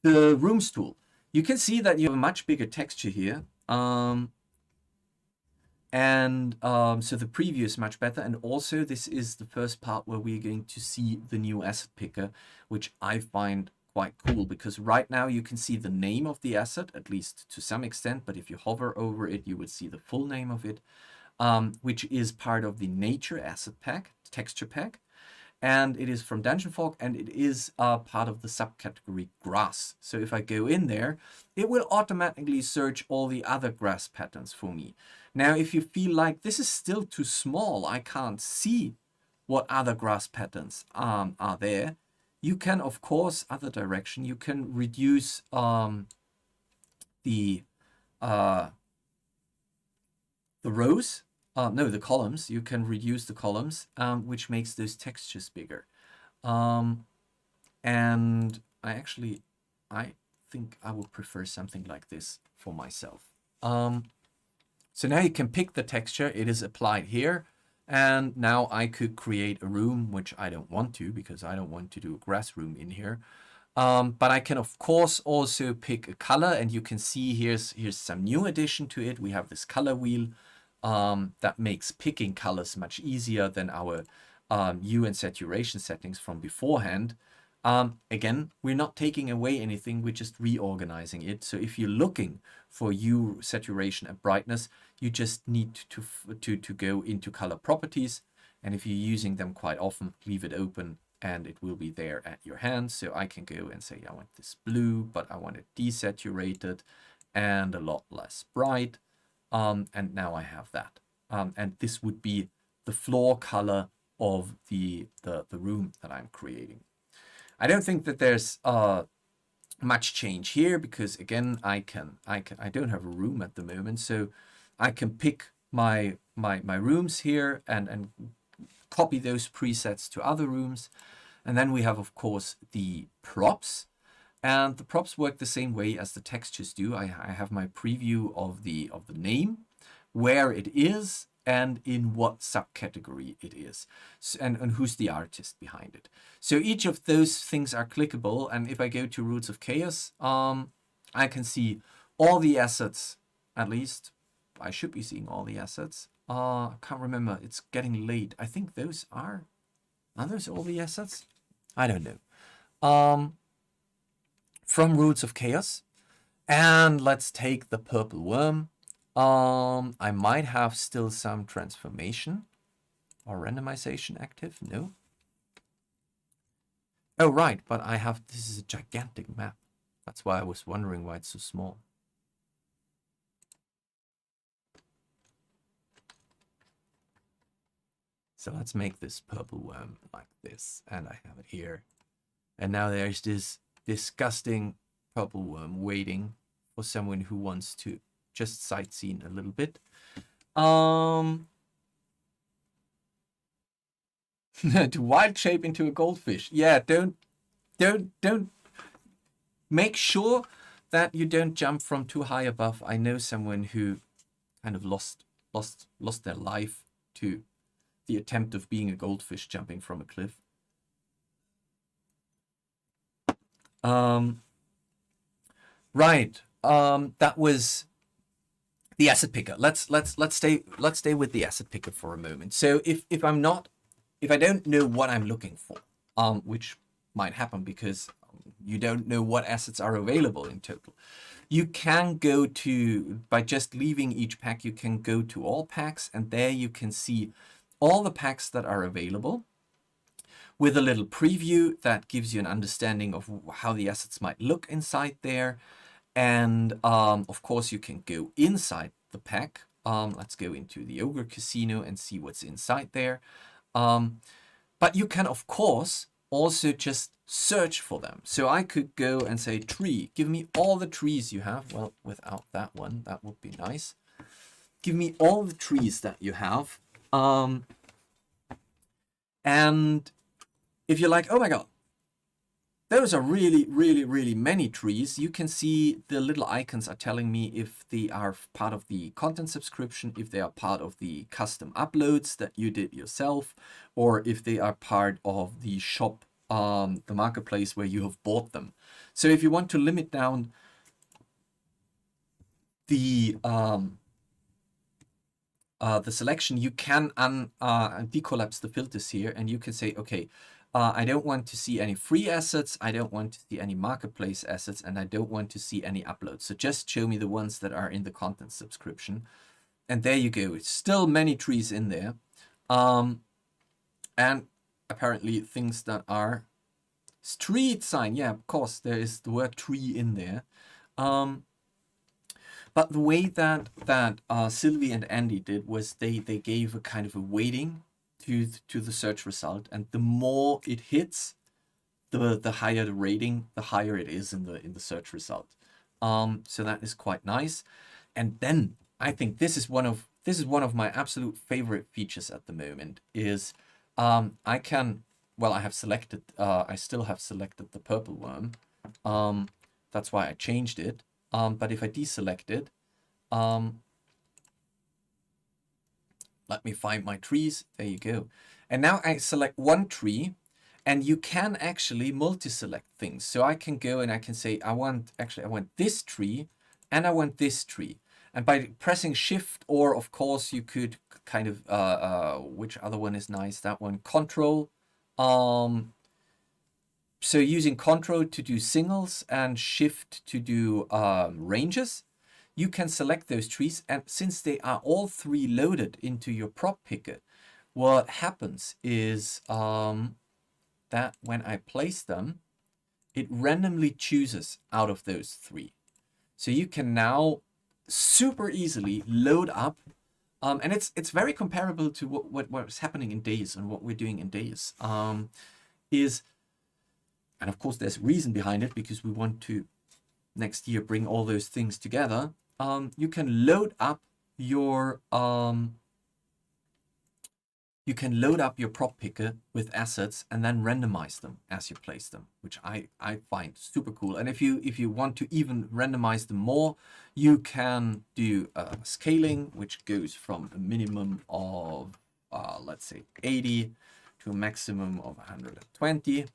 the rooms tool, you can see that you have a much bigger texture here. So the preview is much better, and also this is the first part where we're going to see the new asset picker, which I find quite cool, because right now you can see the name of the asset, at least to some extent, but if you hover over it, you would see the full name of it, which is part of the nature asset pack, texture pack. And it is from DGNFOG, and it is part of the subcategory grass. So if I go in there, it will automatically search all the other grass patterns for me. Now, if you feel like this is still too small, I can't see what other grass patterns are there, you can, of course, other direction, you can reduce the rows. No, the columns. You can reduce the columns, which makes those textures bigger. And I think I would prefer something like this for myself. So now you can pick the texture. It is applied here. And now I could create a room, which I don't want to, because I don't want to do a grass room in here. But I can, of course, also pick a color. And you can see here's some new addition to it. We have this color wheel. That makes picking colors much easier than our hue and saturation settings from beforehand. Again, we're not taking away anything, we're just reorganizing it. So if you're looking for hue, saturation, and brightness, you just need to go into color properties. And if you're using them quite often, leave it open and it will be there at your hand. So I can go and say, I want this blue, but I want it desaturated and a lot less bright. And now I have that. And this would be the floor color of the room that I'm creating. I don't think that there's much change here, because again, I don't have a room at the moment, so I can pick my rooms here and copy those presets to other rooms. And then we have, of course, the props. And the props work the same way as the textures do. I have my preview of the name, where it is, and in what subcategory it is, and who's the artist behind it. So each of those things are clickable. And if I go to Roots of Chaos, I can see all the assets. At least I should be seeing all the assets. I can't remember. It's getting late. I think those are those all the assets? I don't know. From Roots of Chaos. And let's take the purple worm. I might have still some transformation or randomization active. No. Oh, right. But I have, this is a gigantic map. That's why I was wondering why it's so small. So let's make this purple worm like this. And I have it here. And now there's this disgusting purple worm waiting for someone who wants to just sightsee a little bit. To wild shape into a goldfish. Yeah, don't make sure that you don't jump from too high above. I know someone who kind of lost their life to the attempt of being a goldfish jumping from a cliff. Right. That was the asset picker. Let's stay with the asset picker for a moment. So if I don't know what I'm looking for, which might happen because you don't know what assets are available in total, you can go to, by just leaving each pack, you can go to all packs, and there you can see all the packs that are available, with a little preview that gives you an understanding of how the assets might look inside there. And of course, you can go inside the pack. Let's go into the Ogre Casino and see what's inside there. But you can, of course, also just search for them. So I could go and say, tree, give me all the trees you have. Well, without that one, that would be nice. Give me all the trees that you have. And if you're like, oh my God, those are really, really, really many trees, you can see the little icons are telling me if they are part of the content subscription, if they are part of the custom uploads that you did yourself, or if they are part of the shop, the marketplace where you have bought them. So if you want to limit down the selection, you can decollapse the filters here, and you can say, okay, I don't want to see any free assets, I don't want to see any marketplace assets, and I don't want to see any uploads. So just show me the ones that are in the content subscription. And there you go. It's still many trees in there. And apparently things that are street sign. Yeah, of course, there is the word tree in there. But the way that Sylvie and Andy did was they gave a kind of a weighting to the search result, and the more it hits, the higher the rating, the higher it is in the search result. So that is quite nice. And then I think this is one of my absolute favorite features at the moment is I have selected I still have selected the purple worm. That's why I changed it. But if I deselect it, let me find my trees. There you go. And now I select one tree, and you can actually multi-select things. So I can go and I can say, I want this tree and I want this tree. And by pressing Shift, or of course you could kind of, which other one is nice? That one, Control. So using Control to do singles and Shift to do ranges, you can select those trees. And since they are all three loaded into your prop picker, what happens is that when I place them, it randomly chooses out of those three. So you can now super easily load up, and it's very comparable to what's happening in Days and what we're doing in Days. And of course there's reason behind it, because we want to next year bring all those things together. You can load up your prop picker with assets and then randomize them as you place them, which I find super cool. And if you want to even randomize them more, you can do scaling, which goes from a minimum of let's say 80 to a maximum of 120.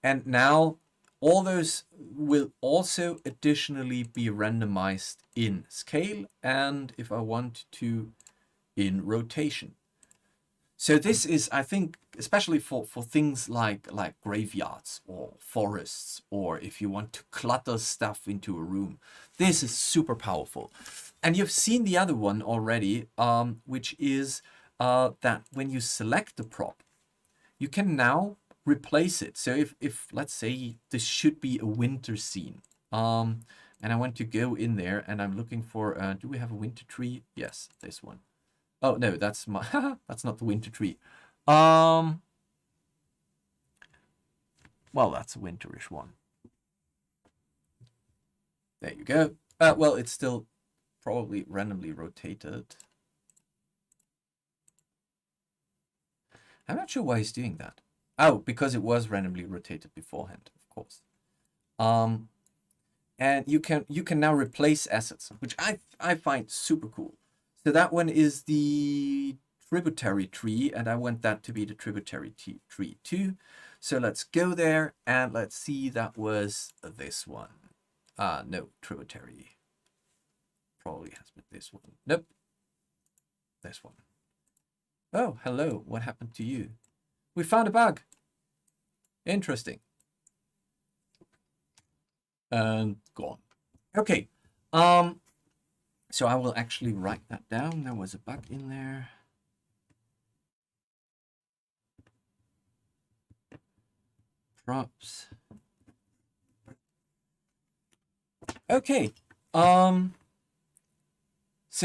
And now all those will also additionally be randomized in scale, and if I want to, in rotation. So this is, I think, especially for things like graveyards or forests, or if you want to clutter stuff into a room, this is super powerful. And you've seen the other one already, which is that when you select the prop, you can now replace it. So if let's say this should be a winter scene, and I want to go in there and I'm looking for, do we have a winter tree? Yes, this one. Oh no, that's my that's not the winter tree. Well, that's a winterish one. There you go. Well, it's still probably randomly rotated. I'm not sure why he's doing that. Oh, because it was randomly rotated beforehand, of course. And you can now replace assets, which I find super cool. So that one is the tributary tree, and I want that to be the tributary tree too. So let's go there and let's see, that was this one. No, tributary. Probably has been this one. Nope. This one. Oh, hello. What happened to you? We found a bug. Interesting. And gone. Okay. So I will actually write that down. There was a bug in there. Props. Okay. So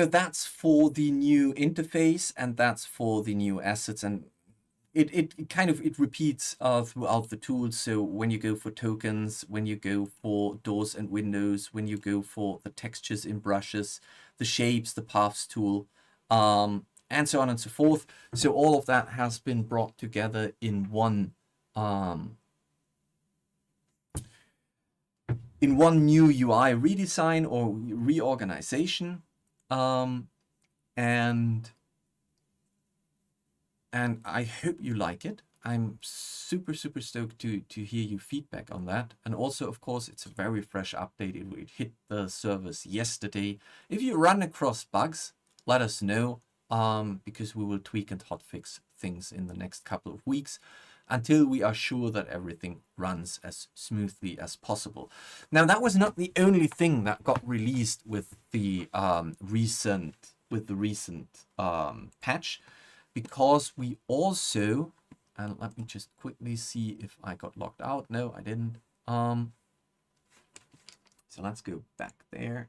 that's for the new interface, and that's for the new assets, and it kind of repeats throughout the tools. So when you go for tokens, when you go for doors and windows, when you go for the textures in brushes, the shapes, the paths tool, and so on and so forth. So all of that has been brought together in one new UI redesign or reorganization. And I hope you like it. I'm super stoked to hear your feedback on that. And also, of course, it's a very fresh update. It hit the servers yesterday. If you run across bugs, let us know, because we will tweak and hotfix things in the next couple of weeks. until we are sure that everything runs as smoothly as possible. Now, that was not the only thing that got released with the recent patch, because we also, and let me just quickly see if I got logged out. No, I didn't. So let's go back there.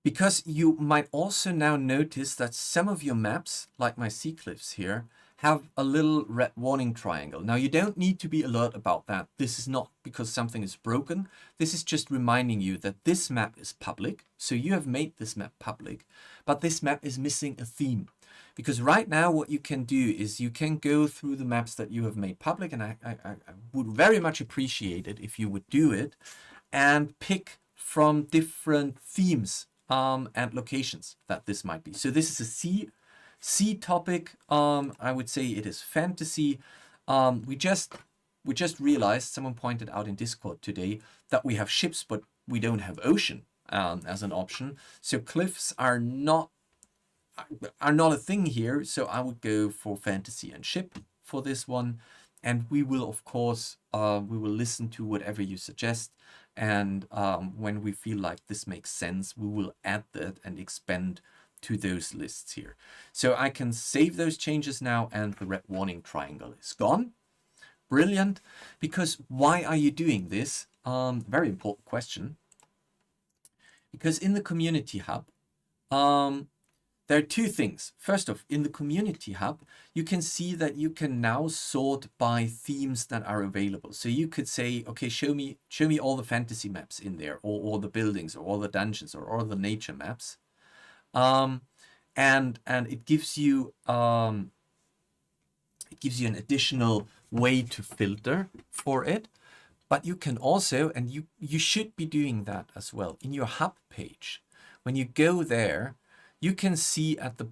Because you might also now notice that some of your maps, like my sea cliffs here, have a little red warning triangle. Now, you don't need to be alert about that. This is not because something is broken. This is just reminding you that this map is public. So you have made this map public, but this map is missing a theme. Because right now what you can do is you can go through the maps that you have made public, and I would very much appreciate it if you would do it, and pick from different themes and locations that this might be. So this is a sea topic. I would say it is fantasy. We just realized, someone pointed out in Discord today, that we have ships, but we don't have ocean as an option. So cliffs are not a thing here. So I would go for fantasy and ship for this one. And we will, of course, we will listen to whatever you suggest. And when we feel like this makes sense, we will add that and expand to those lists here. So I can save those changes now, and the red warning triangle is gone. Brilliant. Because why are you doing this? Very important question. Because in the community hub, there are two things. First off, in the community hub, you can see that you can now sort by themes that are available. So you could say, okay, show me all the fantasy maps in there, or all the buildings, or all the dungeons, or all the nature maps. And it gives you an additional way to filter for it. But you can also, and you should be doing that as well, in your hub page. When you go there, you can see at the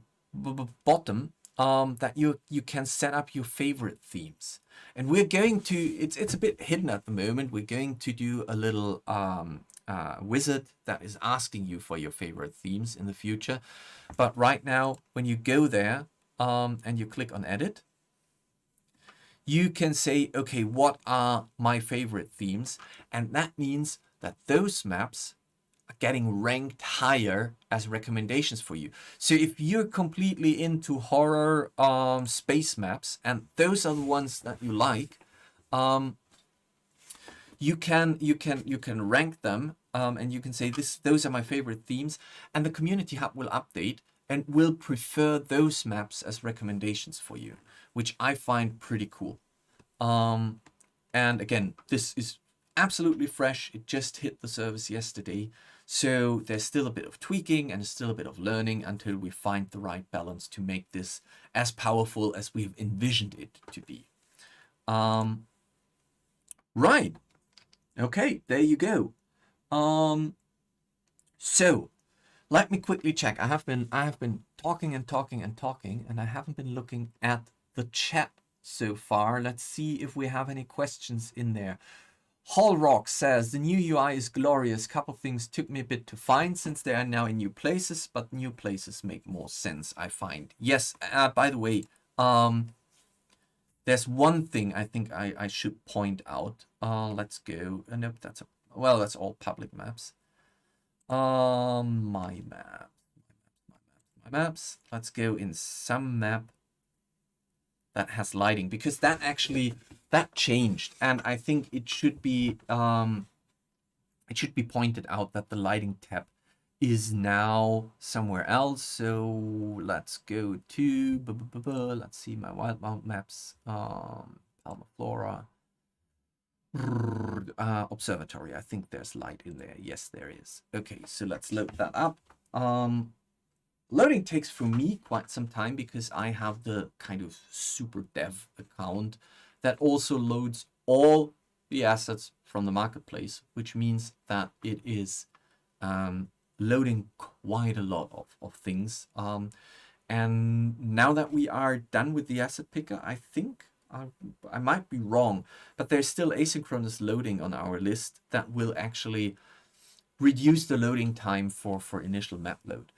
bottom that you can set up your favorite themes. And we're going to, it's a bit hidden at the moment. We're going to do a little wizard that is asking you for your favorite themes in the future. But right now, when you go there and you click on edit, you can say, okay, what are my favorite themes? And that means that those maps are getting ranked higher as recommendations for you. So if you're completely into horror space maps, and those are the ones that you like, you can rank them, and you can say those are my favorite themes, and the community hub will update and will prefer those maps as recommendations for you, which I find pretty cool. And again, this is absolutely fresh. It just hit the service yesterday. So there's still a bit of tweaking and still a bit of learning until we find the right balance to make this as powerful as we've envisioned it to be. Right. Okay, there you go. So let me quickly check. I have been talking and talking and talking, and I haven't been looking at the chat so far. Let's see if we have any questions in there. Hall Rock says the new UI is glorious. Couple things took me a bit to find since they are now in new places, but new places make more sense, I find. Yes, by the way, there's one thing I think I should point out. Let's go. Nope, that's all public maps. My maps. Let's go in some map that has lighting, because that changed, and I think it should be pointed out that the lighting tab is now somewhere else. So let's go to let's see my Wildmount maps, Palma Flora, Observatory. I think there's light in there. Yes, there is. Okay, so let's load that up. Loading takes for me quite some time because I have the kind of super dev account that also loads all the assets from the marketplace, which means that it is loading quite a lot of things. And now that we are done with the asset picker, I think I might be wrong, but there's still asynchronous loading on our list that will actually reduce the loading time for initial map load.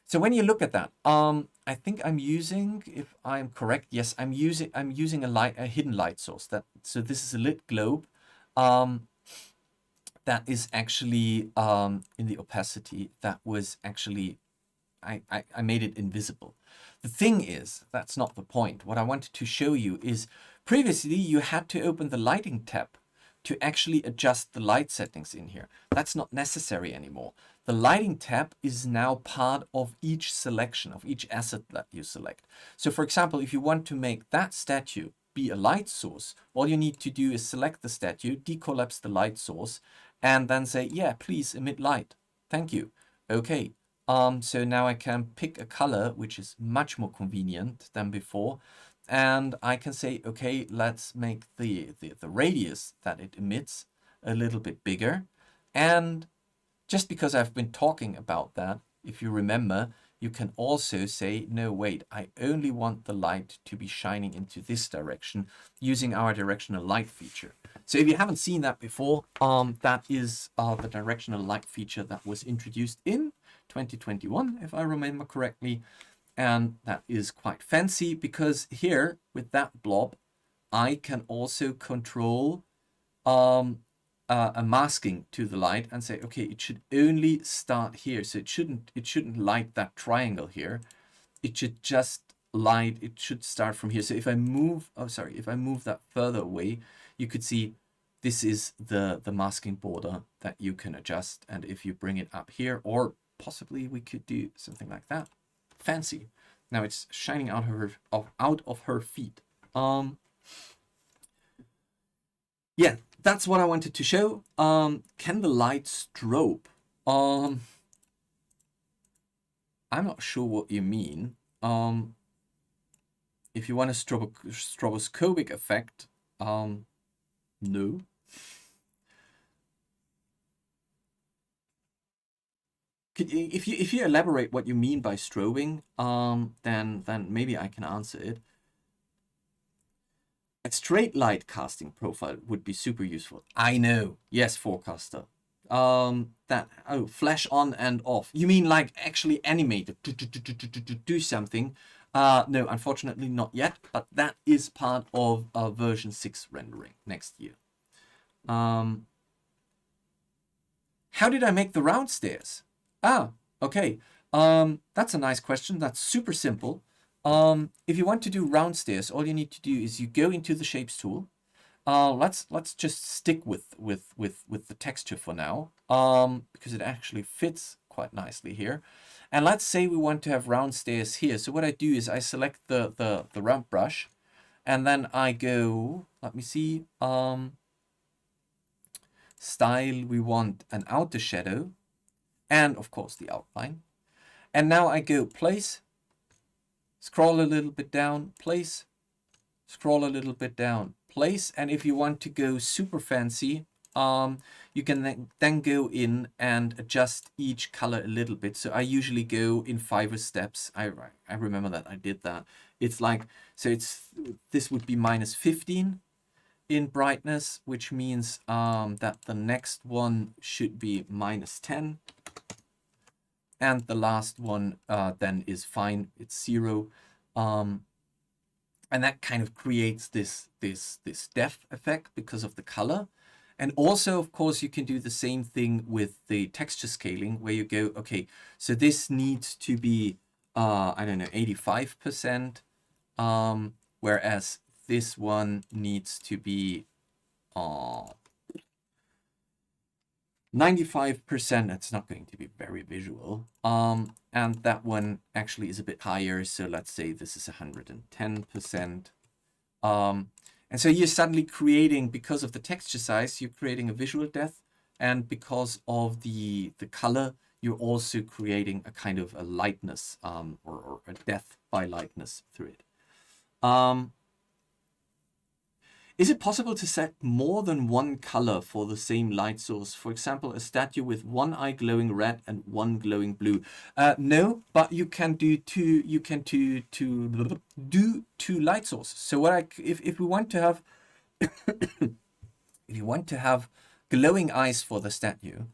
So when you look at that, I think I'm using, if I'm correct, yes, I'm using a hidden light source. So this is a lit globe that is actually in the opacity that was actually, I made it invisible. The thing is, that's not the point. What I wanted to show you is previously you had to open the lighting tab to actually adjust the light settings in here. That's not necessary anymore. The lighting tab is now part of each selection, of each asset that you select. So for example, if you want to make that statue be a light source, all you need to do is select the statue, decollapse the light source, and then say, yeah, please emit light. Thank you. Okay. So now I can pick a color, which is much more convenient than before. And I can say, okay, let's make the radius that it emits a little bit bigger. And just because I've been talking about that, if you remember, you can also say, no, wait, I only want the light to be shining into this direction using our directional light feature. So if you haven't seen that before, that is the directional light feature that was introduced in 2021, if I remember correctly. And that is quite fancy because here with that blob, I can also control a masking to the light and say, okay, it should only start here. So it shouldn't light that triangle here. It should just light, it should start from here. So if I move, if I move that further away, you could see this is the masking border that you can adjust. And if you bring it up here, or possibly we could do something like that. Fancy. Now it's shining out of her feet. Yeah, that's what I wanted to show. Can the light strobe? I'm not sure what you mean. If you want a stroboscopic effect, no. If you elaborate what you mean by strobing, then maybe I can answer it. A straight light casting profile would be super useful. I know. Yes, forecaster. Flash on and off. You mean like actually animate it, do something? No, unfortunately not yet, but that is part of version 6 rendering next year. How did I make the round stairs? Okay. That's a nice question. That's super simple. If you want to do round stairs, all you need to do is you go into the shapes tool. Let's just stick with the texture for now, because it actually fits quite nicely here. And let's say we want to have round stairs here. So what I do is I select the round brush, and then I go, let me see, style, we want an outer shadow, and of course the outline. And now I go place, scroll a little bit down, place, scroll a little bit down, place. And if you want to go super fancy, you can then go in and adjust each color a little bit. So I usually go in 5 steps. I remember that I did that. It's like, so this would be -15 in brightness, which means that the next one should be -10. And the last one then is fine, it's 0. And that kind of creates this depth effect because of the color. And also, of course, you can do the same thing with the texture scaling, where you go, okay, so this needs to be, I don't know, 85%, whereas this one needs to be 95%. That's not going to be very visual. And that one actually is a bit higher. So let's say this is 110%. And so you're suddenly creating, because of the texture size, you're creating a visual depth. And because of the color, you're also creating a kind of a lightness, or a depth by lightness through it. Is it possible to set more than one color for the same light source? For example, a statue with one eye glowing red and one glowing blue. No, but you can do two. You can do two light sources. So if we want to have, if you want to have glowing eyes for the statue,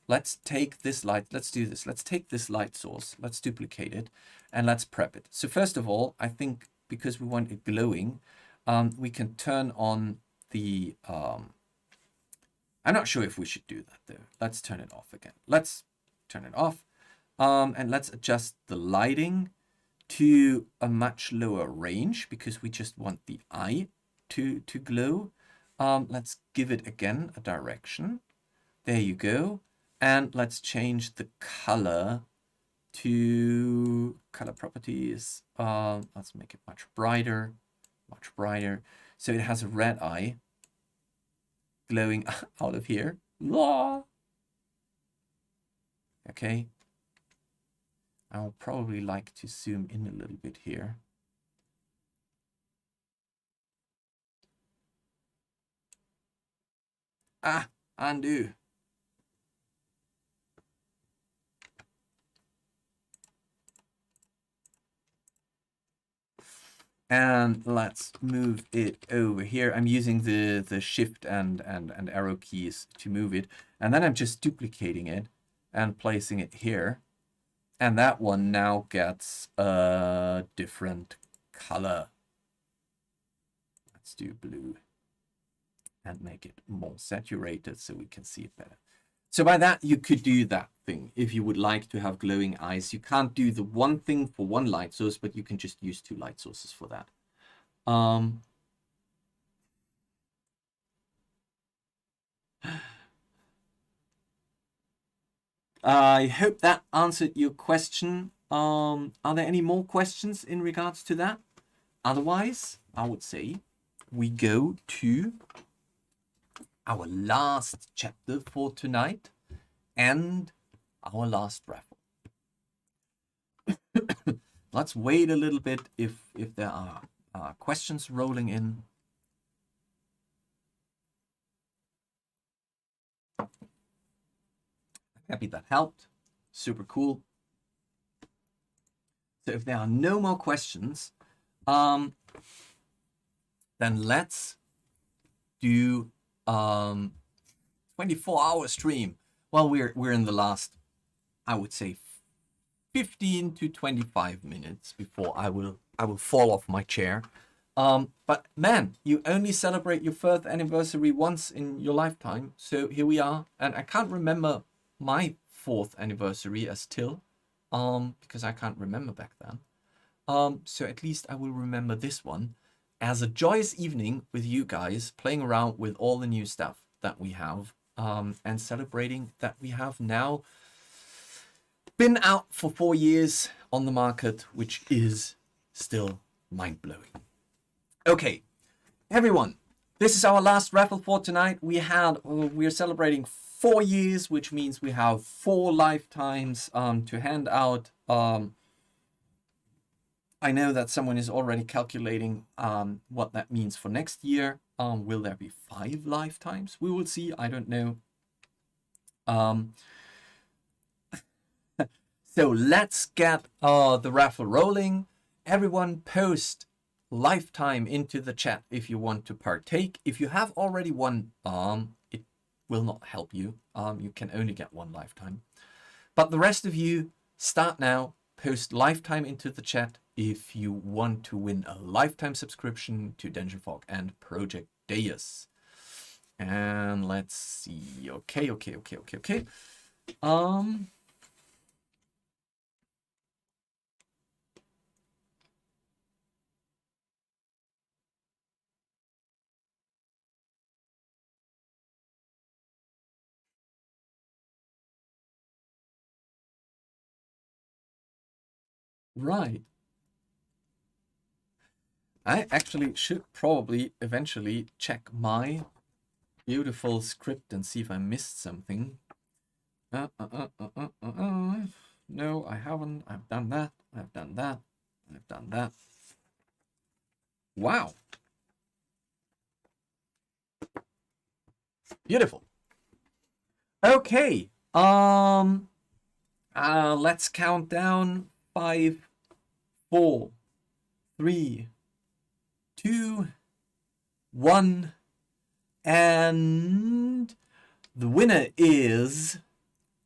let's take this light. Let's do this. Let's take this light source. Let's duplicate it and let's prep it. So first of all, I think because we want it glowing, we can turn on the, I'm not sure if we should do that though. Let's turn it off again. Let's turn it off. And let's adjust the lighting to a much lower range because we just want the eye to glow. Let's give it again a direction. There you go. And let's change the color to color properties. Let's make it much brighter, much brighter. So it has a red eye glowing out of here. Okay. I would probably like to zoom in a little bit here. Undo. And let's move it over here. I'm using the shift and arrow keys to move it. And then I'm just duplicating it and placing it here. And that one now gets a different color. Let's do blue and make it more saturated so we can see it better. So by that, you could do that thing if you would like to have glowing eyes. You can't do the one thing for one light source, but you can just use two light sources for that. I hope that answered your question. Are there any more questions in regards to that? Otherwise, I would say we go to our last chapter for tonight and our last raffle. Let's wait a little bit if there are questions rolling in. Happy that helped. Super cool. So if there are no more questions, then let's do 24-hour stream. Well, we're in the last, I would say, 15 to 25 minutes before I will fall off my chair. But man, you only celebrate your 4th anniversary once in your lifetime. So here we are, and I can't remember my 4th anniversary as till, because I can't remember back then. So at least I will remember this one as a joyous evening with you guys, playing around with all the new stuff that we have, and celebrating that we have now been out for 4 years on the market, which is still mind-blowing. Okay, everyone, this is our last raffle for tonight. We're celebrating 4 years, which means we have 4 lifetimes to hand out. I know that someone is already calculating what that means for next year. Will there be 5 lifetimes? We will see. I don't know. So let's get the raffle rolling. Everyone post lifetime into the chat if you want to partake. If you have already won, it will not help you. You can only get 1 lifetime. But the rest of you, start now. Post lifetime into the chat if you want to win a lifetime subscription to DGNFOG and Project Deus. And let's see. Okay. Right. I actually should probably eventually check my beautiful script and see if I missed something. No, I haven't. I've done that. I've done that. I've done that. Wow. Beautiful. Okay. Let's count down. 5, 4, 3, 2, 1, and The winner is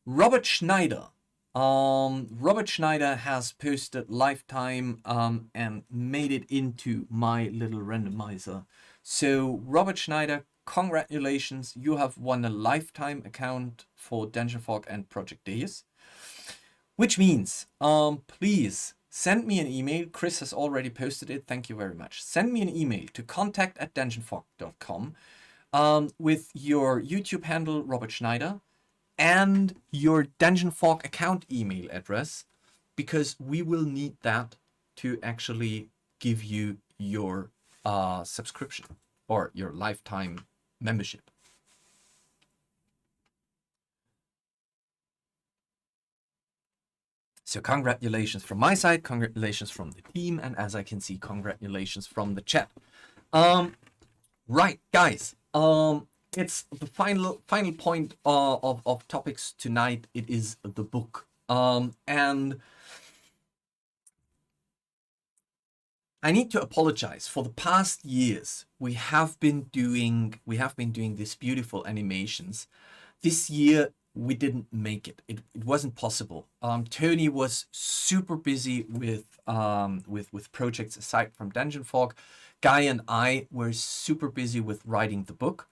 Robert Schneider. Robert Schneider has posted lifetime and made it into my little randomizer. So Robert Schneider, congratulations, you have won a lifetime account for DGNFOG and Project Deus. Which means, please send me an email. Chris has already posted it. Thank you very much. Send me an email to contact@dungeonfog.com with your YouTube handle, Robert Schneider, and your DGNFOG account email address, because we will need that to actually give you your subscription or your lifetime membership. So congratulations from my side, congratulations from the team, and as I can see, congratulations from the chat. Right, guys. It's the final point of topics tonight. It is the book, and I need to apologize. For the past years, we have been doing these beautiful animations. This year we didn't make it. It wasn't possible. Tony was super busy with projects aside from DGNFOG. Guy and I were super busy with writing the book.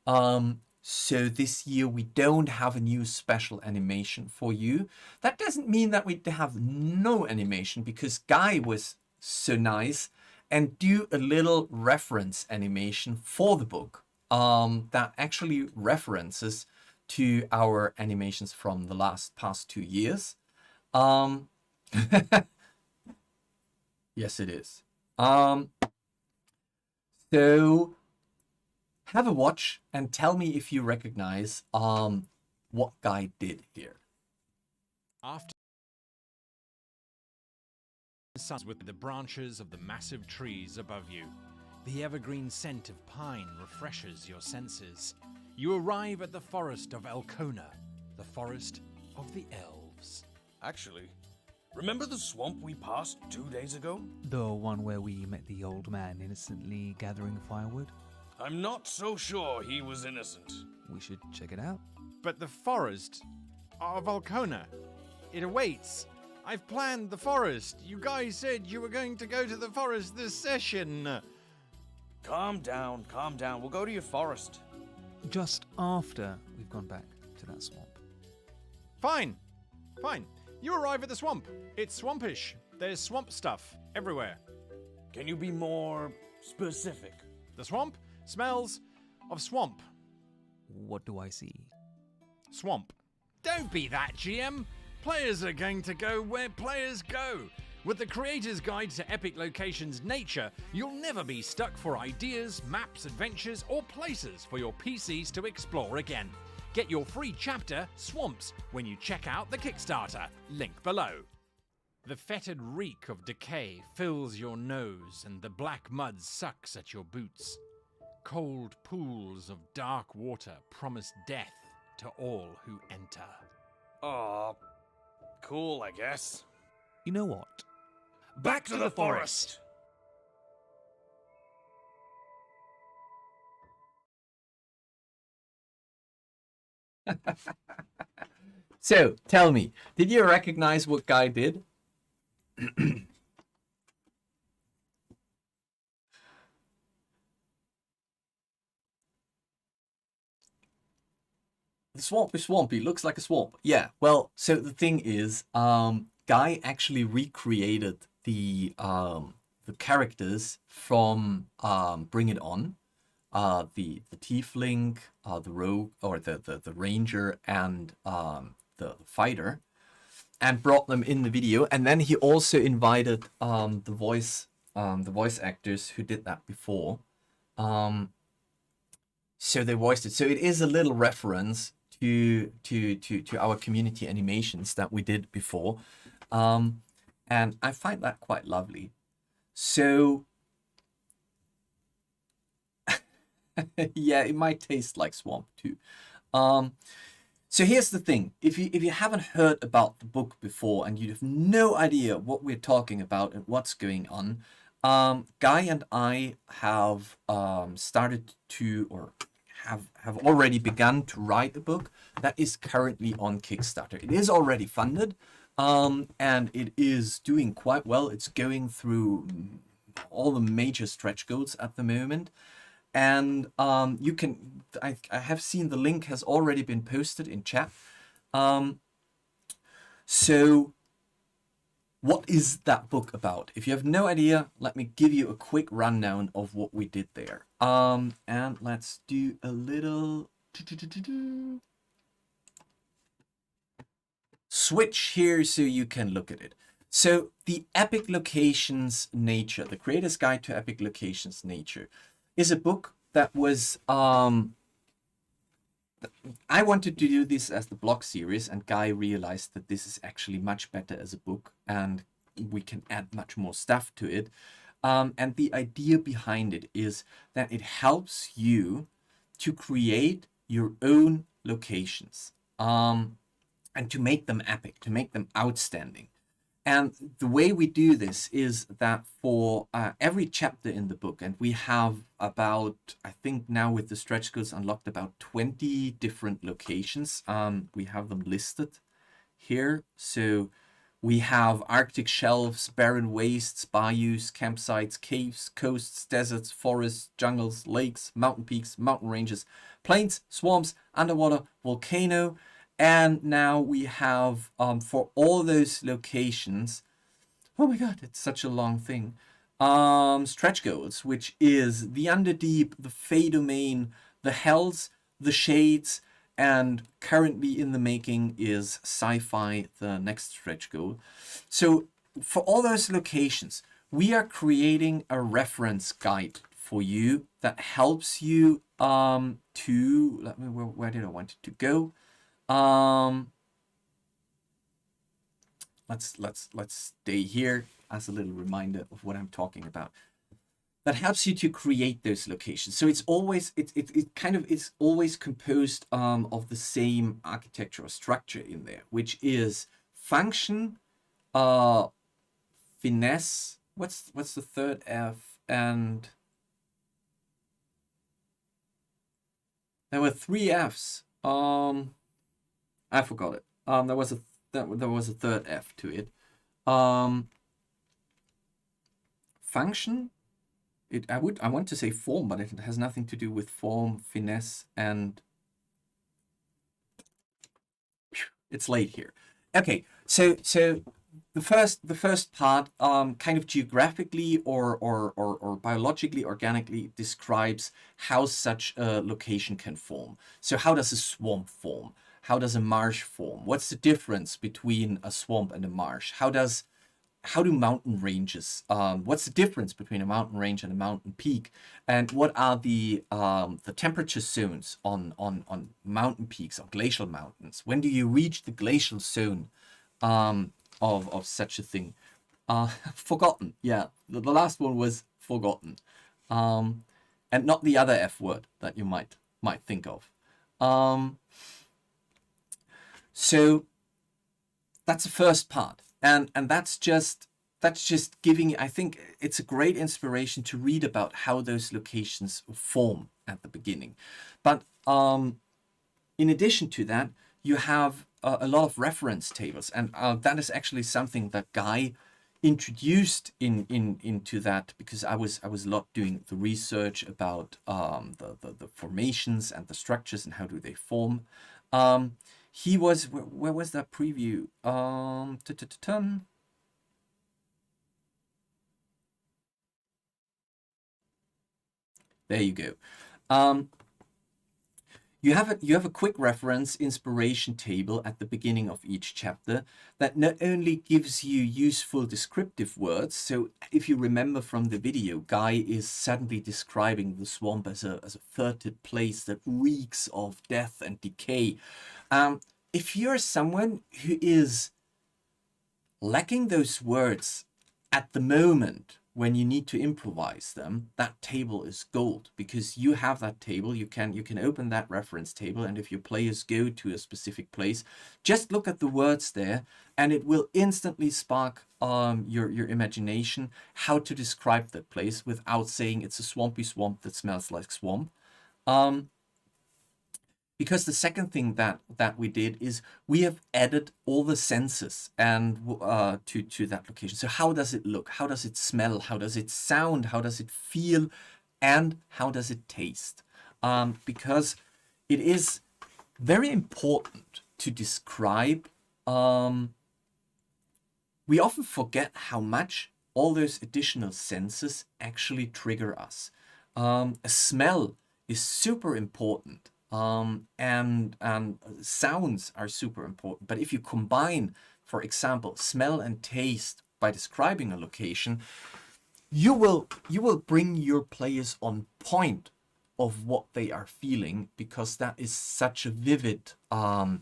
So this year we don't have a new special animation for you. That doesn't mean that we have no animation, because Guy was so nice and do a little reference animation for the book that actually references to our animations from the past 2 years. Yes, it is. So have a watch and tell me if you recognize what Guy did here. After suns with the branches of the massive trees above you, the evergreen scent of pine refreshes your senses. You arrive at the forest of Elkona, the forest of the elves. Actually, remember the swamp we passed 2 days ago? The one where we met the old man innocently gathering firewood? I'm not so sure he was innocent. We should check it out. But the forest of Elkona, it awaits. I've planned the forest. You guys said you were going to go to the forest this session. Calm down, calm down. We'll go to your forest. Just after we've gone back to that swamp. Fine. You arrive at the swamp. It's swampish. There's swamp stuff everywhere. Can you be more specific? The swamp smells of swamp. What do I see? Swamp. Don't be that, GM. Players are going to go where players go. With the Creator's Guide to Epic Locations Nature, you'll never be stuck for ideas, maps, adventures, or places for your PCs to explore again. Get your free chapter, Swamps, when you check out the Kickstarter. Link below. The fetid reek of decay fills your nose, and the black mud sucks at your boots. Cold pools of dark water promise death to all who enter. Aw, cool, I guess. You know what? Back to the forest! So, tell me, did you recognize what Guy did? The swamp is swampy, looks like a swamp. Yeah, well, so the thing is, Guy actually recreated the characters from Bring It On, the tiefling, the rogue, or the ranger, and the fighter, and brought them in the video. And then he also invited the voice actors who did that before. So they voiced it. So it is a little reference to our community animations that we did before. And I find that quite lovely. So yeah, it might taste like swamp too. So here's the thing. If you haven't heard about the book before and you have no idea what we're talking about and what's going on, Guy and I have started to, or have already begun to write a book that is currently on Kickstarter. It is already funded, and it is doing quite well. It's going through all the major stretch goals at the moment. And you can, I have seen the link has already been posted in chat. So what is that book about? If you have no idea, let me give you a quick rundown of what we did there. And let's do a little switch here so you can look at it. So the Epic Locations Nature, the Creator's Guide to Epic Locations Nature, is a book that was I wanted to do this as the blog series, and Guy realized that this is actually much better as a book and we can add much more stuff to it. And the idea behind it is that it helps you to create your own locations and to make them epic, to make them outstanding. And the way we do this is that for every chapter in the book, and we have about, I think now with the stretch goals unlocked, about 20 different locations. We have them listed here. So we have Arctic shelves, barren wastes, bayous, campsites, caves, coasts, deserts, forests, jungles, lakes, mountain peaks, mountain ranges, plains, swamps, underwater, volcano. And now we have, for all those locations, oh my god, it's such a long thing, stretch goals, which is the Underdeep, the Fey Domain, the Hells, the Shades, and currently in the making is Sci-Fi, the next stretch goal. So for all those locations, we are creating a reference guide for you that helps you to, where did I want it to go? Let's stay here as a little reminder of what I'm talking about. That helps you to create those locations. So it's always it kind of is always composed of the same architectural structure in there, which is function, finesse. What's the third F? And there were 3 Fs. I forgot it. There was a third F to it. Function. I want to say form, but it has nothing to do with form, finesse, and it's late here. Okay, so the first part kind of geographically or biologically, organically describes how such a location can form. So how does a swamp form? How does a marsh form? What's the difference between a swamp and a marsh? How do mountain ranges? What's the difference between a mountain range and a mountain peak? And what are the temperature zones on mountain peaks, on glacial mountains? When do you reach the glacial zone of such a thing? Forgotten. Yeah, the last one was forgotten, and not the other F word that you might think of. So that's the first part, and that's just giving, I think it's a great inspiration to read about how those locations form at the beginning. But in addition to that, you have a lot of reference tables, and that is actually something that Guy introduced into that, because I was a lot doing the research about the formations and the structures and how do they form. He was, where was that preview? There you go. You have a quick reference inspiration table at the beginning of each chapter that not only gives you useful descriptive words. So if you remember from the video, Guy is suddenly describing the swamp as a fertile place that reeks of death and decay. If you're someone who is lacking those words at the moment when you need to improvise them, that table is gold, because you have that table. You can open that reference table, and if your players go to a specific place, just look at the words there, and it will instantly spark your imagination how to describe that place without saying it's a swampy swamp that smells like swamp. because the second thing that we did is we have added all the senses and to that location. So how does it look? How does it smell? How does it sound? How does it feel? And how does it taste? Because it is very important to describe. We often forget how much all those additional senses actually trigger us. A smell is super important. And sounds are super important. But if you combine, for example, smell and taste by describing a location, you will bring your players on point of what they are feeling, because that is such a vivid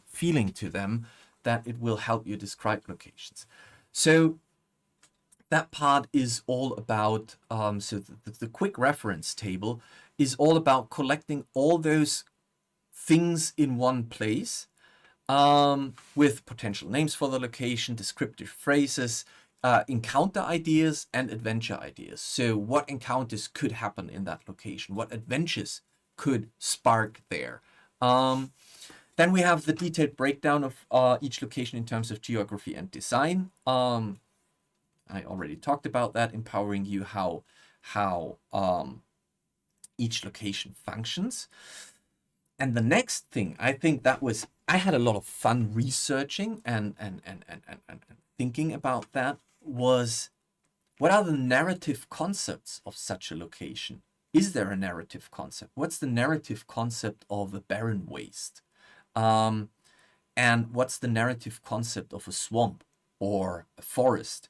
feeling to them that it will help you describe locations. So that part is all about, so the quick reference table is all about collecting all those things in one place, with potential names for the location, descriptive phrases, encounter ideas, and adventure ideas. So what encounters could happen in that location? What adventures could spark there? Then we have the detailed breakdown of each location in terms of geography and design. I already talked about that, empowering you how each location functions. And the next thing, I think I had a lot of fun researching and thinking about that, was what are the narrative concepts of such a location? Is there a narrative concept? What's the narrative concept of a barren waste? And what's the narrative concept of a swamp or a forest?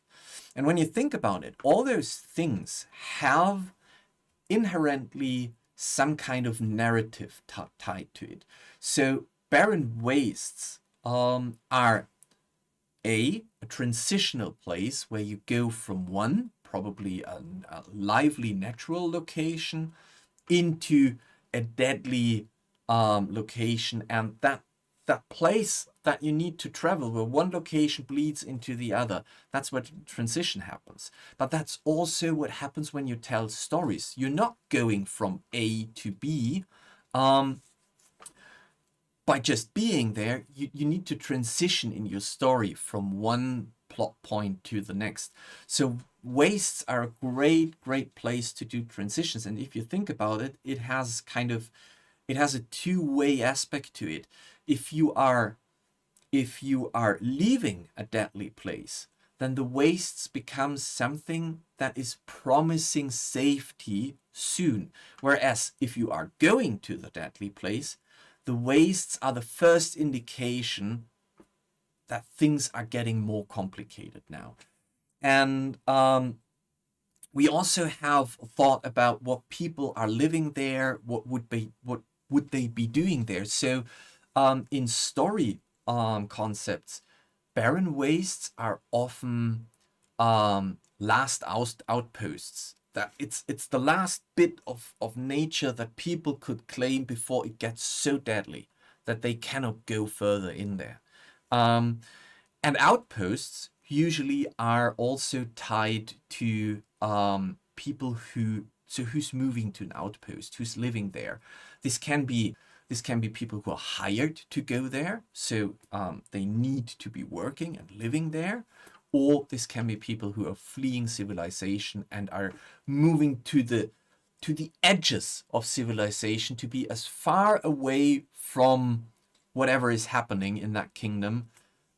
And when you think about it, all those things have inherently some kind of narrative tied to it. So barren wastes are a transitional place where you go from one, probably a lively natural location, into a deadly location, and that place that you need to travel, where one location bleeds into the other, that's where transition happens. But that's also what happens when you tell stories. You're not going from A to B by just being there. You need to transition in your story from one plot point to the next. So wastes are a great place to do transitions. And if you think about it, it has a two-way aspect to it. If you are leaving a deadly place, then the wastes become something that is promising safety soon. Whereas if you are going to the deadly place, the wastes are the first indication that things are getting more complicated now. And we also have thought about what people are living there, what would they be doing there. So in story concepts, barren wastes are often last outposts. That it's the last bit of nature that people could claim before it gets so deadly that they cannot go further in there. And outposts usually are also tied to people who's moving to an outpost, who's living there. This can be people who are hired to go there, so they need to be working and living there. Or this can be people who are fleeing civilization and are moving to the edges of civilization to be as far away from whatever is happening in that kingdom,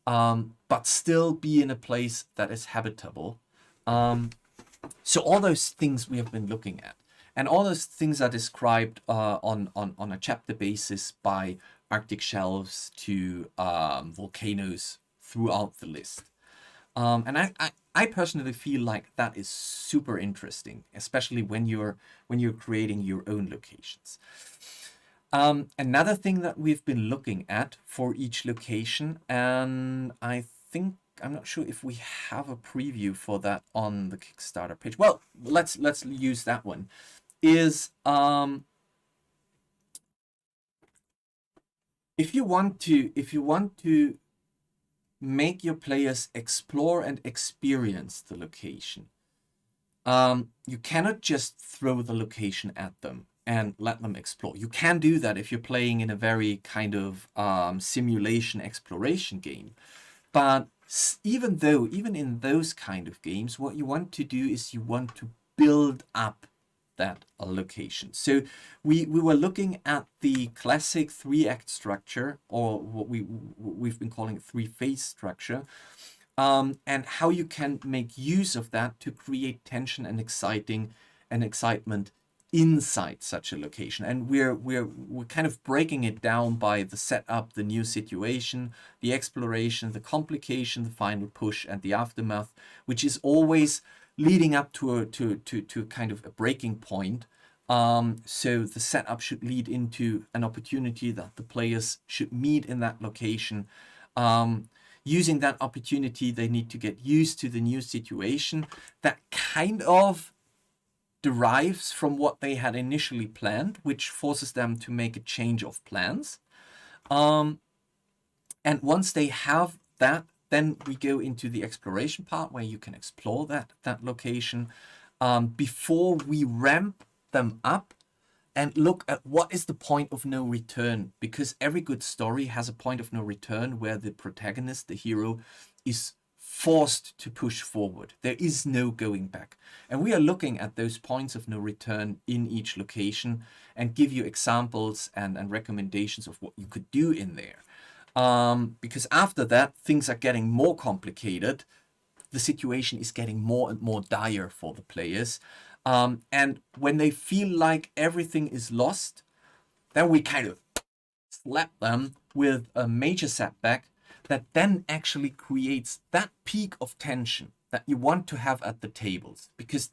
but still be in a place that is habitable. So all those things we have been looking at. And all those things are described on a chapter basis, by Arctic shelves to volcanoes throughout the list. And I personally feel like that is super interesting, especially when you're creating your own locations. Another thing that we've been looking at for each location, and I'm not sure if we have a preview for that on the Kickstarter page. Well, let's use that one. Is if you want to make your players explore and experience the location, you cannot just throw the location at them. and let them explore. You can do that if you're playing in a very kind of simulation exploration game. But even in those kind of games, what you want to do is you want to build up that location. So we were looking at the classic 3-act structure, or what we've been calling 3-phase structure, and how you can make use of that to create tension and excitement inside such a location. And we're kind of breaking it down by the setup, the new situation, the exploration, the complication, the final push, and the aftermath, which is always leading up to a kind of a breaking point. So the setup should lead into an opportunity that the players should meet in that location. Using that opportunity, they need to get used to the new situation that kind of derives from what they had initially planned, which forces them to make a change of plans. And once they have that, then we go into the exploration part where you can explore that location before we ramp them up and look at what is the point of no return, because every good story has a point of no return where the protagonist, the hero, is forced to push forward. There is no going back. And we are looking at those points of no return in each location and give you examples and recommendations of what you could do in there. Because after that, things are getting more complicated. The situation is getting more and more dire for the players. And when they feel like everything is lost, then we kind of slap them with a major setback that then actually creates that peak of tension that you want to have at the tables. Because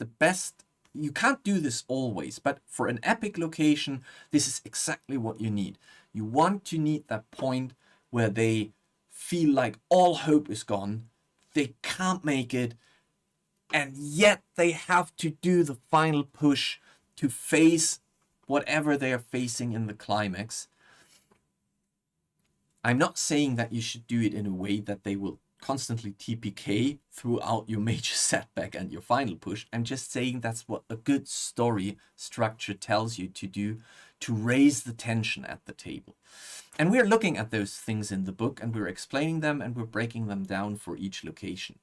you can't do this always, but for an epic location, this is exactly what you need. You want to need that point where they feel like all hope is gone, they can't make it, and yet they have to do the final push to face whatever they are facing in the climax. I'm not saying that you should do it in a way that they will constantly TPK throughout your major setback and your final push. I'm just saying that's what a good story structure tells you to do to raise the tension at the table. And we're looking at those things in the book, and we're explaining them, and we're breaking them down for each location.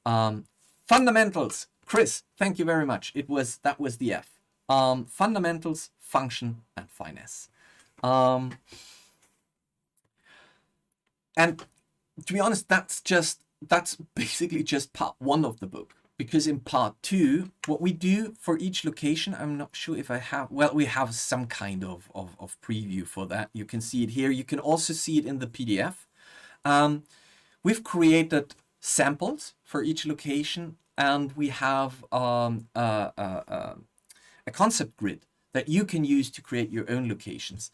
Fundamentals. Chris, thank you very much. That was the F. Fundamentals, function, and finesse. And to be honest, that's basically just part 1 of the book. Because in part 2, what we do for each location, I'm not sure if I have, well, we have some kind of preview for that. You can see it here. You can also see it in the PDF. We've created samples for each location, and we have a concept grid that you can use to create your own locations.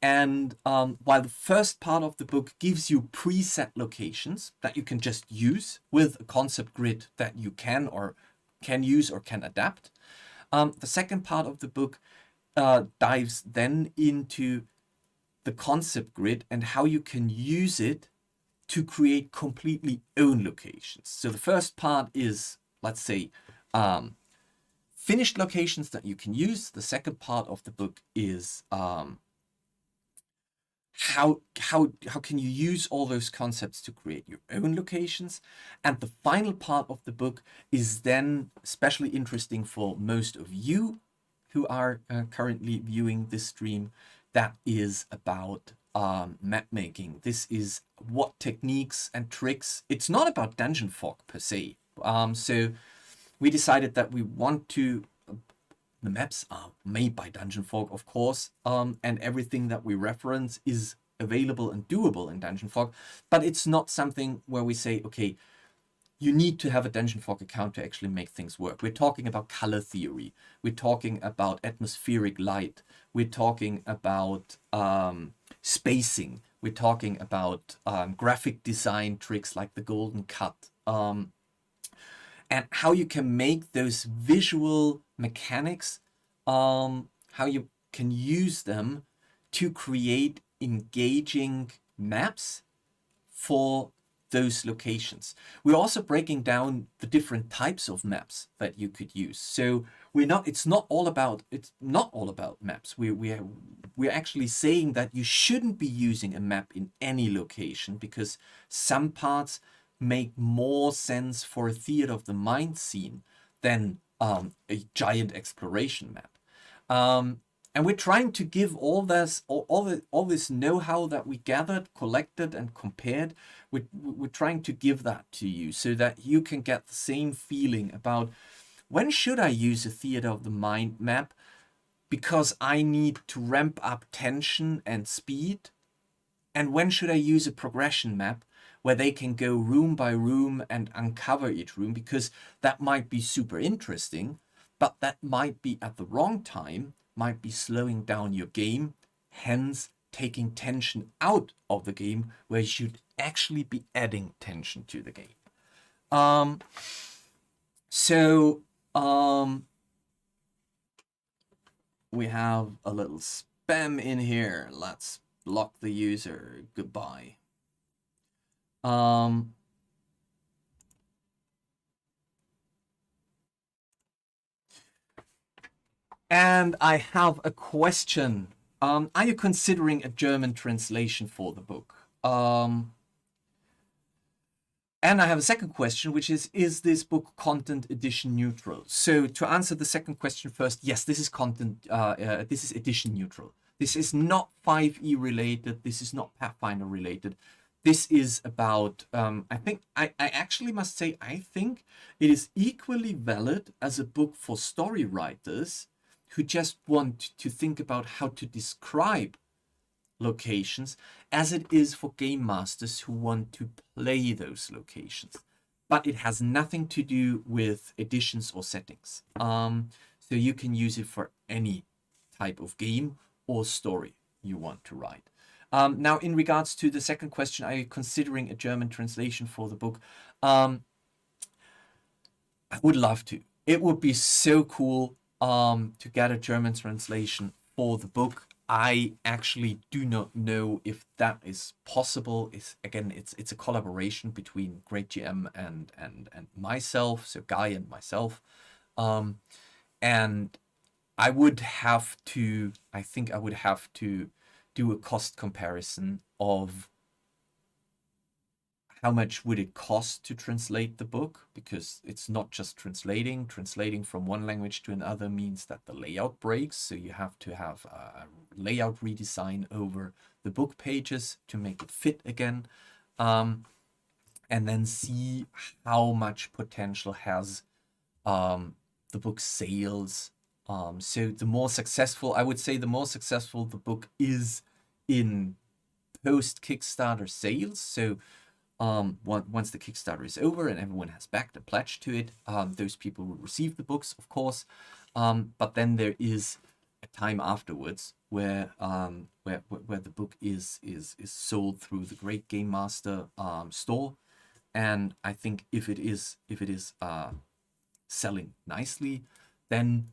And while the first part of the book gives you preset locations that you can just use with a concept grid that you can use or can adapt, the second part of the book dives then into the concept grid and how you can use it to create completely own locations. So the first part is, let's say, finished locations that you can use. The second part of the book is how can you use all those concepts to create your own locations. And the final part of the book is then especially interesting for most of you who are currently viewing this stream. That is about map making. This is what techniques and tricks. It's not about Dungeon Fog per se. So we decided that we want to. The maps are made by Dungeon Fog, of course, and everything that we reference is available and doable in Dungeon Fog, but it's not something where we say, okay, you need to have a Dungeon Fog account to actually make things work. We're talking about color theory. We're talking about atmospheric light. We're talking about spacing. We're talking about graphic design tricks like the golden cut, and how you can make those visual mechanics, how you can use them to create engaging maps for those locations. We're also breaking down the different types of maps that you could use. So it's not all about maps. We're actually saying that you shouldn't be using a map in any location, because some parts make more sense for a theater of the mind scene than a giant exploration map. And we're trying to give all this know-how that we gathered, collected, and compared. We're trying to give that to you so that you can get the same feeling about, when should I use a theater of the mind map because I need to ramp up tension and speed? And when should I use a progression map where they can go room by room and uncover each room, because that might be super interesting, but that might be at the wrong time, might be slowing down your game, hence taking tension out of the game where you should actually be adding tension to the game. We have a little spam in here. Let's block the user. Goodbye. And I have a question. Are you considering a German translation for the book? And I have a second question, which is this book content edition neutral? So to answer the second question first, yes, this is content, this is edition neutral. This is not 5e related. This is not Pathfinder related. This is about, I actually must say, I think it is equally valid as a book for story writers who just want to think about how to describe locations, as it is for game masters who want to play those locations. But it has nothing to do with editions or settings. So you can use it for any type of game or story you want to write. Now, in regards to the second question, are you considering a German translation for the book? I would love to. It would be so cool to get a German translation for the book. I actually do not know if that is possible. It's a collaboration between Great GM and myself, so Guy and myself. And I would have to, I think I would have to do a cost comparison of how much would it cost to translate the book, because it's not just translating. Translating from one language to another means that the layout breaks, so you have to have a layout redesign over the book pages to make it fit again, and then see how much potential has the book sales. So the more successful, I would say the more successful the book is in post Kickstarter sales, so once the Kickstarter is over and everyone has backed a pledge to it, those people will receive the books, of course. But then there is a time afterwards where the book is sold through the Great Game Master store, and I think if it is selling nicely, then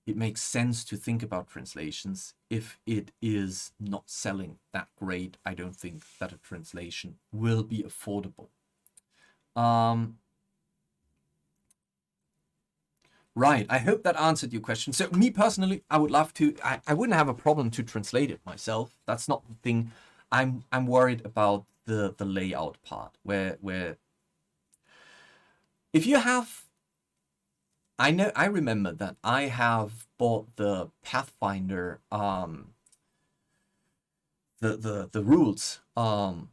it makes sense to think about translations. If it is not selling that great, I don't think that a translation will be affordable. Right, I hope that answered your question. So me personally, I would love to, I wouldn't have a problem to translate it myself. That's not the thing. I'm worried about the layout part, where if you have, I remember that I have bought the Pathfinder, the rules, the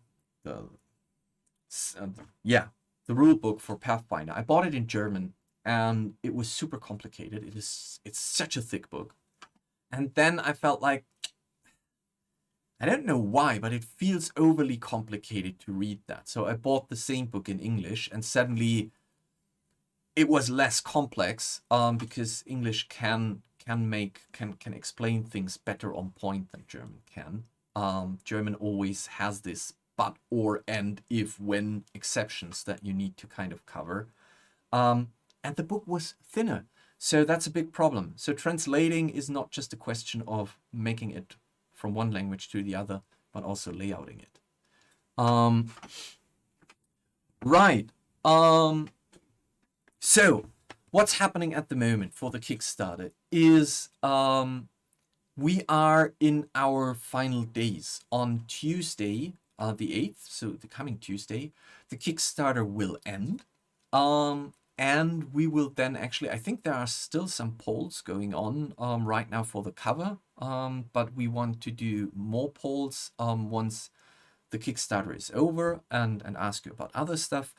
rule book for Pathfinder. I bought it in German, and it was super complicated. It's such a thick book, and then I felt like, I don't know why, but it feels overly complicated to read that. So I bought the same book in English, and suddenly it was less complex, because English can explain things better on point than German can. German always has this but, or, and, if, when exceptions that you need to kind of cover. And the book was thinner, so that's a big problem. So translating is not just a question of making it from one language to the other, but also layouting it. Right. So, what's happening at the moment for the Kickstarter is we are in our final days. On Tuesday, the 8th, so the coming Tuesday, the Kickstarter will end. And we will then actually, I think there are still some polls going on right now for the cover, but we want to do more polls once the Kickstarter is over and ask you about other stuff.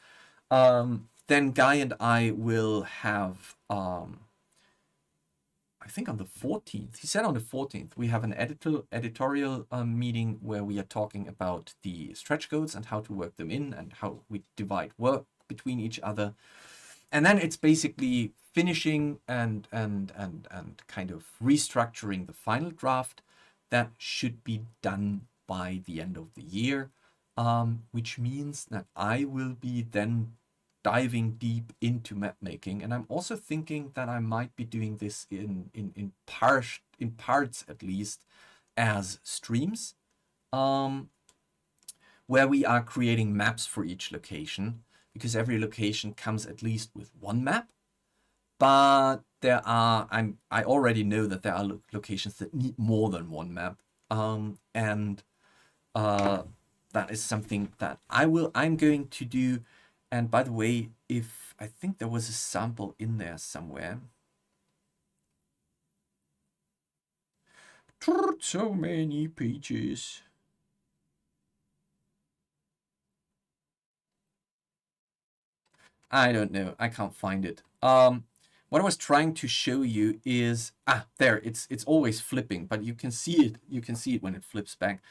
Then Guy and I will have, I think on the 14th, he said on the 14th, we have an editorial meeting where we are talking about the stretch goals and how to work them in and how we divide work between each other. And then it's basically finishing and kind of restructuring the final draft that should be done by the end of the year, which means that I will be then diving deep into map making. And I'm also thinking that I might be doing this in parts at least as streams, where we are creating maps for each location, because every location comes at least with one map. But there are, I already know that there are locations that need more than one map. And that is something that I'm going to do. And by the way, I think there was a sample in there somewhere. So many pages. I don't know. I can't find it. What I was trying to show you is there. It's always flipping, but you can see it. You can see it when it flips back.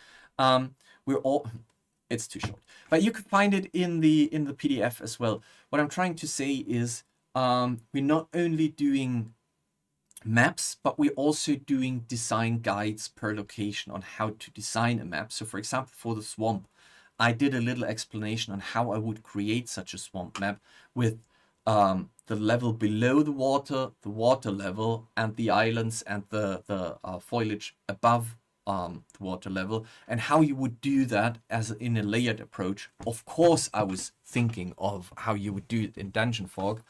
It's too short, but you can find it in the PDF as well. What I'm trying to say is we're not only doing maps, but we're also doing design guides per location on how to design a map. So for example, for the swamp, I did a little explanation on how I would create such a swamp map with the level below the water level, and the islands and the foliage above the water level, and how you would do that as in a layered approach. Of course, I was thinking of how you would do it in DGNFOG,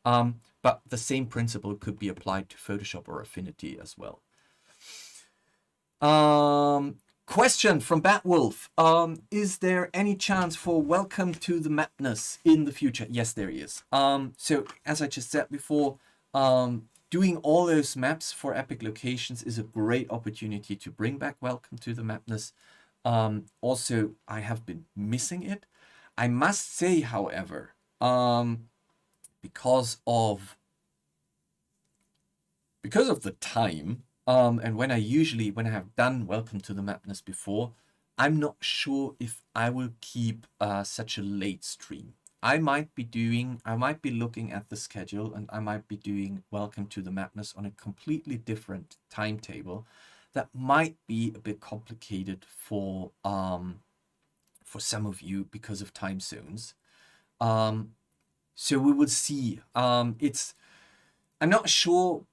but the same principle could be applied to Photoshop or Affinity as well. Question from Batwolf. Is there any chance for Welcome to the Madness in the future? Yes, there is. So as I just said before, doing all those maps for epic locations is a great opportunity to bring back Welcome to the Madness. Also, I have been missing it. I must say, however, because of the time, and when I have done Welcome to the Madness before, I'm not sure if I will keep such a late stream. I might be looking at the schedule, and I might be doing Welcome to the Madness on a completely different timetable. That might be a bit complicated for some of you because of time zones. So we will see. I'm not sure,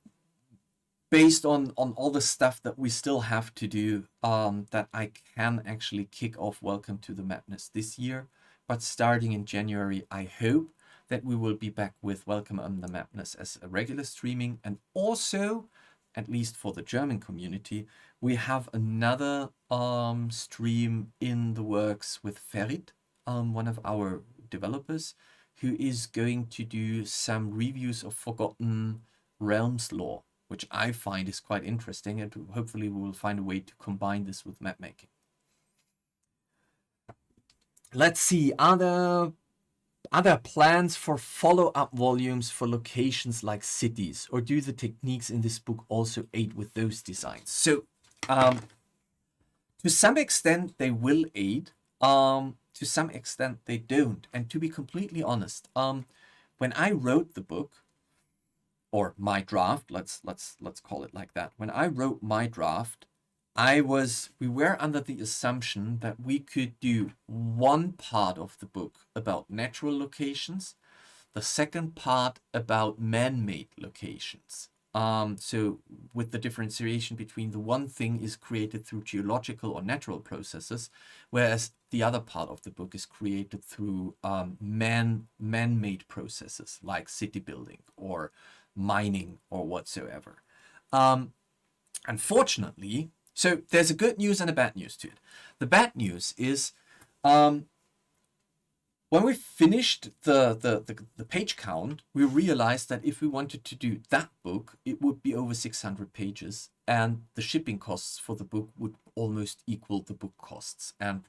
based on all the stuff that we still have to do, that I can actually kick off Welcome to the Madness this year. But starting in January, I hope that we will be back with Welcome on the Madness as a regular streaming. And also, at least for the German community, we have another stream in the works with Ferit, one of our developers, who is going to do some reviews of Forgotten Realms lore, which I find is quite interesting, and hopefully we will find a way to combine this with map making. Let's see, are there plans for follow-up volumes for locations like cities, or do the techniques in this book also aid with those designs? So, to some extent they will aid, to some extent they don't. And to be completely honest, when I wrote the book, or my draft, let's call it like that. When I wrote my draft, we were under the assumption that we could do one part of the book about natural locations, the second part about man-made locations. So with the differentiation between the one thing is created through geological or natural processes, whereas the other part of the book is created through man-made processes like city building or mining or whatsoever. Unfortunately, so there's a good news and a bad news to it. The bad news is when we finished the page count, we realized that if we wanted to do that book, it would be over 600 pages, and the shipping costs for the book would almost equal the book costs. And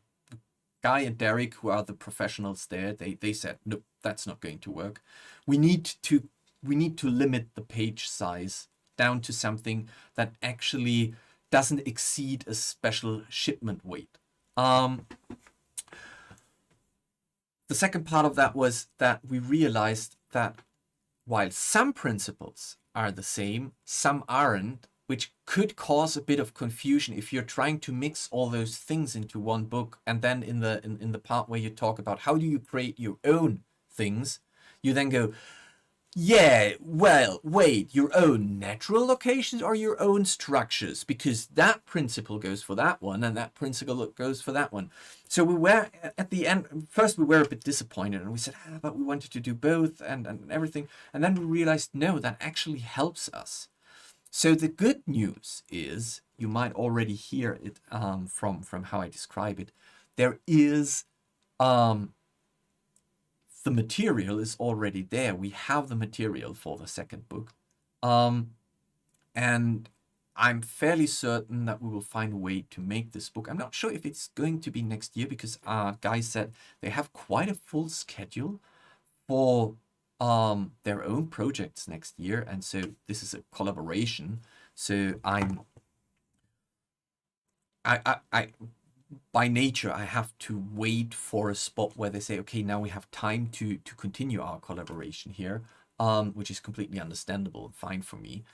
Guy and Derek, who are the professionals there, they said, no, that's not going to work. We need to limit the page size down to something that actually doesn't exceed a special shipment weight. The second part of that was that we realized that while some principles are the same, some aren't, which could cause a bit of confusion if you're trying to mix all those things into one book. And then in the part where you talk about how do you create your own things, you then go, yeah, well, wait, your own natural locations or your own structures, because that principle goes for that one and that principle goes for that one. So we were at the end, first we were a bit disappointed and we said, but we wanted to do both and everything. And then we realized, no, that actually helps us. So the good news is, you might already hear it from how I describe it, there is the material is already there. We have the material for the second book. And I'm fairly certain that we will find a way to make this book. I'm not sure if it's going to be next year because guys said they have quite a full schedule for their own projects next year. And so this is a collaboration. So by nature, I have to wait for a spot where they say, okay, now we have time to continue our collaboration here, which is completely understandable and fine for me.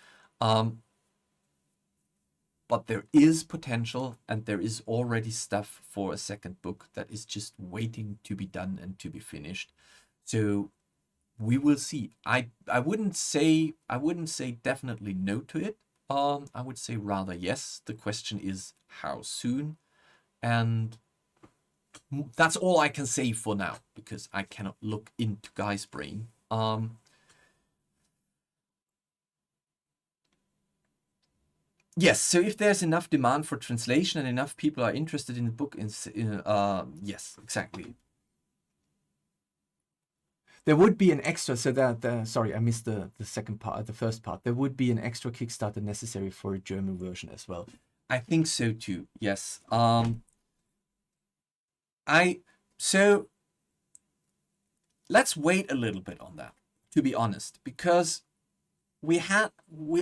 But there is potential and there is already stuff for a second book that is just waiting to be done and to be finished. So we will see. I wouldn't say definitely no to it. I would say rather yes. The question is how soon. And that's all I can say for now, because I cannot look into Guy's brain. Yes, so if there's enough demand for translation and enough people are interested in the book, yes, exactly. There would be an extra, so that, sorry, I missed the second part, the first part. There would be an extra Kickstarter necessary for a German version as well. I think so too, yes. So let's wait a little bit on that, to be honest, because we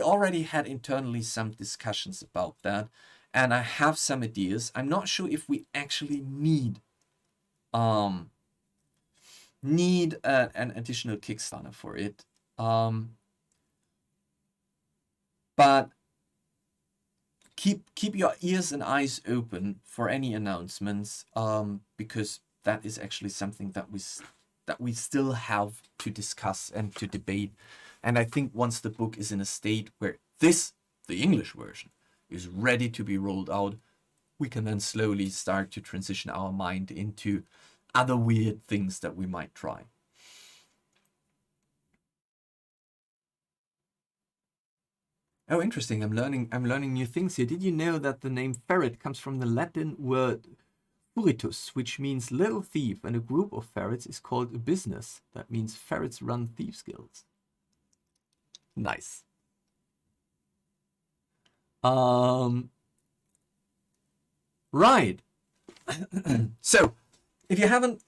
already had internally some discussions about that, and I have some ideas. I'm not sure if we actually need an additional Kickstarter for it, but keep your ears and eyes open for any announcements, because that is actually something that we still have to discuss and to debate. And I think once the book is in a state where the English version, is ready to be rolled out, we can then slowly start to transition our mind into other weird things that we might try. Oh, interesting. I'm learning new things here. Did you know that the name ferret comes from the Latin word furitus, which means little thief, and a group of ferrets is called a business? That means ferrets run thieves' guilds. Nice. Right. So, if you haven't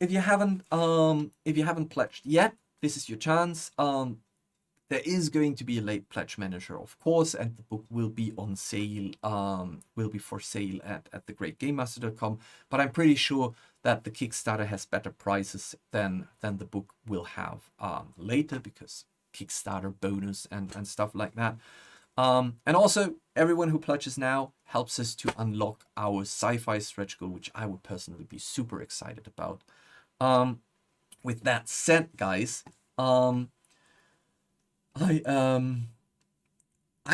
pledged yet, this is your chance. There is going to be a late pledge manager, of course, and the book will be on sale, will be for sale at thegreatgamemaster.com. But I'm pretty sure that the Kickstarter has better prices than the book will have later, because Kickstarter bonus and stuff like that. And also, everyone who pledges now helps us to unlock our sci-fi stretch goal, which I would personally be super excited about. With that said, guys, I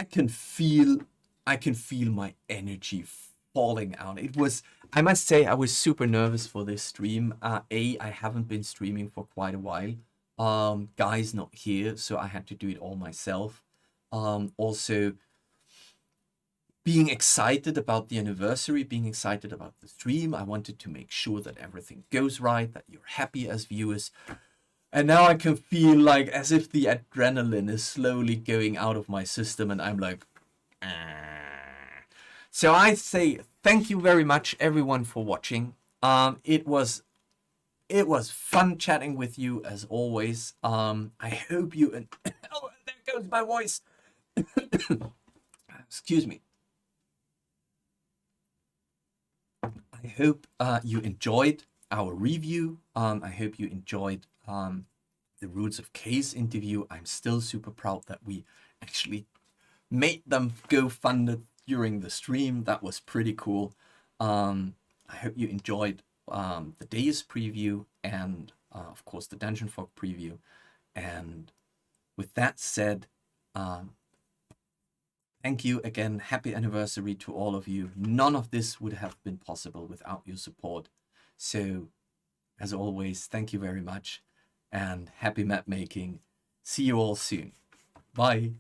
can feel my energy falling out. It was, I must say, I was super nervous for this stream. I haven't been streaming for quite a while. Guy's not here, so I had to do it all myself. Also, being excited about the anniversary, being excited about the stream, I wanted to make sure that everything goes right, that you're happy as viewers. And now I can feel like as if the adrenaline is slowly going out of my system, and I'm like, ah. So I say thank you very much, everyone, for watching. It was fun chatting with you as always. I hope you oh, there goes my voice. Excuse me. I hope you enjoyed our review. I hope you enjoyed the Roots of Case interview. I'm still super proud that we actually made them go funded during the stream. That was pretty cool. I hope you enjoyed the Deus preview and of course the Dungeon Fog preview. And with that said, thank you again. Happy anniversary to all of you. None of this would have been possible without your support. So, as always, thank you very much and happy map making. See you all soon. Bye.